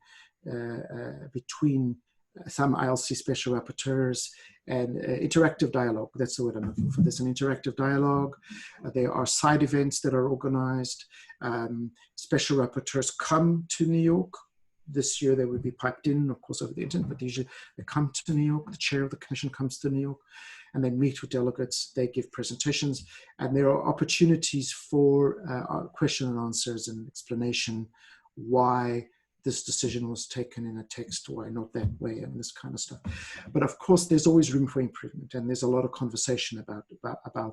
between some ILC special rapporteurs, and interactive dialogue. That's the word I'm looking for. There's an interactive dialogue. There are side events that are organized. Special rapporteurs come to New York. This year they will be piped in, of course, over the internet, but usually they come to New York. The chair of the Commission comes to New York, and they meet with delegates. They give presentations, and there are opportunities for question and answers and explanation why this decision was taken in a text, why not that way, and this kind of stuff. But of course, there's always room for improvement, and there's a lot of conversation about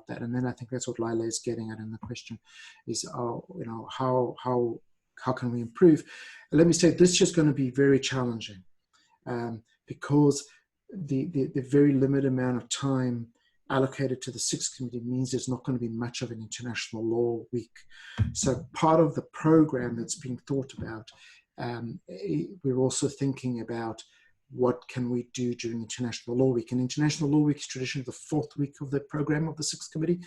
that. And then I think that's what Laila is getting at in the question: is how can we improve? Let me say this is going to be very challenging because the very limited amount of time allocated to the Sixth Committee means there's not going to be much of an international law week. So part of the program that's being thought about, we're also thinking about what can we do during International Law Week. And International Law Week is traditionally the fourth week of the program of the Sixth Committee,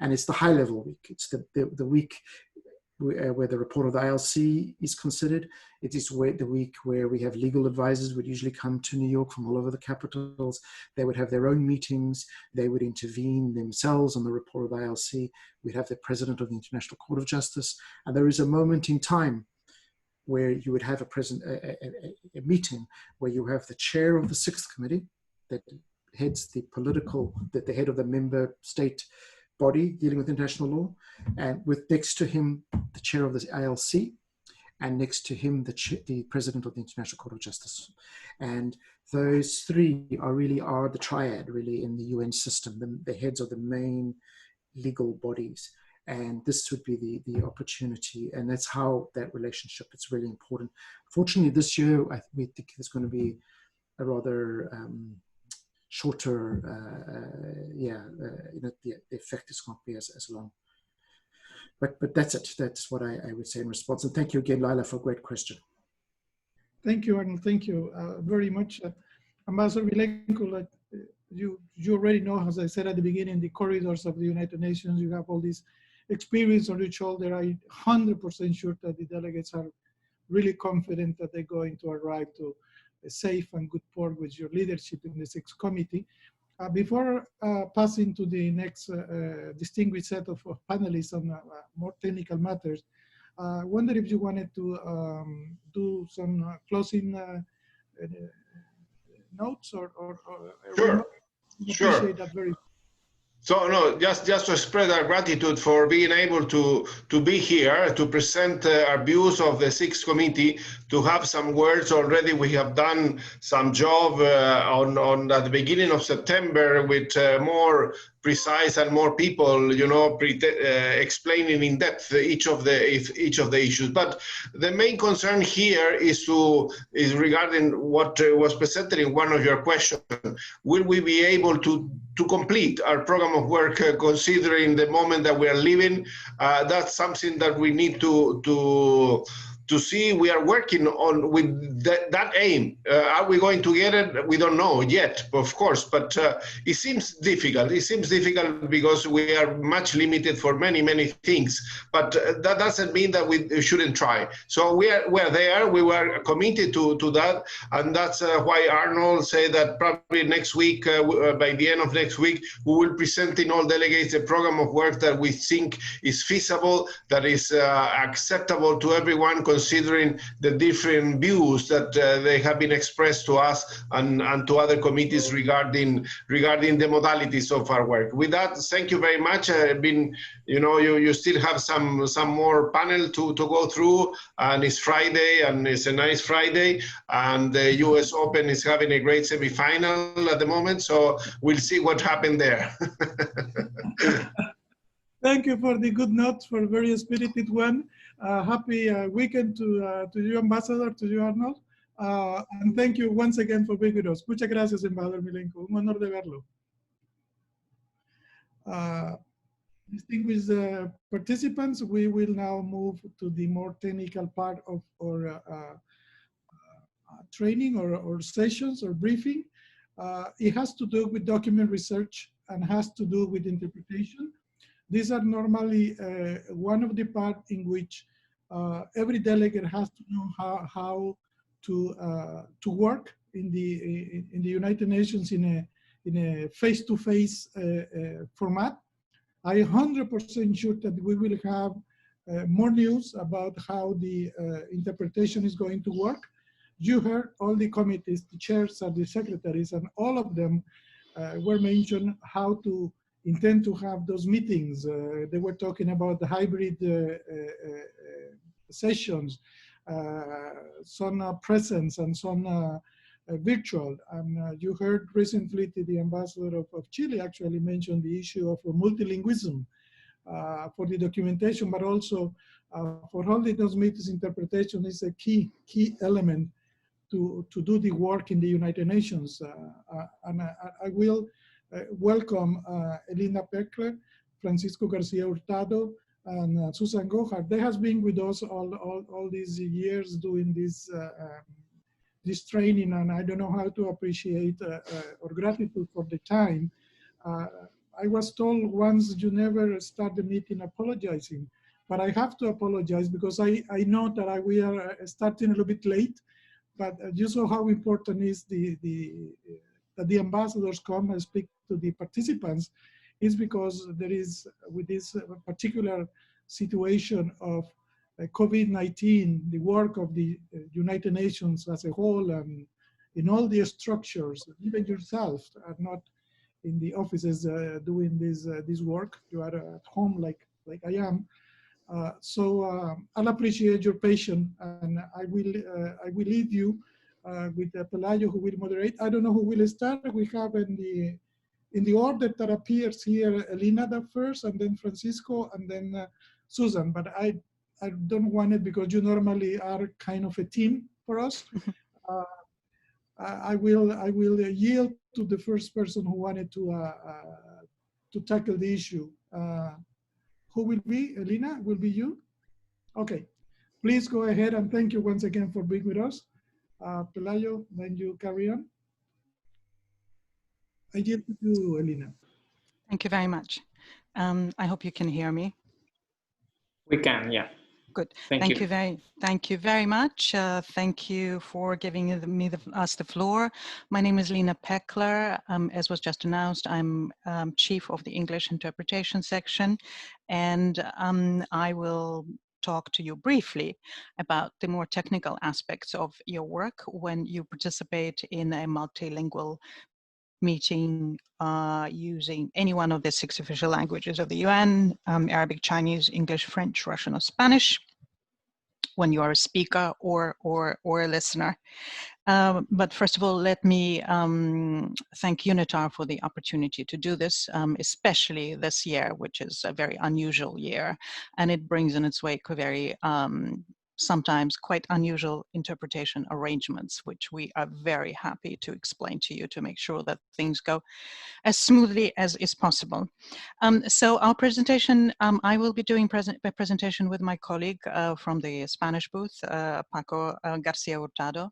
and it's the high-level week. It's the week where the report of the ILC is considered. It is the week where we have legal advisors would usually come to New York from all over the capitals. They would have their own meetings. They would intervene themselves on the report of the ILC. We'd have the president of the International Court of Justice. And there is a moment in time where you would have a meeting where you have the chair of the Sixth Committee that heads the head of the member state body dealing with international law, and with next to him the chair of the ILC, and next to him the president of the International Court of Justice. And those three are the triad really in the UN system, the heads of the main legal bodies. And this would be the opportunity, and that's how that relationship is really important. Fortunately, this year we think there's going to be a rather shorter, the effect is not be as long. But that's it. That's what I would say in response. And thank you again, Laila, for a great question. Thank you, Arnold. Thank you very much. Ambassador Milenko, you already know, as I said at the beginning, the corridors of the United Nations, you have all this experience on your shoulder. I'm 100% sure that the delegates are really confident that they're going to arrive to a safe and good port with your leadership in the Sixth Committee. Before passing to the next distinguished set of panelists on more technical matters, I wonder if you wanted to do some closing notes or Sure, sure. Appreciate that very. So no, just to express our gratitude for being able to be here, to present our views of the sixth committee, to have some words already. We have done some job on at the beginning of September with more precise and more people, you know, explaining in depth each of the issues. But the main concern here is regarding what was presented in one of your questions. Will we be able to complete our program of work considering the moment that we are living? That's something that we need to see. We are working on with that aim. Are we going to get it? We don't know yet, of course, but it seems difficult. It seems difficult because we are much limited for many things, but that doesn't mean that we shouldn't try. So we're there. We were committed to that, and that's why Arnold said that probably next week, by the end of next week, we will present in all delegates a program of work that we think is feasible, that is acceptable to everyone, considering the different views that they have been expressed to us and to other committees regarding the modalities of our work. With that, thank you very much. You still have some more panel to go through, and it's Friday, and it's a nice Friday, and the US Open is having a great semifinal at the moment, so we'll see what happened there. Thank you for the good notes, for a very spirited one. Happy weekend to you, Ambassador, to you, Arnold. And thank you once again for being with us. Muchas gracias, Embajador Milenko. Un honor de verlo. Distinguished participants, we will now move to the more technical part of our training or sessions or briefing. It has to do with document research and has to do with interpretation. These are normally one of the parts in which every delegate has to know how to work in the United Nations in a face-to-face format. I am 100% sure that we will have more news about how the interpretation is going to work. You heard all the committees, the chairs and the secretaries, and all of them were mentioned how to intend to have those meetings. They were talking about the hybrid sessions, some presence and some virtual. And you heard recently the ambassador of Chile actually mentioned the issue of multilingualism for the documentation, but also for all those meetings, interpretation is a key element to do the work in the United Nations. And I will welcome Elena Peckler, Francisco Garcia Hurtado, and Susan Gohart. They have been with us all these years doing this training, and I don't know how to appreciate or gratitude for the time. I was told once, you never start the meeting apologizing, but I have to apologize because I know that we are starting a little bit late, but you saw how important is that the ambassadors come and speak to the participants is because there is, with this particular situation of COVID-19, the work of the United Nations as a whole and in all the structures, even yourself are not in the offices doing this work. You are at home like I am. So I'll appreciate your patience, and I will leave you with Pelayo, who will moderate. I don't know who will start. We have in the order that appears here, Elena first, and then Francisco, and then Susan. But I don't want it because you normally are kind of a team for us. I will yield to the first person who wanted to tackle the issue. Who will be? Elena, will be you? Okay, please go ahead, and thank you once again for being with us. Pelayo, then you carry on. I yield to you, Elena. Thank you very much. I hope you can hear me. We can, yeah. Good. Thank you. Thank you very much. Thank you for giving us the floor. My name is Lena Peckler. As was just announced, I'm chief of the English interpretation section, and I will talk to you briefly about the more technical aspects of your work when you participate in a multilingual meeting using any one of the 6 official languages of the UN, Arabic, Chinese, English, French, Russian, or Spanish, when you are a speaker or a listener. But first of all, let me thank UNITAR for the opportunity to do this, especially this year, which is a very unusual year, and it brings in its wake very sometimes quite unusual interpretation arrangements, which we are very happy to explain to you to make sure that things go as smoothly as is possible. So our presentation, I will be doing a presentation with my colleague from the Spanish booth, Paco Garcia Hurtado.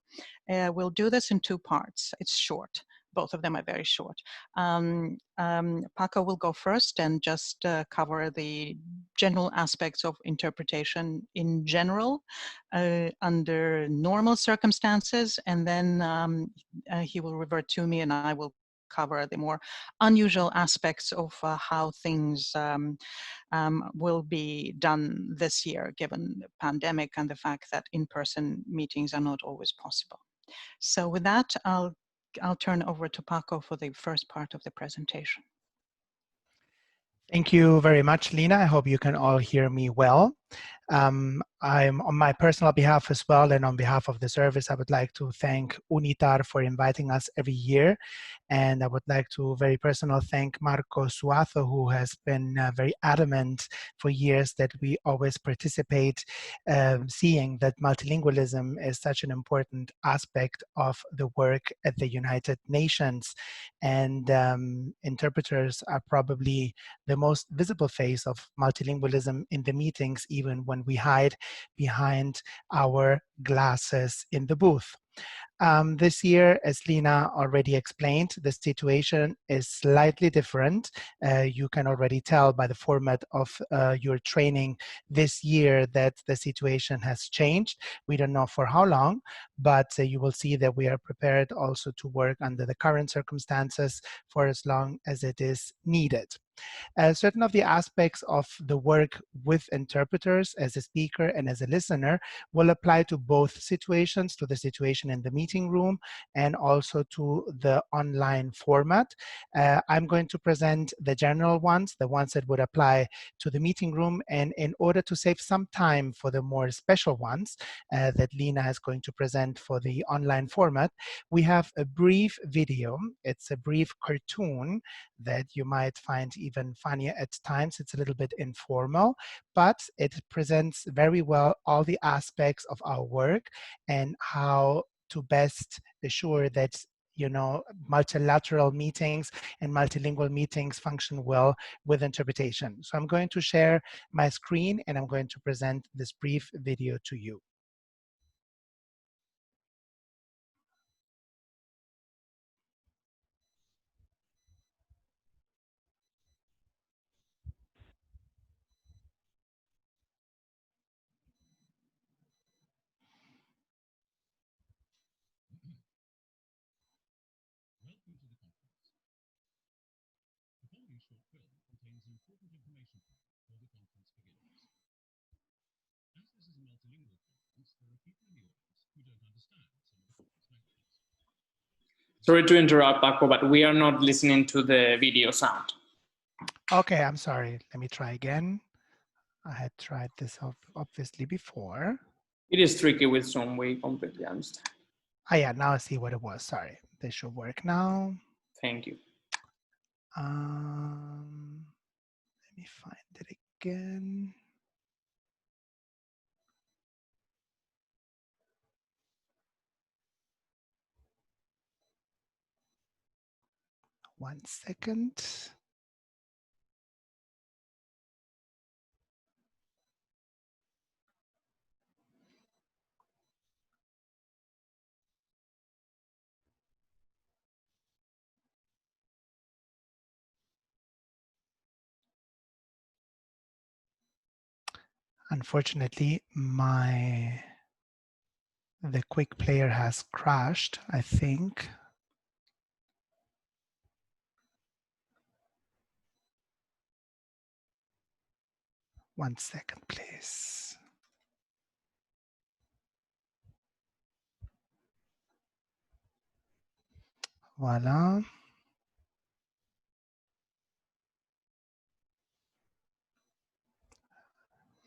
We'll do this in 2 parts. It's short. Both of them are very short. Paco will go first and just cover the general aspects of interpretation in general under normal circumstances, and then he will revert to me and I will cover the more unusual aspects of how things will be done this year, given the pandemic and the fact that in-person meetings are not always possible. So with that, I'll turn over to Paco for the first part of the presentation. Thank you very much, Lena. I hope you can all hear me well. I'm on my personal behalf as well, and on behalf of the service, I would like to thank UNITAR for inviting us every year. And I would like to very personal thank Marco Suazo, who has been very adamant for years that we always participate, seeing that multilingualism is such an important aspect of the work at the United Nations. And interpreters are probably the most visible face of multilingualism in the meetings, even when we hide behind our glasses in the booth. This year, as Lena already explained, the situation is slightly different. You can already tell by the format of your training this year that the situation has changed. We don't know for how long, but you will see that we are prepared also to work under the current circumstances for as long as it is needed. Certain of the aspects of the work with interpreters as a speaker and as a listener will apply to both situations, to the situation in the meeting room and also to the online format. I'm going to present the general ones, the ones that would apply to the meeting room, and in order to save some time for the more special ones that Lena is going to present for the online format, we have a brief video. It's a brief cartoon that you might find even funnier at times. It's a little bit informal, but it presents very well all the aspects of our work and how to best assure that multilateral meetings and multilingual meetings function well with interpretation. So I'm going to share my screen and I'm going to present this brief video to you. Sorry to interrupt, Paco, but we are not listening to the video sound. Okay, I'm sorry. Let me try again. I had tried this obviously before. It is tricky with Zoom, we completely understand. Ah, yeah, now I see what it was. Sorry. This should work now. Thank you. Let me find it again. One second. Unfortunately, the quick player has crashed, I think. One second, please. Voila.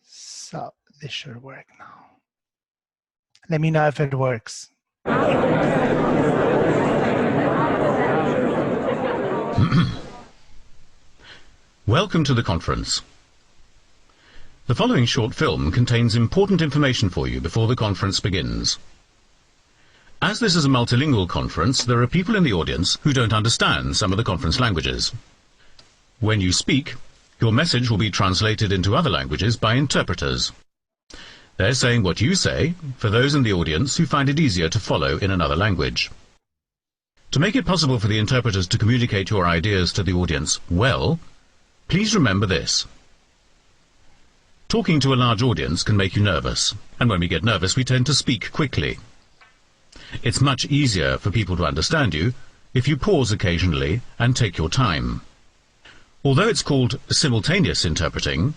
So this should work now. Let me know if it works. Welcome to the conference. The following short film contains important information for you before the conference begins. As this is a multilingual conference, there are people in the audience who don't understand some of the conference languages. When you speak, your message will be translated into other languages by interpreters. They're saying what you say for those in the audience who find it easier to follow in another language. To make it possible for the interpreters to communicate your ideas to the audience well, please remember this. Talking to a large audience can make you nervous, and when we get nervous we tend to speak quickly. It's much easier for people to understand you if you pause occasionally and take your time. Although it's called simultaneous interpreting,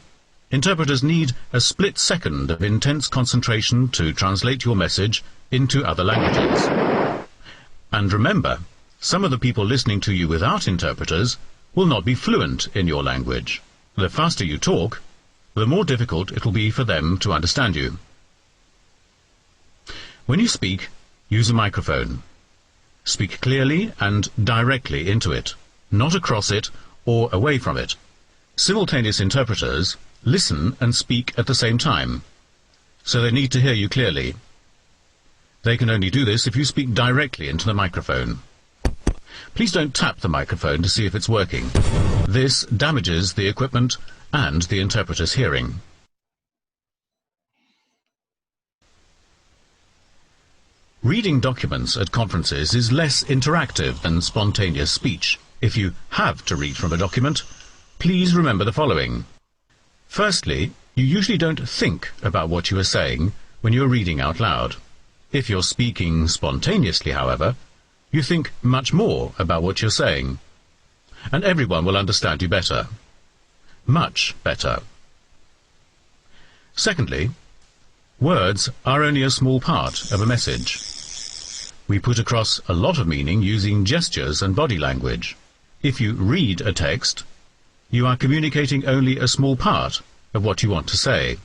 interpreters need a split second of intense concentration to translate your message into other languages. And remember, some of the people listening to you without interpreters will not be fluent in your language. The faster you talk, the more difficult it will be for them to understand you. When you speak, use a microphone. Speak clearly and directly into it, not across it or away from it. Simultaneous interpreters listen and speak at the same time, so they need to hear you clearly. They can only do this if you speak directly into the microphone. Please don't tap the microphone to see if it's working. This damages the equipment and the interpreter's hearing. Reading documents at conferences is less interactive than spontaneous speech. If you have to read from a document, please remember the following. Firstly, you usually don't think about what you are saying when you're reading out loud. If you're speaking spontaneously, however, you think much more about what you're saying, and everyone will understand you better. Much better. Secondly, words are only a small part of a message. We put across a lot of meaning using gestures and body language. If you read a text, you are communicating only a small part of what you want to say.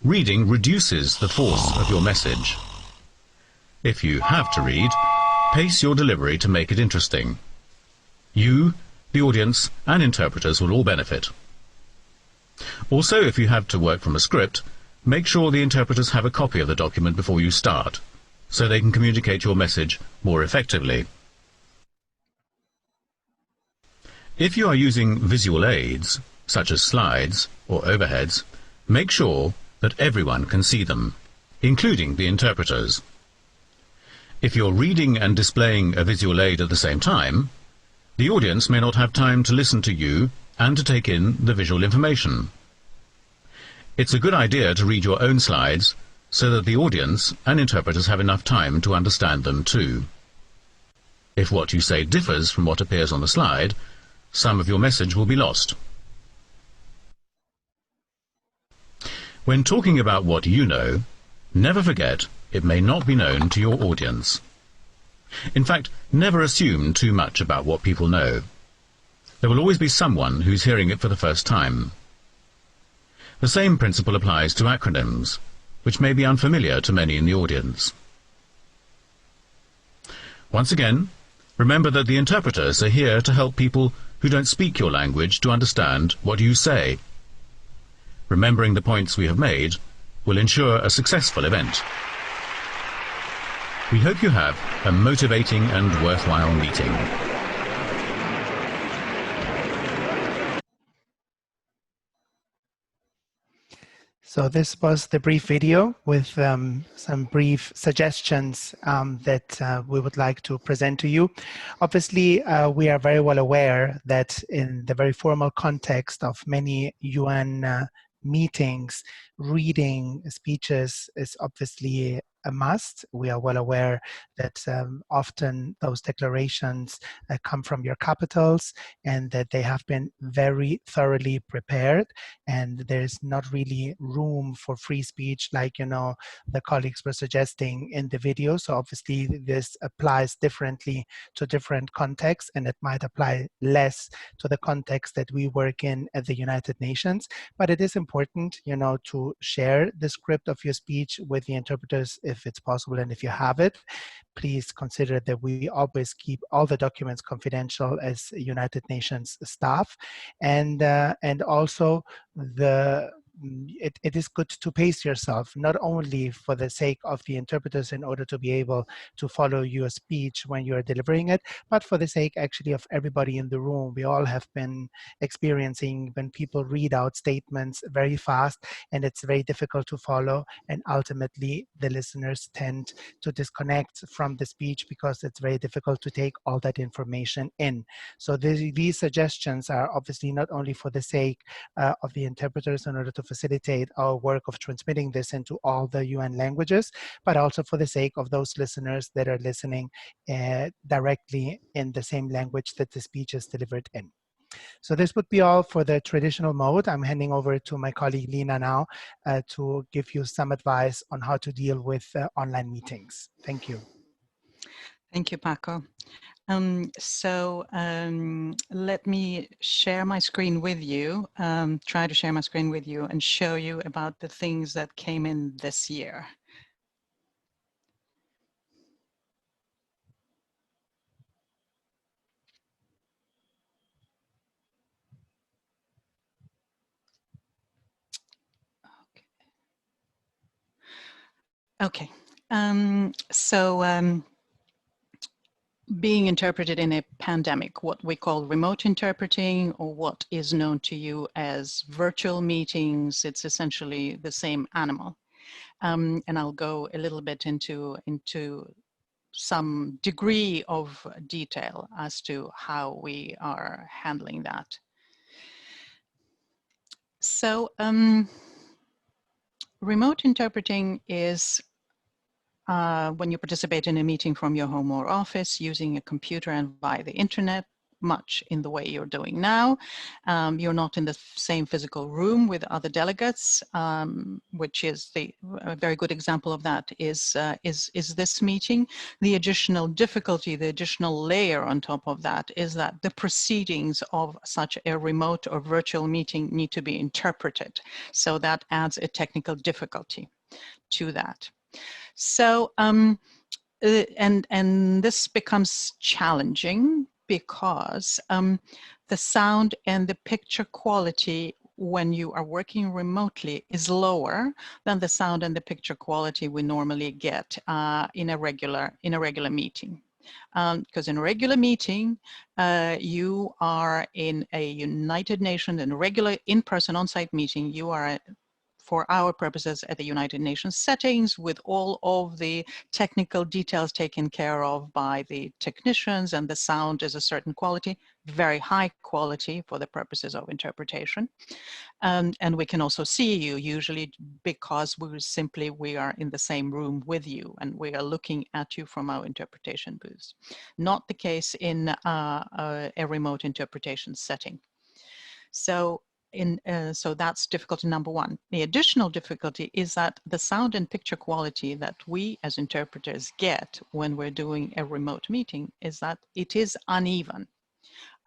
Reading reduces the force of your message. If you have to read, pace your delivery to make it interesting. You, the audience, and interpreters will all benefit. Also, if you have to work from a script, make sure the interpreters have a copy of the document before you start, so they can communicate your message more effectively. If you are using visual aids, such as slides or overheads, make sure that everyone can see them, including the interpreters. If you're reading and displaying a visual aid at the same time, the audience may not have time to listen to you and to take in the visual information. It's a good idea to read your own slides so that the audience and interpreters have enough time to understand them too. If what you say differs from what appears on the slide, some of your message will be lost. When talking about what you know, never forget it may not be known to your audience. In fact, never assume too much about what people know. There will always be someone who's hearing it for the first time. The same principle applies to acronyms, which may be unfamiliar to many in the audience. Once again, remember that the interpreters are here to help people who don't speak your language to understand what you say. Remembering the points we have made will ensure a successful event. We hope you have a motivating and worthwhile meeting. So this was the brief video with some brief suggestions that we would like to present to you. Obviously, we are very well aware that in the very formal context of many UN meetings, reading speeches is obviously a must. We are well aware that often those declarations come from your capitals and that they have been very thoroughly prepared, and there's not really room for free speech like, you know, the colleagues were suggesting in the video. So obviously this applies differently to different contexts, and it might apply less to the context that we work in at the United Nations. But it is important, you know, to share the script of your speech with the interpreters if it's possible, and if you have it, please consider that we always keep all the documents confidential as United Nations staff, and also it is good to pace yourself, not only for the sake of the interpreters in order to be able to follow your speech when you're delivering it, but for the sake actually of everybody in the room. We all have been experiencing when people read out statements very fast and it's very difficult to follow, and ultimately the listeners tend to disconnect from the speech because it's very difficult to take all that information in. So these suggestions are obviously not only for the sake of the interpreters in order to facilitate our work of transmitting this into all the UN languages, but also for the sake of those listeners that are listening directly in the same language that the speech is delivered in. So this would be all for the traditional mode. I'm handing over to my colleague Lina now to give you some advice on how to deal with online meetings. Thank you. Thank you, Paco. Let me share my screen with you, try to share my screen with you and show you about the things that came in this year. Okay, being interpreted in a pandemic, what we call remote interpreting, or what is known to you as virtual meetings, it's essentially the same animal. And I'll go a little bit into some degree of detail as to how we are handling that. So remote interpreting is when you participate in a meeting from your home or office using a computer and via the internet, much in the way you're doing now. You're not in the same physical room with other delegates, which is a very good example of that is this meeting. The additional difficulty, the additional layer on top of that is that the proceedings of such a remote or virtual meeting need to be interpreted. So that adds a technical difficulty to that. So, and this becomes challenging because the sound and the picture quality when you are working remotely is lower than the sound and the picture quality we normally get in a regular meeting. Because in a regular meeting, you are in a United Nations, in a regular in-person on-site meeting, you are for our purposes at the United Nations settings with all of the technical details taken care of by the technicians, and the sound is a certain quality, very high quality for the purposes of interpretation. And we can also see you usually because we are in the same room with you and we are looking at you from our interpretation booths. Not the case in a remote interpretation setting. So that's difficulty number one. The additional difficulty is that the sound and picture quality that we as interpreters get when we're doing a remote meeting is that it is uneven.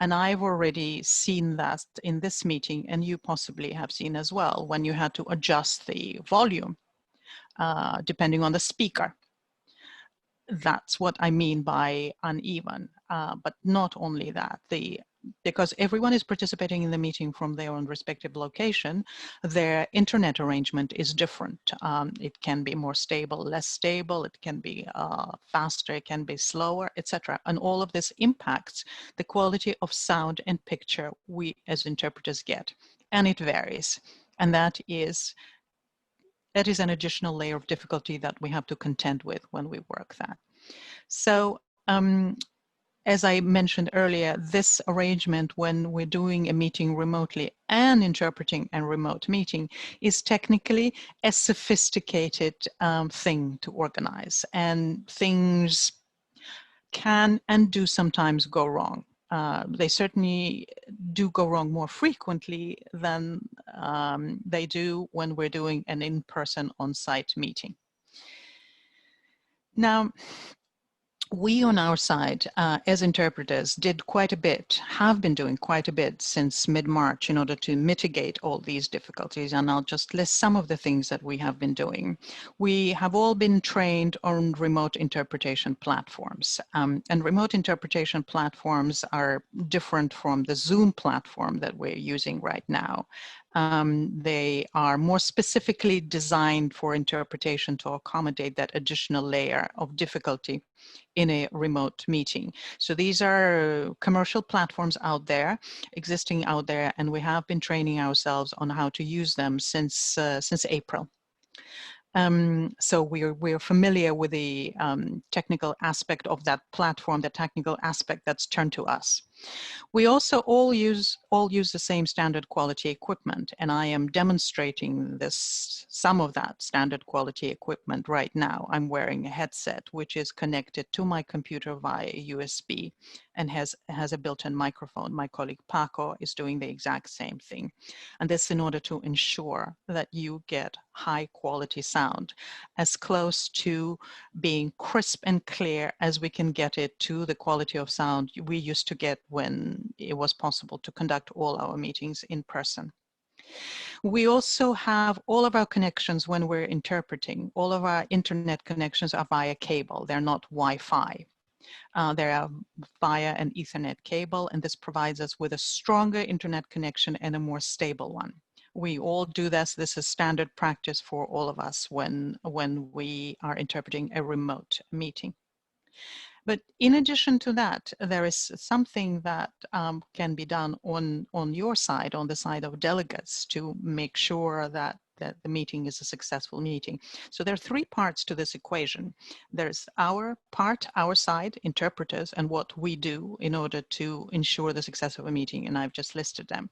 And I've already seen that in this meeting, and you possibly have seen as well, when you had to adjust the volume depending on the speaker. That's what I mean by uneven, but not only that, because everyone is participating in the meeting from their own respective location, their internet arrangement is different. It can be more stable, less stable, it can be faster, it can be slower, etc. And all of this impacts the quality of sound and picture we as interpreters get. And it varies. And that is an additional layer of difficulty that we have to contend with when we work that. So as I mentioned earlier, this arrangement when we're doing a meeting remotely and interpreting a remote meeting is technically a sophisticated thing to organize, and things can and do sometimes go wrong. They certainly do go wrong more frequently than they do when we're doing an in-person on-site meeting. Now, we on our side, as interpreters, did quite a bit, have been doing quite a bit since mid-March in order to mitigate all these difficulties. And I'll just list some of the things that we have been doing. We have all been trained on remote interpretation platforms. And remote interpretation platforms are different from the Zoom platform that we're using right now. They are more specifically designed for interpretation to accommodate that additional layer of difficulty in a remote meeting. So these are commercial platforms out there, existing out there, and we have been training ourselves on how to use them since April. So we're familiar with the technical aspect of that platform, the technical aspect that's turned to us. We also all use the same standard quality equipment, and I am demonstrating some of that standard quality equipment right now. I'm wearing a headset which is connected to my computer via USB and has a built-in microphone. My colleague Paco is doing the exact same thing, and this in order to ensure that you get high quality sound, as close to being crisp and clear as we can get it to the quality of sound we used to get when it was possible to conduct all our meetings in person. We also have all of our connections when we're interpreting. All of our internet connections are via cable. They're not Wi-Fi. They are via an Ethernet cable, and this provides us with a stronger internet connection and a more stable one. We all do this. This is standard practice for all of us when we are interpreting a remote meeting. But in addition to that, there is something that can be done on your side, on the side of delegates, to make sure that the meeting is a successful meeting. So there are three parts to this equation. There's our part, our side, interpreters, and what we do in order to ensure the success of a meeting, and I've just listed them.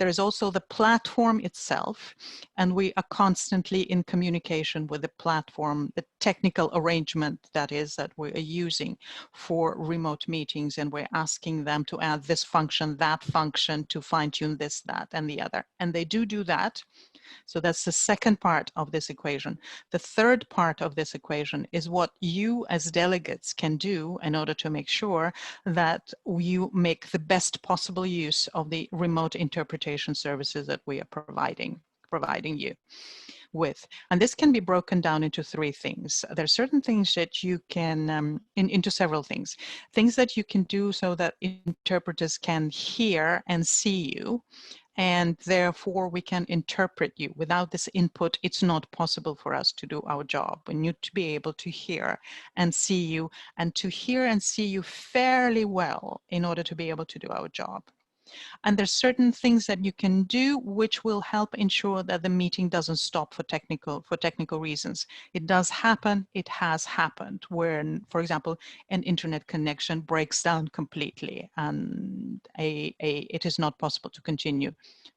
There is also the platform itself, and we are constantly in communication with the platform, the technical arrangement that we are using for remote meetings, and we're asking them to add this function, that function, to fine-tune this, that, and the other. And they do that. So that's the second part of this equation. The third part of this equation is what you as delegates can do in order to make sure that you make the best possible use of the remote interpretation services that we are providing you with. And this can be broken down into three things. There are certain things that you can, into several things. Things that you can do so that interpreters can hear and see you, and therefore we can interpret you. Without this input, it's not possible for us to do our job. We need to be able to hear and see you, and to hear and see you fairly well in order to be able to do our job. And there's certain things that you can do which will help ensure that the meeting doesn't stop for technical reasons. It does happen, it has happened, where, for example, an internet connection breaks down completely and it is not possible to continue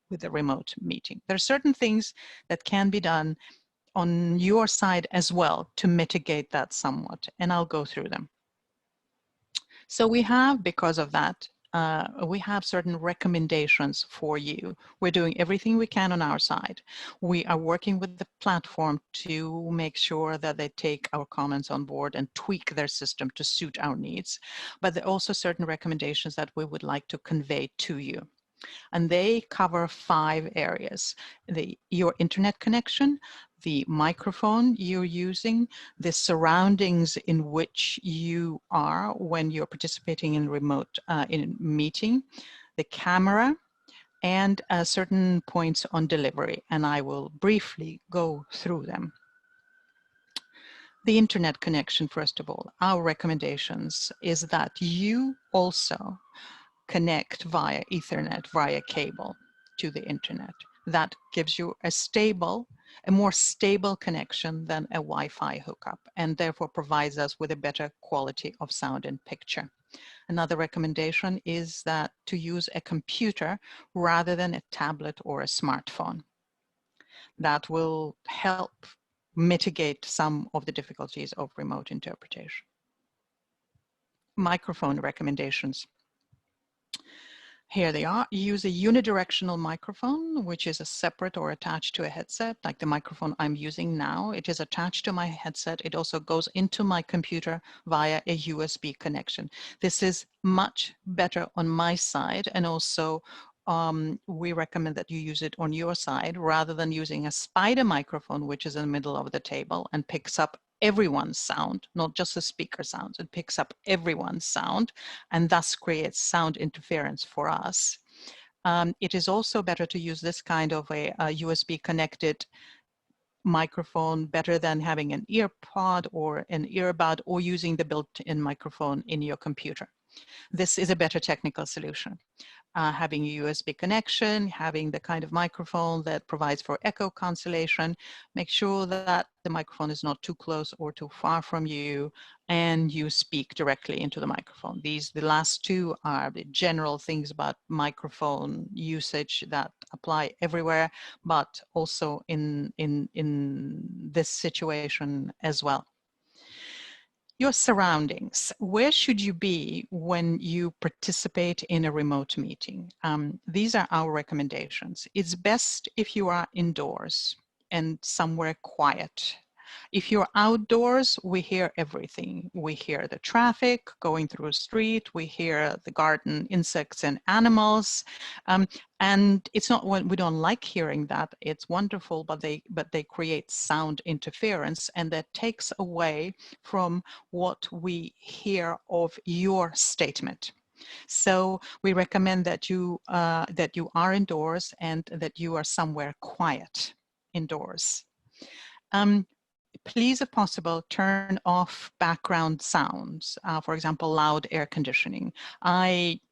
with the remote meeting. There are certain things that can be done on your side as well to mitigate that somewhat, and I'll go through them. So we have, because of that, we have certain recommendations for you. We're doing everything we can on our side. We are working with the platform to make sure that they take our comments on board and tweak their system to suit our needs. But there are also certain recommendations that we would like to convey to you. And they cover 5 areas: your internet connection, the microphone you're using, the surroundings in which you are when you're participating in remote in meeting, the camera, and certain points on delivery. And I will briefly go through them. The internet connection, first of all, our recommendations is that you also connect via Ethernet, via cable to the internet. That gives you a stable a more stable connection than a Wi-Fi hookup, and therefore provides us with a better quality of sound and picture. Another recommendation is that to use a computer rather than a tablet or a smartphone. That will help mitigate some of the difficulties of remote interpretation. Microphone recommendations. Here they are. Use a unidirectional microphone, which is a separate or attached to a headset, like the microphone I'm using now. It is attached to my headset. It also goes into my computer via a USB connection. This is much better on my side, and also we recommend that you use it on your side rather than using a spider microphone, which is in the middle of the table and picks up everyone's sound, not just the speaker sounds. It picks up everyone's sound and thus creates sound interference for us. It is also better to use this kind of a USB connected microphone better than having an ear pod or an earbud or using the built-in microphone in your computer. This is a better technical solution. Having a USB connection, having the kind of microphone that provides for echo cancellation, make sure that the microphone is not too close or too far from you, and you speak directly into the microphone. The last two are the general things about microphone usage that apply everywhere, but also in this situation as well. Your surroundings. Where should you be when you participate in a remote meeting? These are our recommendations. It's best if you are indoors and somewhere quiet. If you're outdoors, we hear everything. We hear the traffic going through a street. We hear the garden insects and animals. And it's not when we don't like hearing that. It's wonderful, but they create sound interference, and that takes away from what we hear of your statement. So we recommend that you are indoors and that you are somewhere quiet indoors. Please, if possible, turn off background sounds, for example, loud air conditioning.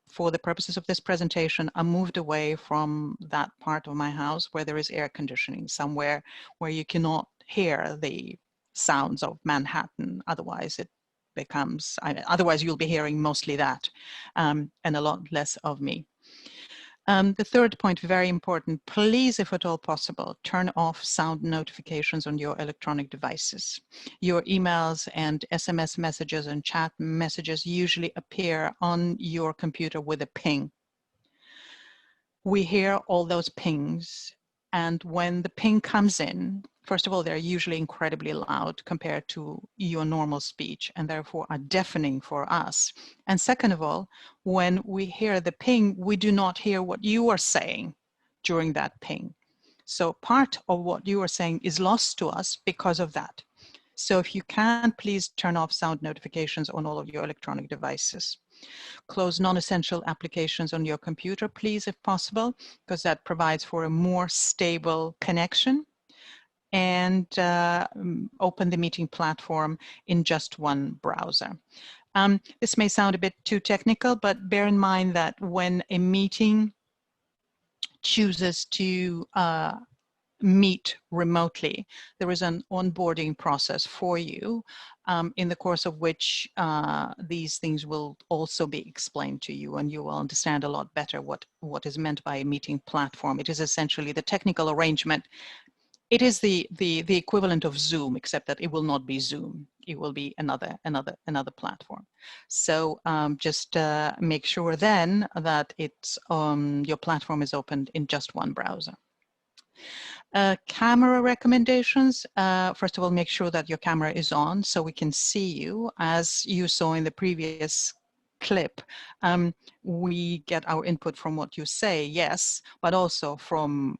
For the purposes of this presentation, I moved away from that part of my house where there is air conditioning, somewhere where you cannot hear the sounds of Manhattan. Otherwise, it becomes, otherwise you'll be hearing mostly that and a lot less of me. The third point, very important, please, if at all possible, turn off sound notifications on your electronic devices. Your emails and SMS messages and chat messages usually appear on your computer with a ping. We hear all those pings, and when the ping comes in, first of all, they're usually incredibly loud compared to your normal speech and therefore are deafening for us. And second of all, when we hear the ping, we do not hear what you are saying during that ping. So part of what you are saying is lost to us because of that. So if you can, please turn off sound notifications on all of your electronic devices. Close non-essential applications on your computer, please, if possible, because that provides for a more stable connection. And open the meeting platform in just one browser. This may sound a bit too technical, but bear in mind that when a meeting chooses to meet remotely, there is an onboarding process for you in the course of which these things will also be explained to you, and you will understand a lot better what is meant by a meeting platform. It is essentially the technical arrangement. It is the equivalent of Zoom, except that it will not be Zoom. It will be another platform. So just make sure then that it's your platform is opened in just one browser. Camera recommendations. First of all, make sure that your camera is on so we can see you. As you saw in the previous clip, we get our input from what you say, yes, but also from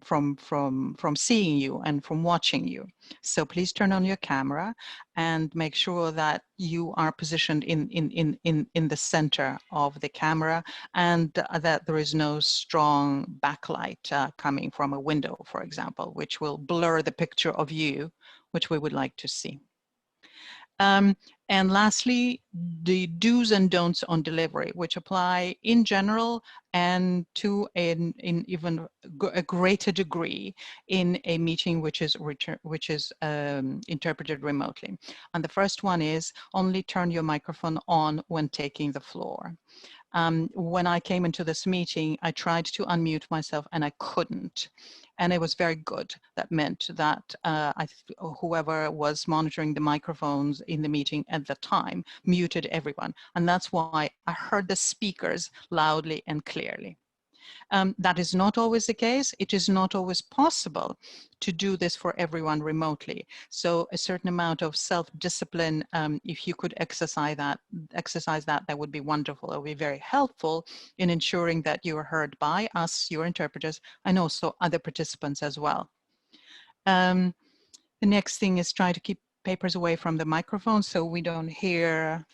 seeing you and from watching you. So please turn on your camera and make sure that you are positioned in the center of the camera, and that there is no strong backlight coming from a window, for example, which will blur the picture of you, which we would like to see. And lastly, the do's and don'ts on delivery, which apply in general and to in even a greater degree in a meeting which is interpreted remotely. And the first one is only turn your microphone on when taking the floor. When I came into this meeting, I tried to unmute myself and I couldn't. And it was very good. That meant that whoever was monitoring the microphones in the meeting at the time muted everyone. And that's why I heard the speakers loudly and clearly. That is not always the case. It is not always possible to do this for everyone remotely. So a certain amount of self-discipline, if you could exercise that, that would be wonderful. It would be very helpful in ensuring that you are heard by us, your interpreters, and also other participants as well. The next thing is try to keep papers away from the microphone so we don't hear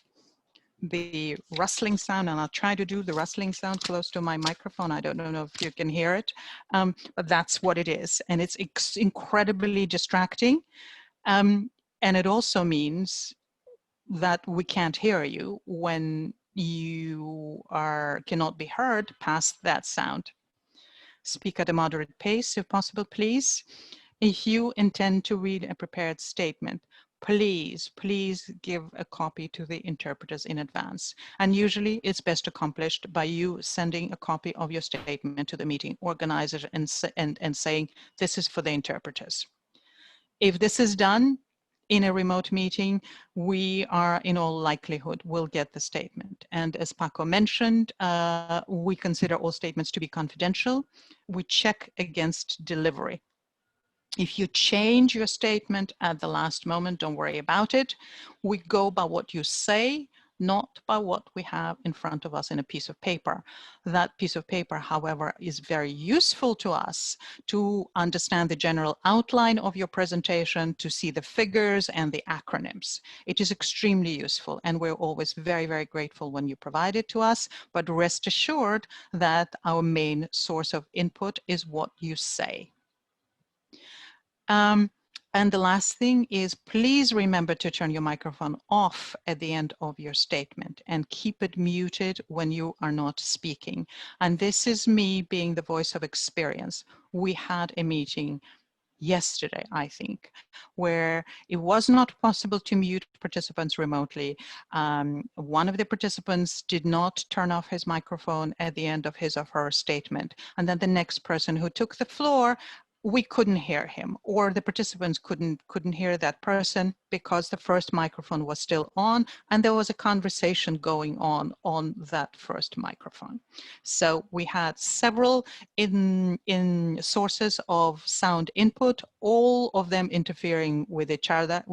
the rustling sound, and I'll try to do the rustling sound close to my microphone. I don't know if you can hear it, but that's what it is. And it's incredibly distracting. And it also means that we can't hear you when you cannot be heard past that sound. Speak at a moderate pace, if possible, please. If you intend to read a prepared statement, please give a copy to the interpreters in advance. And usually it's best accomplished by you sending a copy of your statement to the meeting organizer and saying, this is for the interpreters. If this is done in a remote meeting, we are in all likelihood will get the statement. And as Paco mentioned, we consider all statements to be confidential. We check against delivery. If you change your statement at the last moment, don't worry about it. We go by what you say, not by what we have in front of us in a piece of paper. That piece of paper, however, is very useful to us to understand the general outline of your presentation, to see the figures and the acronyms. It is extremely useful, and we're always very, very grateful when you provide it to us, but rest assured that our main source of input is what you say. And the last thing is, please remember to turn your microphone off at the end of your statement and keep it muted when you are not speaking. And this is me being the voice of experience. We had a meeting yesterday, I think, where it was not possible to mute participants remotely. One of the participants did not turn off his microphone at the end of his or her statement. And then the next person who took the floor, we couldn't hear him, or the participants couldn't hear that person because the first microphone was still on and there was a conversation going on that first microphone. So we had several in sources of sound input, all of them interfering with each other.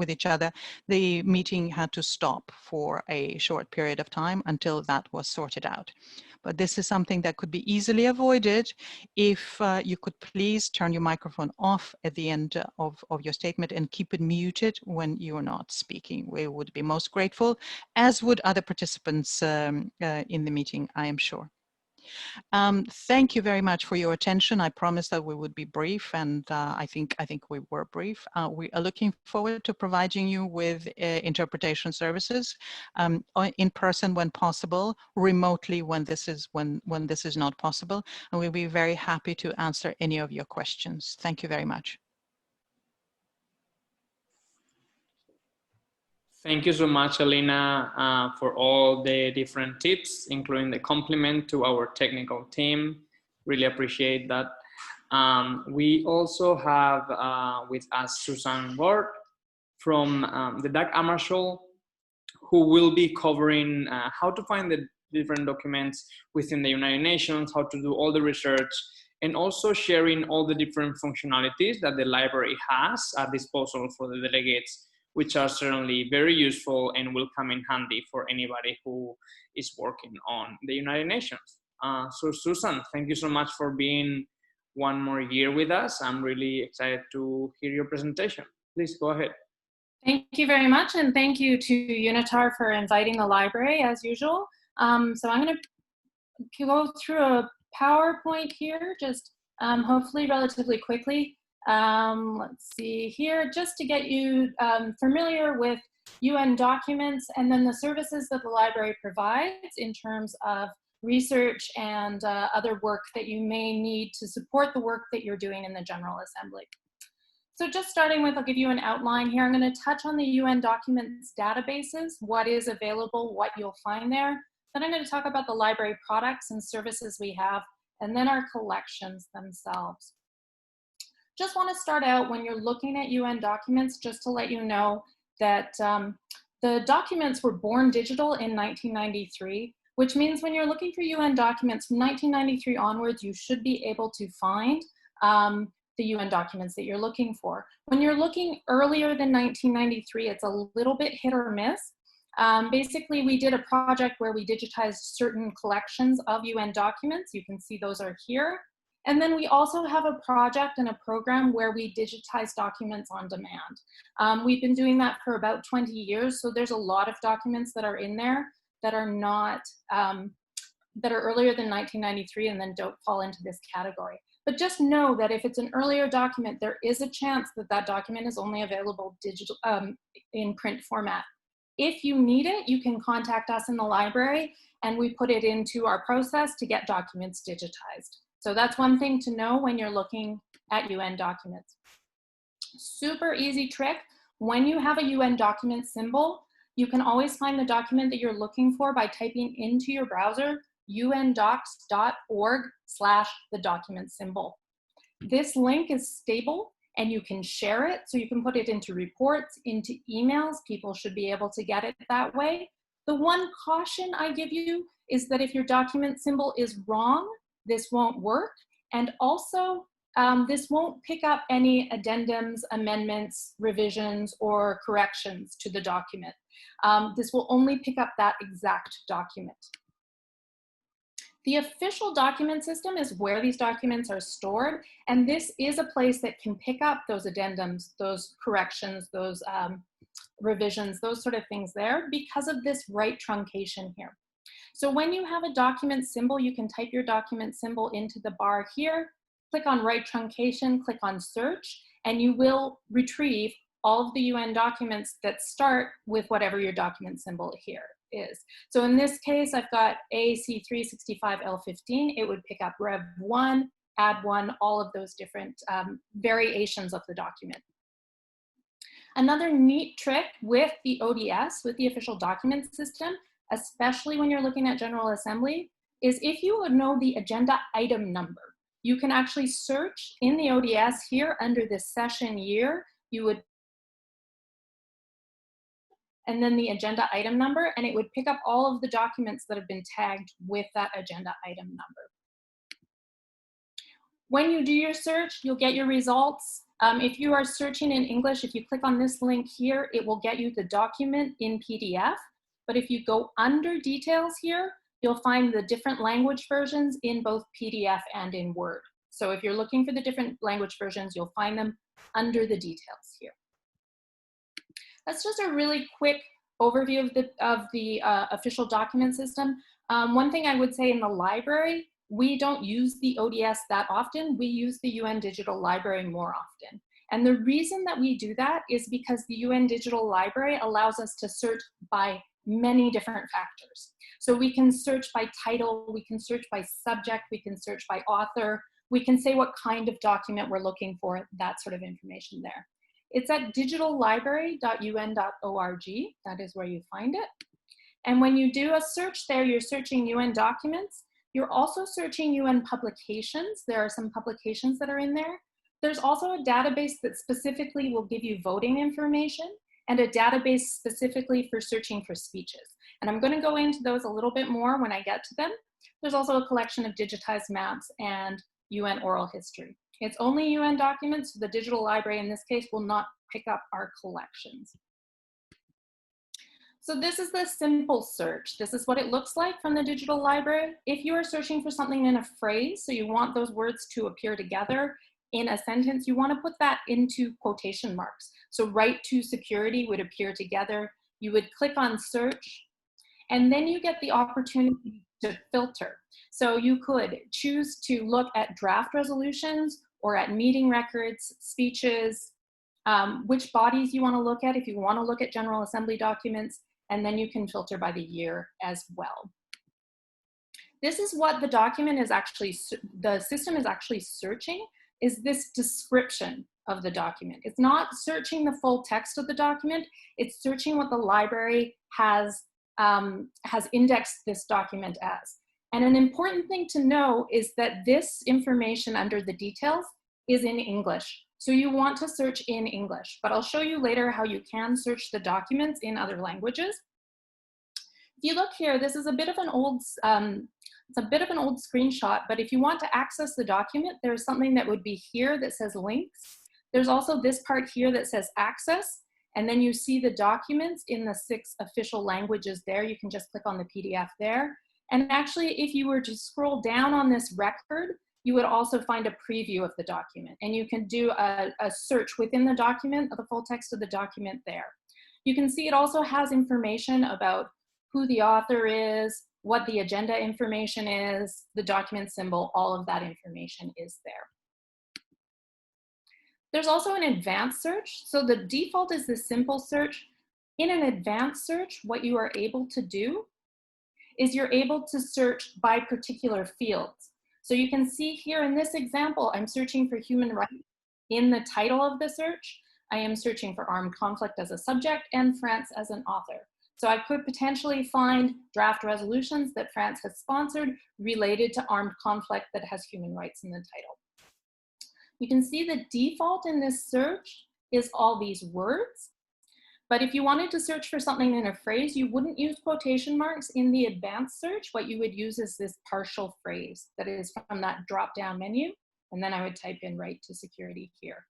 The meeting had to stop for a short period of time until that was sorted out. But this is something that could be easily avoided if you could please turn your microphone off at the end of your statement and keep it muted when you are not speaking. We would be most grateful, as would other participants in the meeting, I am sure. Thank you very much for your attention. I promised that we would be brief, and I think we were brief. We are looking forward to providing you with interpretation services in person when possible, remotely when this is not possible, and we'll be very happy to answer any of your questions. Thank you very much. Thank you so much, Alina, for all the different tips, including the compliment to our technical team. Really appreciate that. We also have with us Susan Ward from the Dag Hammarskjöld, who will be covering how to find the different documents within the United Nations, how to do all the research, and also sharing all the different functionalities that the library has at disposal for the delegates, which are certainly very useful and will come in handy for anybody who is working on the United Nations. So Susan, thank you so much for being one more year with us. I'm really excited to hear your presentation. Please go ahead. Thank you very much, and thank you to UNITAR for inviting the library as usual. So I'm going to go through a PowerPoint here, just hopefully relatively quickly. Let's see here, just to get you familiar with UN documents, and then the services that the library provides in terms of research and other work that you may need to support the work that you're doing in the General Assembly. So just starting with, I'll give you an outline here. I'm going to touch on the UN documents databases, what is available, what you'll find there. Then I'm going to talk about the library products and services we have, and then our collections themselves. Just want to start out when you're looking at UN documents, just to let you know that the documents were born digital in 1993, which means when you're looking for UN documents from 1993 onwards, you should be able to find the UN documents that you're looking for. When you're looking earlier than 1993, it's a little bit hit or miss. Basically, we did a project where we digitized certain collections of UN documents. You can see those are here. And then we also have a project and a program where we digitize documents on demand. We've been doing that for about 20 years, so there's a lot of documents that are in there that are not, that are earlier than 1993 and then don't fall into this category. But just know that if it's an earlier document, there is a chance that that document is only available digital, in print format. If you need it, you can contact us in the library and we put it into our process to get documents digitized. So that's one thing to know when you're looking at UN documents. Super easy trick. When you have a UN document symbol, you can always find the document that you're looking for by typing into your browser undocs.org/the document symbol. This link is stable and you can share it, so you can put it into reports, into emails. People should be able to get it that way. The one caution I give you is that if your document symbol is wrong, this won't work. And also, this won't pick up any addendums, amendments, revisions, or corrections to the document. This will only pick up that exact document. The official document system is where these documents are stored, and this is a place that can pick up those addendums, those corrections, those revisions, those sort of things there because of this right truncation here. So when you have a document symbol, you can type your document symbol into the bar here, click on right truncation, click on search, and you will retrieve all of the UN documents that start with whatever your document symbol here is. So in this case, I've got AC365L15. It would pick up Rev1, Add1, all of those different variations of the document. Another neat trick with the ODS, with the official document system, especially when you're looking at General Assembly, is if you would know the agenda item number, you can actually search in the ODS here under the session year, you would, and then the agenda item number, and it would pick up all of the documents that have been tagged with that agenda item number. When you do your search, you'll get your results. If you are searching in English, if you click on this link here, it will get you the document in PDF. But if you go under details here, you'll find the different language versions in both PDF and in Word. So if you're looking for the different language versions, you'll find them under the details here. That's just a really quick overview of the official document system. One thing I would say in the library, we don't use the ODS that often. We use the UN Digital Library more often. And the reason that we do that is because the UN Digital Library allows us to search by many different factors. So we can search by title, we can search by subject, we can search by author, we can say what kind of document we're looking for, that sort of information there. It's at digitallibrary.un.org, that is where you find it. And when you do a search there, you're searching UN documents, you're also searching UN publications. There are some publications that are in there. There's also a database that specifically will give you voting information, and a database specifically for searching for speeches. And I'm going to go into those a little bit more when I get to them. There's also a collection of digitized maps and UN oral history. It's only UN documents, so the digital library in this case will not pick up our collections. So this is the simple search. This is what it looks like from the digital library. If you are searching for something in a phrase, so you want those words to appear together in a sentence, you want to put that into quotation marks. So right to security would appear together. You would click on search, and then you get the opportunity to filter. So you could choose to look at draft resolutions or at meeting records, speeches, which bodies you want to look at if you want to look at General Assembly documents, and then you can filter by the year as well. This is what the document is actually, the system is actually searching, is this description of the document. It's not searching the full text of the document, it's searching what the library has indexed this document as. And an important thing to know is that this information under the details is in English. So you want to search in English, but I'll show you later how you can search the documents in other languages. If you look here, this is a bit of an old, it's a bit of an old screenshot, but if you want to access the document, there's something that would be here that says links. There's also this part here that says access, and then you see the documents in the 6 official languages there. You can just click on the PDF there. And actually, if you were to scroll down on this record, you would also find a preview of the document, and you can do a search within the document, the full text of the document there. You can see it also has information about who the author is, what the agenda information is, the document symbol, all of that information is there. There's also an advanced search. So the default is the simple search. In an advanced search, what you are able to do is you're able to search by particular fields. So you can see here in this example, I'm searching for human rights in the title of the search. I am searching for armed conflict as a subject and France as an author. So I could potentially find draft resolutions that France has sponsored related to armed conflict that has human rights in the title. You can see the default in this search is all these words. But if you wanted to search for something in a phrase, you wouldn't use quotation marks. In the advanced search, what you would use is this partial phrase that is from that drop-down menu. And then I would type in right to security here.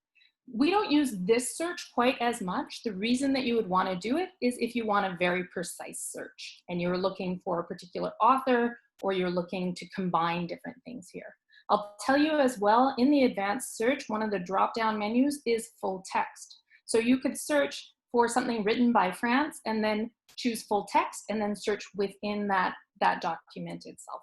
We don't use this search quite as much. The reason that you would want to do it is if you want a very precise search and you're looking for a particular author or you're looking to combine different things here. I'll tell you as well, in the advanced search, one of the drop-down menus is full text. So you could search for something written by France and then choose full text and then search within that document itself.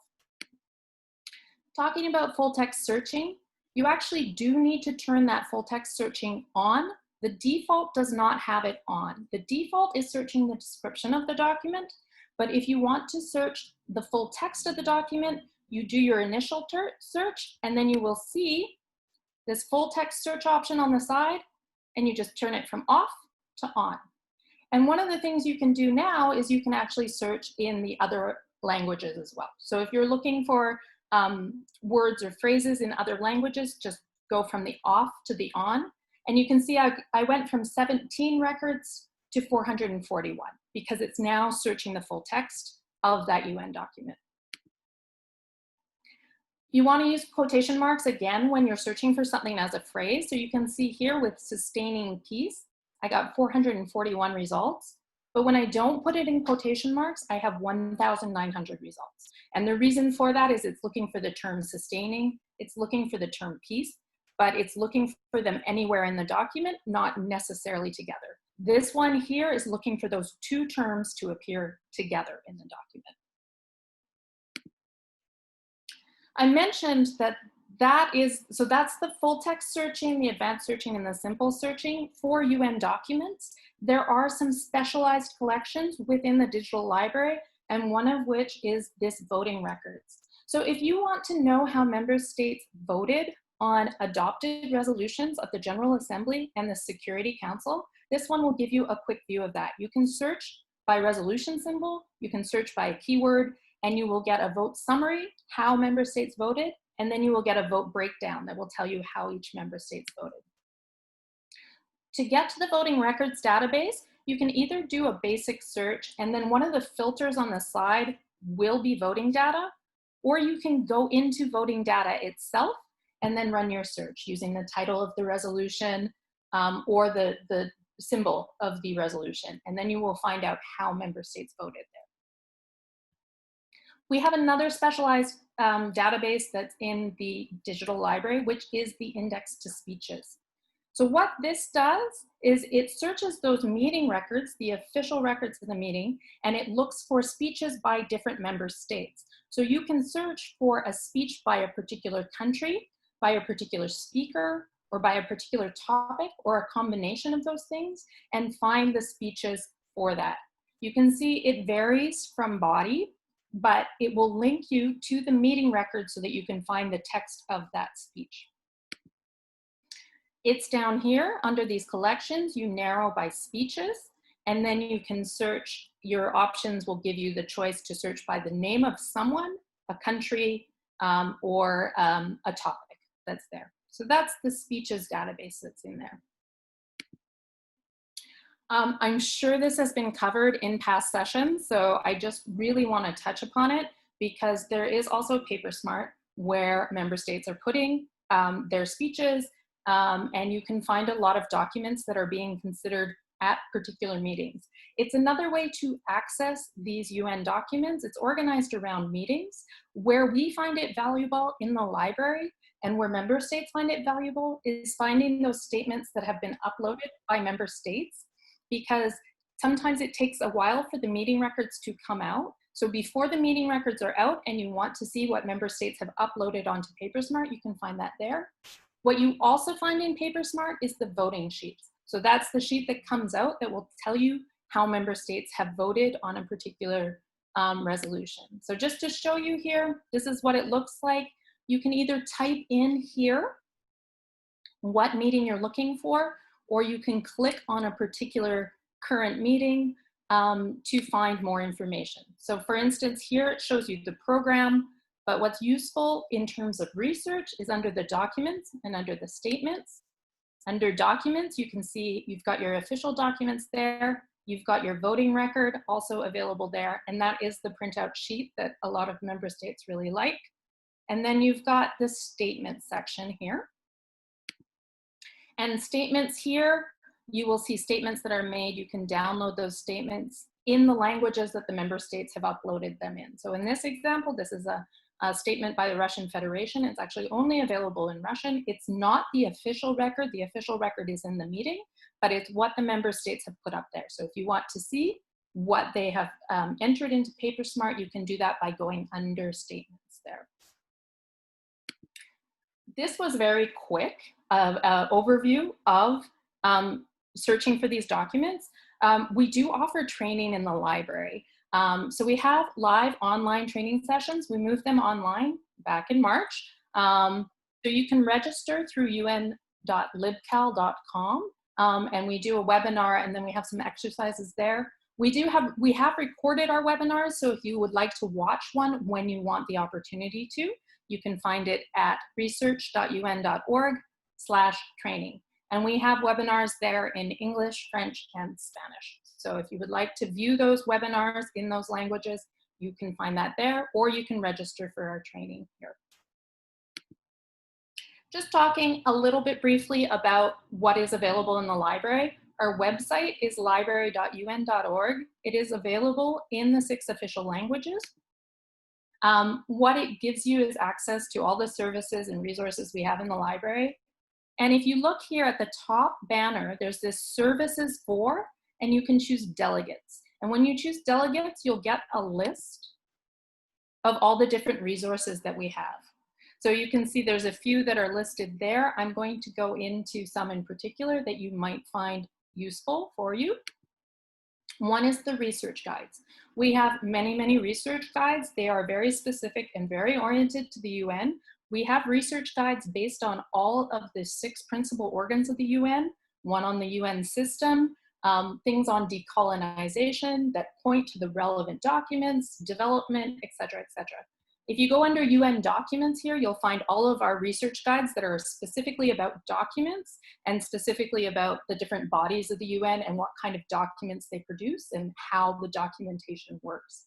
Talking about full text searching, you actually do need to turn that full text searching on. The default does not have it on. The default is searching the description of the document, but if you want to search the full text of the document, you do your initial search, and then you will see this full text search option on the side, and you just turn it from off to on. And one of the things you can do now is you can actually search in the other languages as well. So if you're looking for words or phrases in other languages, just go from the off to the on. And you can see I went from 17 records to 441 because it's now searching the full text of that UN document. You want to use quotation marks again when you're searching for something as a phrase. So you can see here with sustaining peace, I got 441 results. But when I don't put it in quotation marks, I have 1,900 results. And the reason for that is it's looking for the term sustaining, it's looking for the term peace, but it's looking for them anywhere in the document, not necessarily together. This one here is looking for those 2 terms to appear together in the document. I mentioned so that's the full text searching, the advanced searching, and the simple searching for UN documents. There are some specialized collections within the digital library, and one of which is this voting records. So if you want to know how member states voted on adopted resolutions of the General Assembly and the Security Council, this one will give you a quick view of that. You can search by resolution symbol, you can search by a keyword, and you will get a vote summary, how member states voted, and then you will get a vote breakdown that will tell you how each member states voted. To get to the voting records database, you can either do a basic search and then one of the filters on the side will be voting data, or you can go into voting data itself and then run your search using the title of the resolution or the symbol of the resolution, and then you will find out how member states voted there. We have another specialized database that's in the digital library, which is the index to speeches. So what this does is it searches those meeting records, the official records of the meeting, and it looks for speeches by different member states. So you can search for a speech by a particular country, by a particular speaker, or by a particular topic or a combination of those things and find the speeches for that. You can see it varies from body, but it will link you to the meeting record so that you can find the text of that speech. It's down here under these collections. You narrow by speeches, and then you can search. Your options will give you the choice to search by the name of someone, a country, or a topic that's there. So that's the speeches database that's in there. I'm sure this has been covered in past sessions, so I just really want to touch upon it because there is also PaperSmart where member states are putting their speeches, and you can find a lot of documents that are being considered at particular meetings. It's another way to access these UN documents. It's organized around meetings. Where we find it valuable in the library and where member states find it valuable is finding those statements that have been uploaded by member states, because sometimes it takes a while for the meeting records to come out. So before the meeting records are out and you want to see what member states have uploaded onto PaperSmart, you can find that there. What you also find in PaperSmart is the voting sheets. So that's the sheet that comes out that will tell you how member states have voted on a particular resolution. So just to show you here, this is what it looks like. You can either type in here what meeting you're looking for, or you can click on a particular current meeting to find more information. So for instance, here it shows you the program, but what's useful in terms of research is under the documents and under the statements. Under documents, you can see you've got your official documents there, you've got your voting record also available there, and that is the printout sheet that a lot of member states really like. And then you've got the statements section here. And statements here, you will see statements that are made. You can download those statements in the languages that the member states have uploaded them in. So in this example, this is a statement by the Russian Federation. It's actually only available in Russian. It's not the official record. The official record is in the meeting, but it's what the member states have put up there. So if you want to see what they have entered into PaperSmart, you can do that by going under statements there. This was very quick overview of searching for these documents. We do offer training in the library. So we have live online training sessions. We moved them online back in March. So you can register through un.libcal.com, and we do a webinar, and then we have some exercises there. We have recorded our webinars, so if you would like to watch one when you want the opportunity to, you can find it at research.un.org/training. And we have webinars there in English, French, and Spanish. So if you would like to view those webinars in those languages, you can find that there, or you can register for our training here. Just talking a little bit briefly about what is available in the library. Our website is library.un.org. It is available in the 6 official languages. What it gives you is access to all the services and resources we have in the library. And if you look here at the top banner, there's this services for, and you can choose delegates. And when you choose delegates, you'll get a list of all the different resources that we have. So you can see there's a few that are listed there. I'm going to go into some in particular that you might find useful for you. One is the research guides. We have many, many research guides. They are very specific and very oriented to the UN. We have research guides based on all of the 6 principal organs of the UN, one on the UN system, things on decolonization that point to the relevant documents, development, et cetera, et cetera. If you go under UN documents here, you'll find all of our research guides that are specifically about documents and specifically about the different bodies of the UN and what kind of documents they produce and how the documentation works.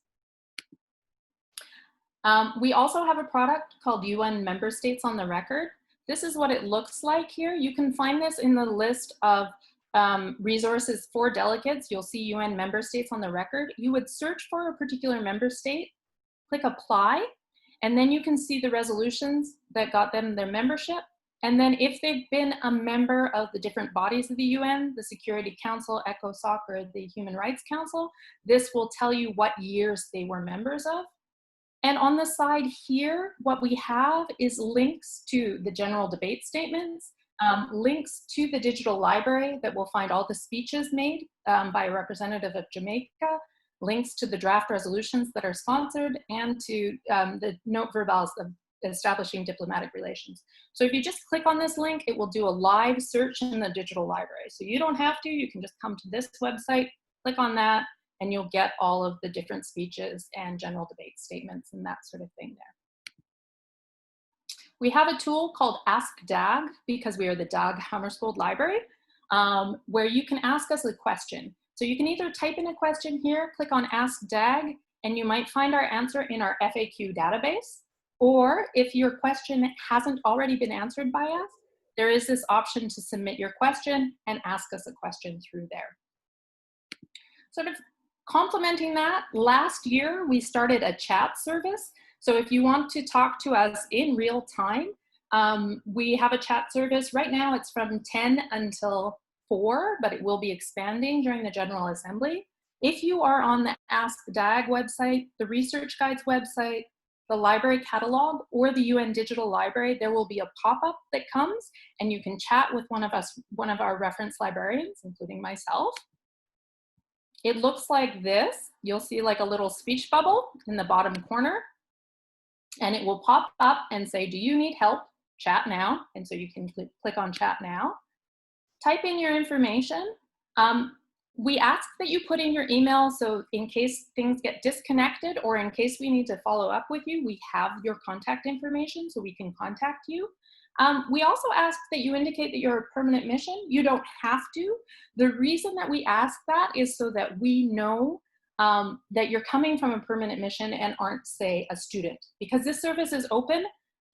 We also have a product called UN Member States on the Record. This is what it looks like here. You can find this in the list of resources for delegates. You'll see UN Member States on the Record. You would search for a particular member state, click apply, and then you can see the resolutions that got them their membership. And then if they've been a member of the different bodies of the UN, the Security Council, ECOSOC, or the Human Rights Council, this will tell you what years they were members of. And on the side here, what we have is links to the general debate statements, links to the digital library that will find all the speeches made by a representative of Jamaica, links to the draft resolutions that are sponsored, and to the note verbals of establishing diplomatic relations. So if you just click on this link, it will do a live search in the digital library. So you don't have to, you can just come to this website, click on that, and you'll get all of the different speeches and general debate statements and that sort of thing there. We have a tool called Ask DAG, because we are the DAG Hammarskjöld Library, where you can ask us a question. So you can either type in a question here, click on Ask DAG, and you might find our answer in our FAQ database. Or if your question hasn't already been answered by us, there is this option to submit your question and ask us a question through there. Sort of complementing that, last year we started a chat service. So if you want to talk to us in real time, we have a chat service. Right now it's from 10 until 4, but it will be expanding during the General Assembly. If you are on the Ask DAG website, the Research Guides website, the library catalog, or the UN Digital Library, there will be a pop-up that comes, and you can chat with one of our reference librarians, including myself. It looks like this. You'll see like a little speech bubble in the bottom corner, and it will pop up and say, do you need help? Chat now. And so you can click on chat now. Type in your information. We ask that you put in your email, so in case things get disconnected or in case we need to follow up with you, we have your contact information so we can contact you. We also ask that you indicate that you're a permanent mission. You don't have to. The reason that we ask that is so that we know that you're coming from a permanent mission and aren't, say, a student, because this service is open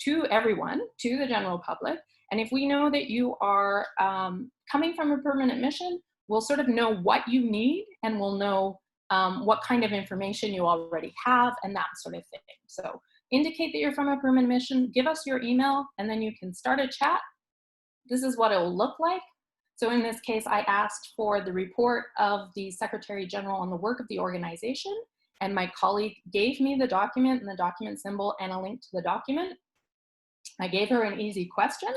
to everyone, to the general public. And if we know that you are coming from a permanent mission, we'll sort of know what you need, and we'll know what kind of information you already have and that sort of thing. So indicate that you're from a permanent mission, give us your email, and then you can start a chat. This is what it will look like. So in this case, I asked for the report of the Secretary General on the work of the organization, and my colleague gave me the document and the document symbol and a link to the document. I gave her an easy question.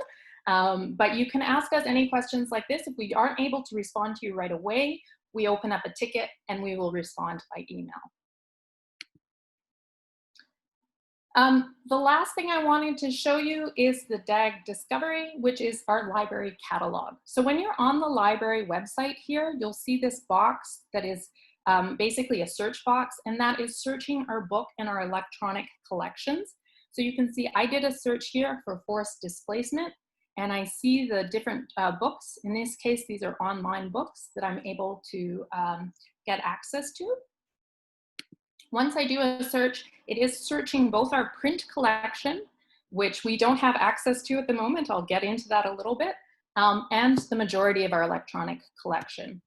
But you can ask us any questions like this. If we aren't able to respond to you right away, we open up a ticket and we will respond by email. The last thing I wanted to show you is the DAG Discovery, which is our library catalog. So when you're on the library website here, you'll see this box that is basically a search box, and that is searching our book and our electronic collections. So you can see I did a search here for forced displacement, and I see the different books. In this case, these are online books that I'm able to get access to. Once I do a search, it is searching both our print collection, which we don't have access to at the moment. I'll get into that a little bit, and the majority of our electronic collection.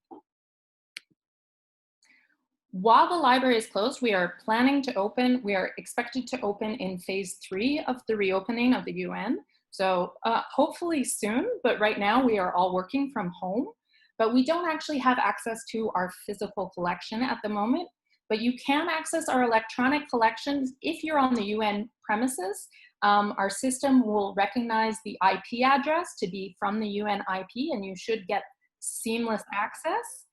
While the library is closed, we are planning to open, we are expected to open in phase 3 of the reopening of the UN. So hopefully soon, but right now we are all working from home, but we don't actually have access to our physical collection at the moment, but you can access our electronic collections if you're on the UN premises. Our system will recognize the IP address to be from the UN IP, and you should get seamless access.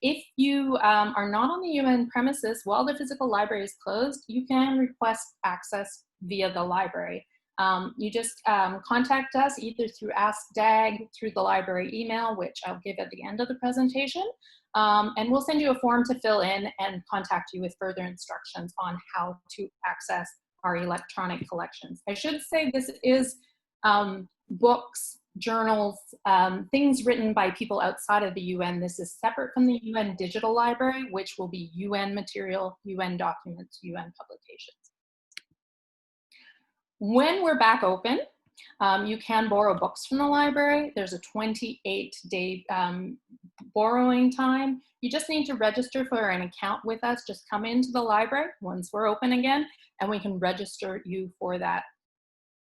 If you are not on the UN premises while the physical library is closed, you can request access via the library. You just contact us either through Ask DAG, through the library email, which I'll give at the end of the presentation, and we'll send you a form to fill in and contact you with further instructions on how to access our electronic collections. I should say this is books, journals, things written by people outside of the UN. This is separate from the UN Digital Library, which will be UN material, UN documents, UN publications. When we're back open, you can borrow books from the library. There's a 28-day borrowing time. You just need to register for an account with us. Just come into the library once we're open again, and we can register you for that.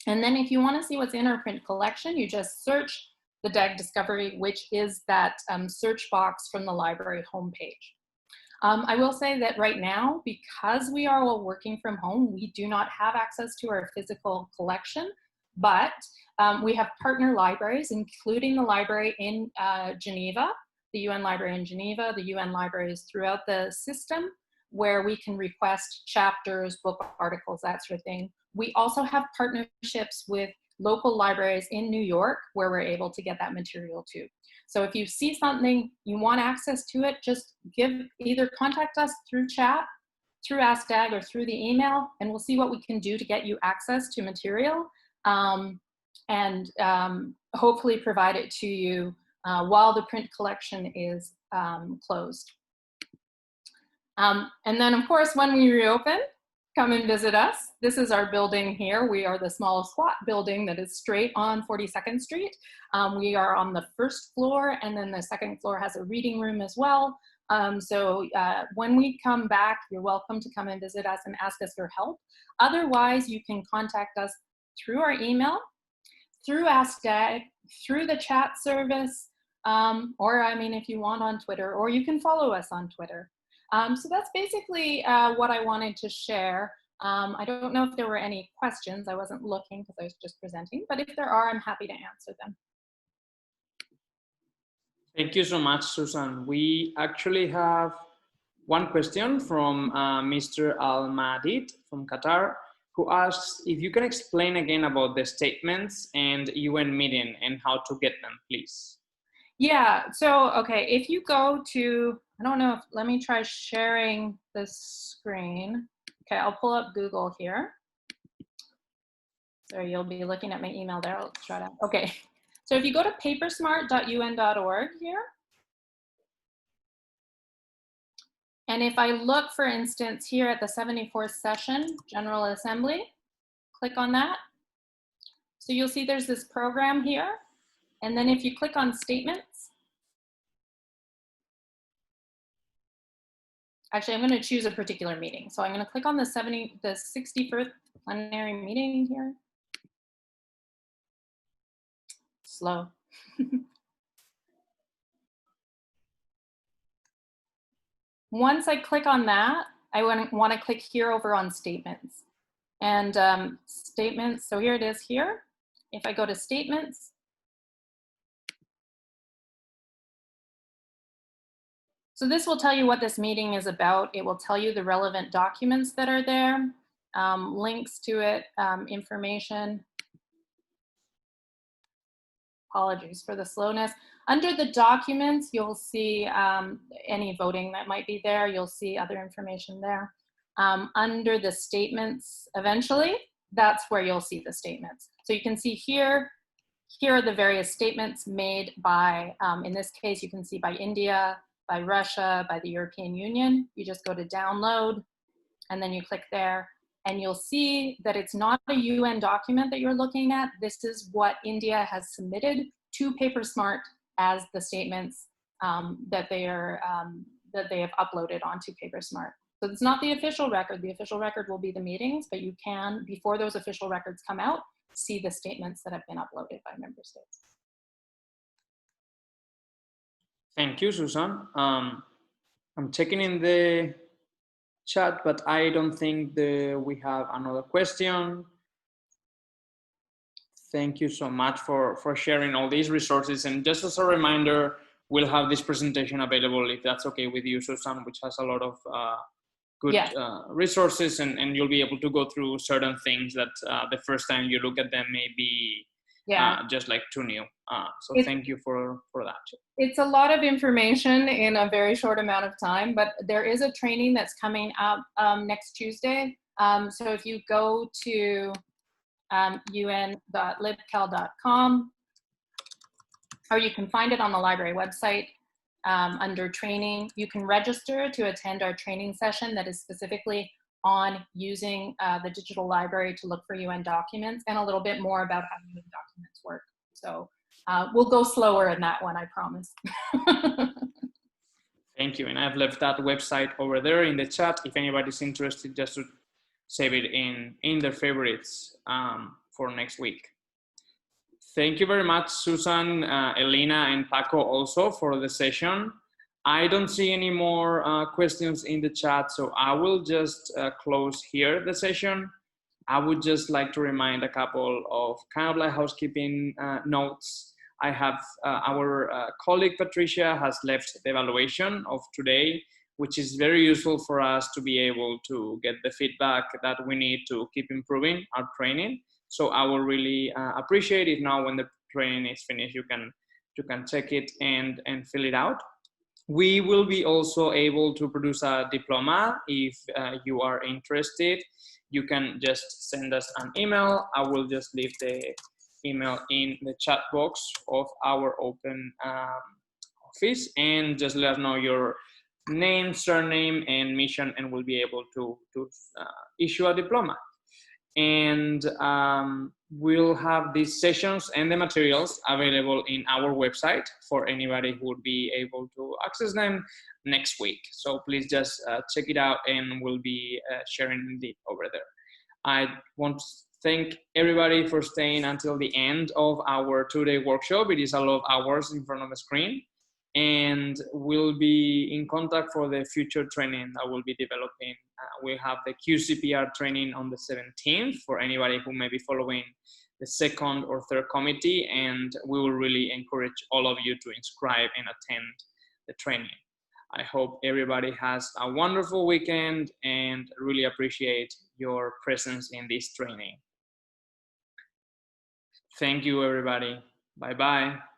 And then if you want to see what's in our print collection, you just search the DAG Discovery, which is that search box from the library homepage. I will say that right now, because we are all working from home, we do not have access to our physical collection. but we have partner libraries, including the library in Geneva, the UN library in Geneva, the UN libraries throughout the system, where we can request chapters, book articles, that sort of thing. We also have partnerships with local libraries in New York where we're able to get that material too. So if you see something, you want access to it, just either contact us through chat, through AskDag, or through the email, and we'll see what we can do to get you access to material and hopefully provide it to you while the print collection is closed. And then of course, when we reopen, come and visit us. This is our building here. We are the small squat building that is straight on 42nd Street. We are on the first floor, and then the second floor has a reading room as well. So when we come back, you're welcome to come and visit us and ask us for help. Otherwise, you can contact us through our email, through AskDag, through the chat service, or I mean, if you want, on Twitter, or you can follow us on Twitter. So that's basically what I wanted to share. I don't know if there were any questions. I wasn't looking because I was just presenting, but if there are, I'm happy to answer them. Thank you so much, Susan. We actually have one question from Mr. Al-Madid from Qatar, who asks if you can explain again about the statements and UN meeting and how to get them, please. Yeah, so, okay, if you go to, I don't know if, let me try sharing the screen. Okay, I'll pull up Google here. So you'll be looking at my email there. I'll try to, okay. So if you go to papersmart.un.org here, and if I look, for instance, here at the 74th session, General Assembly, click on that. So you'll see there's this program here. And then if you click on statements, actually, I'm going to choose a particular meeting. So I'm going to click on the 61st plenary meeting here. Slow. Once I click on that, I want to click here over on statements. And statements, so here it is here. If I go to statements, so this will tell you what this meeting is about. It will tell you the relevant documents that are there, links to it, information. Apologies for the slowness. Under the documents, you'll see any voting that might be there. You'll see other information there. Under the statements, eventually, that's where you'll see the statements. So you can see here are the various statements made by, in this case, you can see by India, by Russia, by the European Union. You just go to download, and then you click there, and you'll see that it's not a UN document that you're looking at. This is what India has submitted to PaperSmart as the statements that they have uploaded onto PaperSmart. So it's not the official record. The official record will be the meetings, but you can, before those official records come out, see the statements that have been uploaded by member states. Thank you, Susan. I'm checking in the chat, but I don't think we have another question. Thank you so much for sharing all these resources. And just as a reminder, we'll have this presentation available, if that's okay with you, Susan, which has a lot of good resources, and you'll be able to go through certain things that the first time you look at them may be just like too new. So thank you for that. It's a lot of information in a very short amount of time, but there is a training that's coming up next Tuesday. So if you go to un.libcal.com, or you can find it on the library website under training, you can register to attend our training session that is specifically on using the digital library to look for UN documents, and a little bit more about how UN documents work. So we'll go slower in that one, I promise. Thank you. And I've left that website over there in the chat if anybody's interested, just to save it in their favorites for next week. Thank you very much, Susan, Elena, and Paco also for the session. I don't see any more questions in the chat, so I will just close here the session. I would just like to remind a couple of kind of like housekeeping notes. I have our colleague Patricia has left the evaluation of today, which is very useful for us to be able to get the feedback that we need to keep improving our training. So I will really appreciate it now when the training is finished, you can check it and fill it out. We will be also able to produce a diploma. If you are interested, you can just send us an email. I will just leave the email in the chat box of our open office, and just let us know your name, surname, and mission, and we'll be able to issue a diploma. And we'll have these sessions and the materials available in our website for anybody who would be able to access them next week. So please just check it out, and we'll be sharing it over there. I want to thank everybody for staying until the end of our 2-day workshop. It is a lot of hours in front of the screen, and we'll be in contact for the future training that we'll be developing. We'll have the QCPR training on the 17th for anybody who may be following the 2nd or 3rd committee, and we will really encourage all of you to inscribe and attend the training. I hope everybody has a wonderful weekend and really appreciate your presence in this training. Thank you, everybody. Bye-bye.